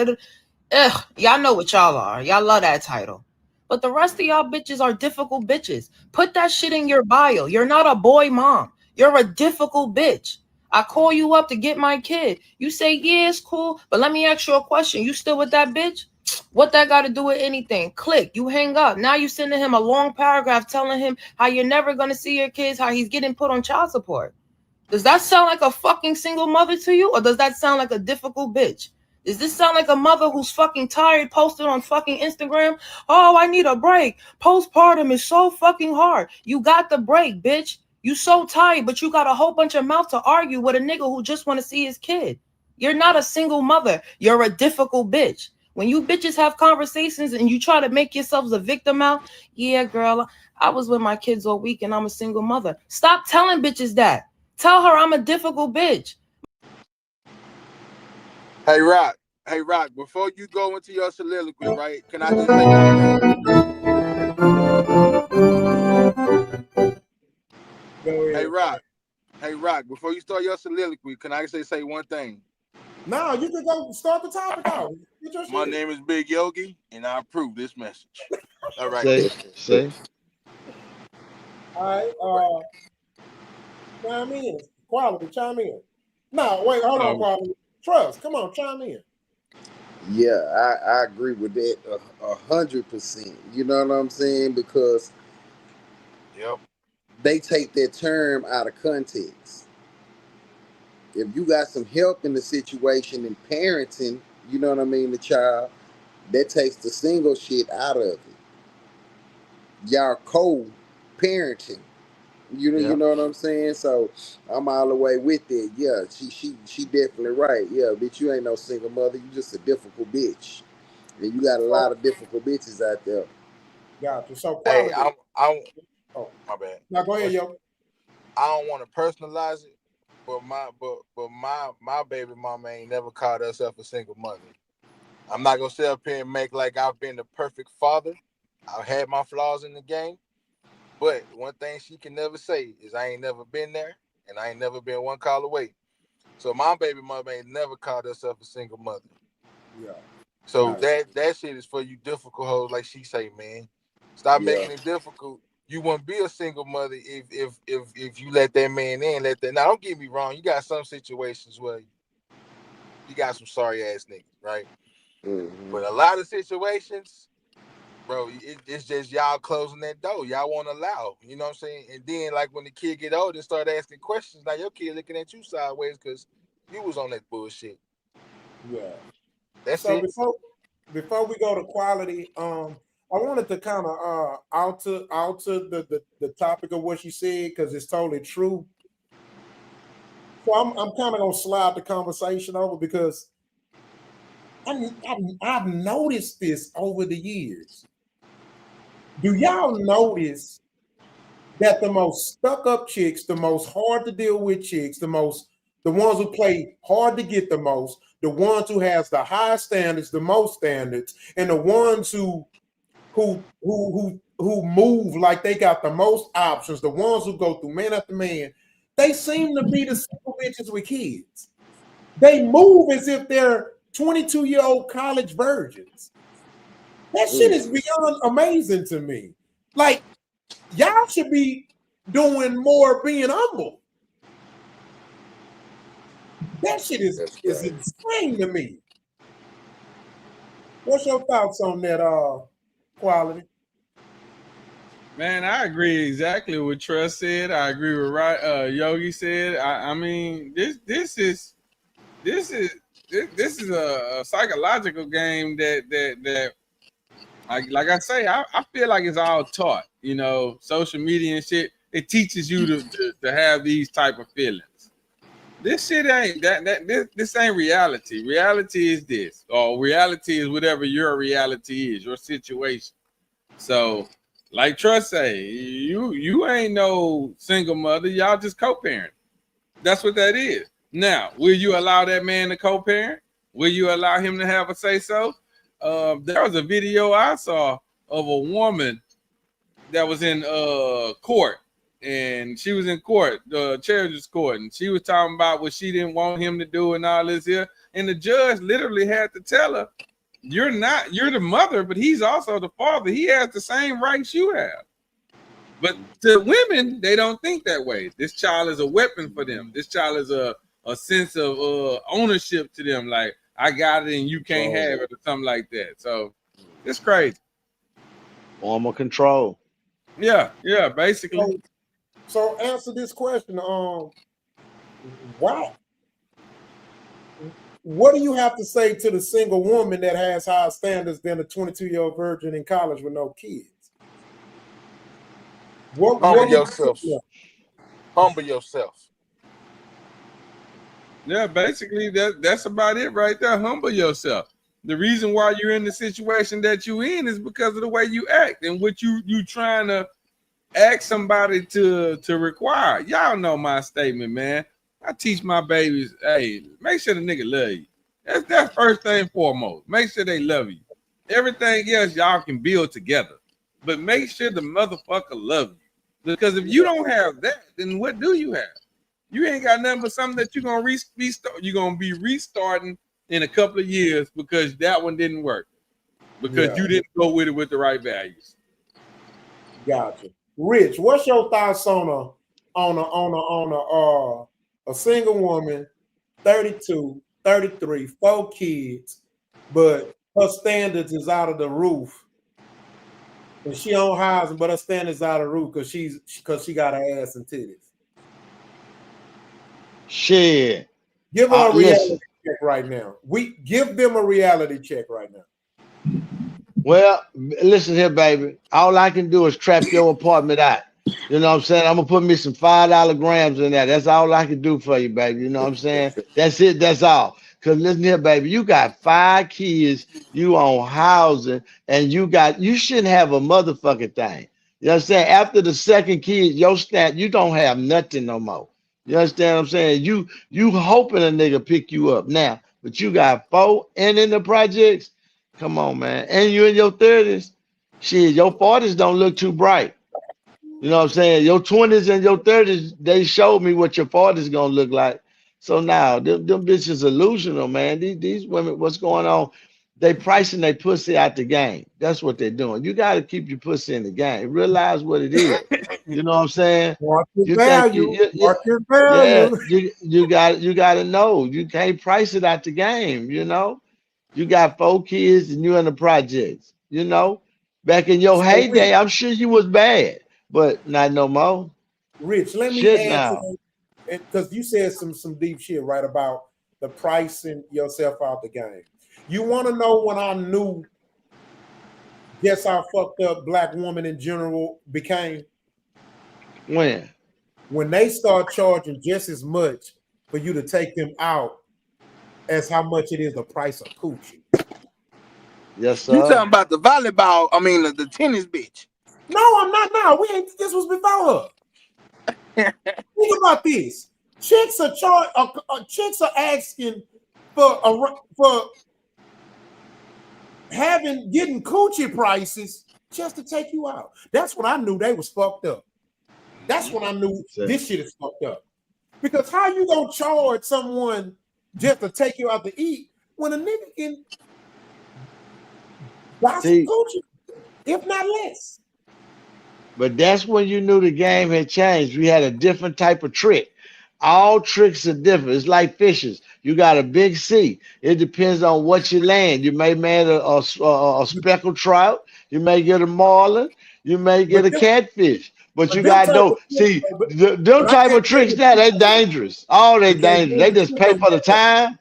Ugh, y'all know what y'all are. Y'all love that title. But the rest of y'all bitches are difficult bitches. Put that shit in your bio. You're not a boy mom. You're a difficult bitch. I call you up to get my kid. You say, yeah, it's cool. But let me ask you a question. You still with that bitch? What that got to do with anything? Click. You hang up. Now you sending him a long paragraph telling him how you're never going to see your kids, how he's getting put on child support. Does that sound like a fucking single mother to you? Or does that sound like a difficult bitch? Does this sound like a mother who's fucking tired, posted on fucking Instagram? Oh, I need a break. Postpartum is so fucking hard. You got the break, bitch. You so tired, but you got a whole bunch of mouth to argue with a nigga who just want to see his kid. You're not a single mother. You're a difficult bitch. When you bitches have conversations and you try to make yourselves a victim out, yeah, girl, I was with my kids all week and I'm a single mother. Stop telling bitches that. Tell her I'm a difficult bitch.
Hey, Rock, before you go into your soliloquy, right, can I just say one thing? Hey, Rock, before you start your soliloquy, can I say one thing?
No, you can go start the topic out.
My name is Big Yogi, and I approve this message. All right.
Say.
All right, chime in. Quality, chime in. No, wait, hold on, Quality. Trust, come on, chime in.
Yeah, I agree with that 100%. You know what I'm saying? Because they take that term out of context. If you got some help in the situation in parenting, you know what I mean, the child, that takes the single shit out of it. Y'all co-parenting. You know what I'm saying? So I'm all the way with it. Yeah, she definitely right. Yeah, bitch, you ain't no single mother. You just a difficult bitch. And you got a lot of difficult bitches out there.
Gotcha. So
Hey,
quality.
Oh, my bad.
Now go ahead, yo.
I don't want to personalize it, but my baby mama ain't never called herself a single mother. I'm not gonna sit up here and make like I've been the perfect father. I've had my flaws in the game, but one thing she can never say is I ain't never been there and I ain't never been one call away. So my baby mama ain't never called herself a single mother.
Yeah.
So that shit is for you difficult hoes, like she say, man. Stop making it difficult. You wouldn't be a single mother if you let that man in. Now don't get me wrong. You got some situations where you got some sorry ass niggas, right? But a lot of situations, bro, it's just y'all closing that door. Y'all won't allow. You know what I'm saying? And then like when the kid get older and start asking questions, now your kid looking at you sideways because you was on that bullshit.
Yeah.
That's
So
it.
before we go to quality, I wanted to kind of alter the topic of what she said because it's totally true. So I'm kind of gonna slide the conversation over because I've noticed this over the years. Do y'all notice that the most stuck up chicks, the most hard to deal with chicks, the ones who play hard to get the most, the ones who has the highest standards, the most standards, and the ones who move like they got the most options, the ones who go through man after man, they seem to be the single bitches with kids. They move as if they're 22-year-old college virgins. That shit is beyond amazing to me. Like, y'all should be doing more being humble. That shit is insane to me. What's your thoughts on that quality?
Man, I agree exactly with Trust said. I agree with Yogi said. I mean, this is a psychological game that like I say, I feel like it's all taught. You know, social media and shit. It teaches you to have these type of feelings. This shit ain't this ain't reality. Reality is this, or reality is whatever your reality is, your situation. So, like Trust say, you ain't no single mother. Y'all just co-parent. That's what that is. Now, will you allow that man to co-parent? Will you allow him to have a say-so? There was a video I saw of a woman that was in court, and she was in court, the charges court, and she was talking about what she didn't want him to do and all this here. And the judge literally had to tell her, you're the mother, but he's also the father. He has the same rights you have. But to women, they don't think that way. This child is a weapon for them. This child is a sense of ownership to them. Like, I got it and you can't have it or something like that. So it's crazy.
Form of control.
Yeah, basically.
So answer this question. Why? What do you have to say to the single woman that has higher standards than a 22-year-old virgin in college with no kids?
Humble yourself. Humble yourself.
Yeah, basically that's about it right there. Humble yourself. The reason why you're in the situation that you in is because of the way you act and what you trying to ask somebody to require. Y'all know my statement, man. I teach my babies, hey, make sure the nigga love you. That's first thing foremost. Make sure they love you. Everything else y'all can build together. But make sure the motherfucker love you. Because if you don't have that, then what do you have? You ain't got nothing but something that you're gonna restart. You're gonna be restarting in a couple of years because that one didn't work. Because you didn't go with it with the right values.
Gotcha. Rich, what's your thoughts on a single woman, 32, 33, 4 kids, but her standards is out of the roof, and she on housing, but her standards out of the roof because she got her ass and titties.
Shit.
Give her a reality
Listen.
check right now. We give them a reality check right now.
Well, listen here, baby. All I can do is trap your apartment out. You know what I'm saying? I'm gonna put me some $5 grams in there. That's all I can do for you, baby. You know what I'm saying? That's it. That's all. Cause listen here, baby. You got 5 kids. You own housing, and you shouldn't have a motherfucking thing. You understand? After the second kid, you don't have nothing no more. You understand what I'm saying? You hoping a nigga pick you up now, but you got 4 and in the projects. Come on, man. And you in your 30s. Shit, your 40s don't look too bright. You know what I'm saying? Your 20s and your 30s, they showed me what your 40s gonna look like. So now, them bitches illusional, man. These women, what's going on? They pricing their pussy out the game. That's what they're doing. You got to keep your pussy in the game. Realize what it is. You know what I'm saying?
Market
You think
value. Market value.
you got to know. You can't price it out the game, you know? You got 4 kids and you in the projects, you know? Back in your
So,
heyday, I'm sure you was bad, but not no more.
Rich, let me
Shit
add to
now.
that because you said some deep shit right about the pricing yourself out the game. You want to know when I knew just how fucked up black women in general became? When they start charging just as much for you to take them out as how much it is the price of coochie.
Yes,
You
sir.
talking about the volleyball? I mean the tennis bitch.
No, I'm not now. We ain't. This was before her. Think about this. Chicks are chicks are asking for getting coochie prices just to take you out. That's when I knew they was fucked up. That's when I knew this shit is fucked up. Because how you gonna charge someone just to take you out to eat when a nigga can buy some coochie, if not less?
But that's when you knew the game had changed. We had a different type of trick. All tricks are different. It's like fishes. You got a big sea. It depends on what you land. You may land a speckled trout. You may get a marlin. You may get a catfish. But you got no see them type of tricks now. They dangerous. All they dangerous. They just pay for the time.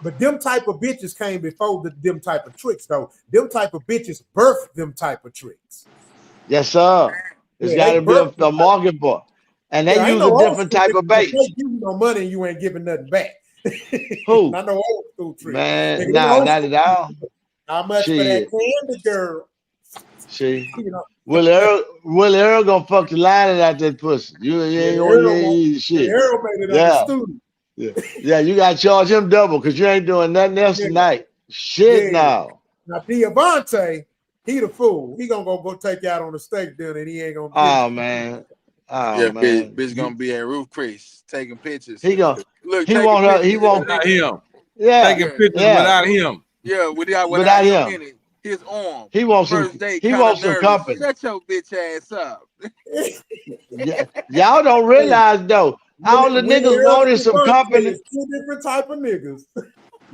But them type of bitches came before them type of tricks, though. Them type of bitches birthed them type of tricks.
Yes, sir. It's got to be a market for it. And they use a different type of bait.
They give you no money and you ain't giving nothing back.
Who?
Not no old school trick.
Man, nah, not at all.
How much for that candy, girl?
See, Will Earl gonna fuck the lining out that pussy? You ain't gonna shit.
Earl made it up the studio.
Yeah, you gotta charge him double because you ain't doing nothing else tonight. Shit now.
Now Diavante, he the fool. He gonna go take you out on the steak dinner and he ain't gonna.
Oh man. Oh man.
Bitch gonna be at Roof Chris taking pictures.
He gonna
look.
He won't.
Without him.
Yeah.
Taking pictures without him.
Yeah, without
him.
in it. His arm.
He wants
First
some.
date,
He wants some
nervous.
company.
Shut your bitch ass up.
Y'all don't realize though. All the niggas wanted some company.
It's 2 different type of niggas.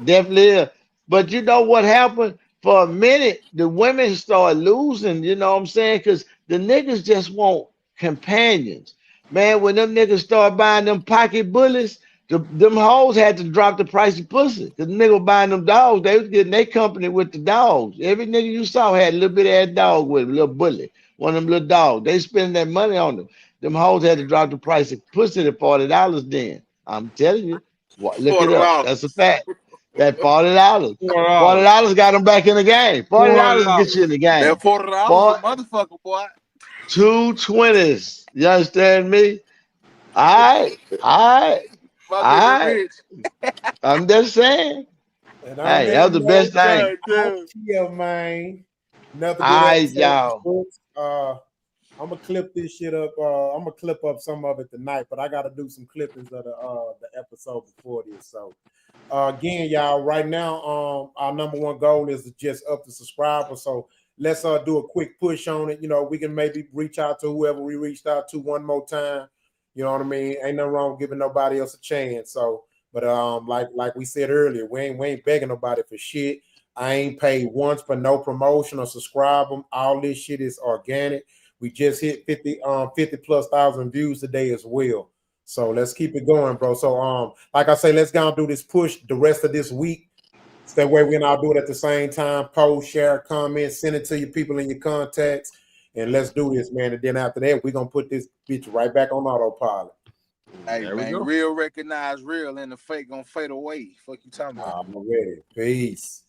Definitely is. But you know what happened? For a minute, the women started losing, you know what I'm saying? Because the niggas just want companions. Man, when them niggas start buying them pocket bullets, them hoes had to drop the price of pussy. Because niggas buying them dogs, they was getting their company with the dogs. Every nigga you saw had a little bit of that dog with him, a little bully. One of them little dogs. They spending that money on them. Them hoes had to drop the price of pussy to $40 then. I'm telling you. Look it up. That's a fact. That $40. $40 got them back in the game. $40 get you in the game.
That $40 a motherfucker, boy.
2 20s. You understand me? All right. I'm just saying.
And
hey, that was the best thing.
Yeah, man. Another
All right, y'all.
I'm gonna clip this shit up. I'm gonna clip up some of it tonight, but I gotta do some clippings of the episode before this. So again, y'all, right now, our number one goal is to just up the subscribers. So let's do a quick push on it. You know, we can maybe reach out to whoever we reached out to one more time. You know what I mean? Ain't nothing wrong with giving nobody else a chance. So, but like we said earlier, we ain't begging nobody for shit. I ain't paid once for no promotion or subscribe them. All this shit is organic. We just hit 50 plus thousand views today as well. So let's keep it going, bro. So like I say, let's go and do this push the rest of this week. So that way we can all do it at the same time. Post, share, comment, send it to your people in your contacts, and let's do this, man. And then after that, we're gonna put this bitch right back on autopilot.
Hey man, real recognize real and the fake gonna fade away. Fuck you talking about?
I'm ready. Peace.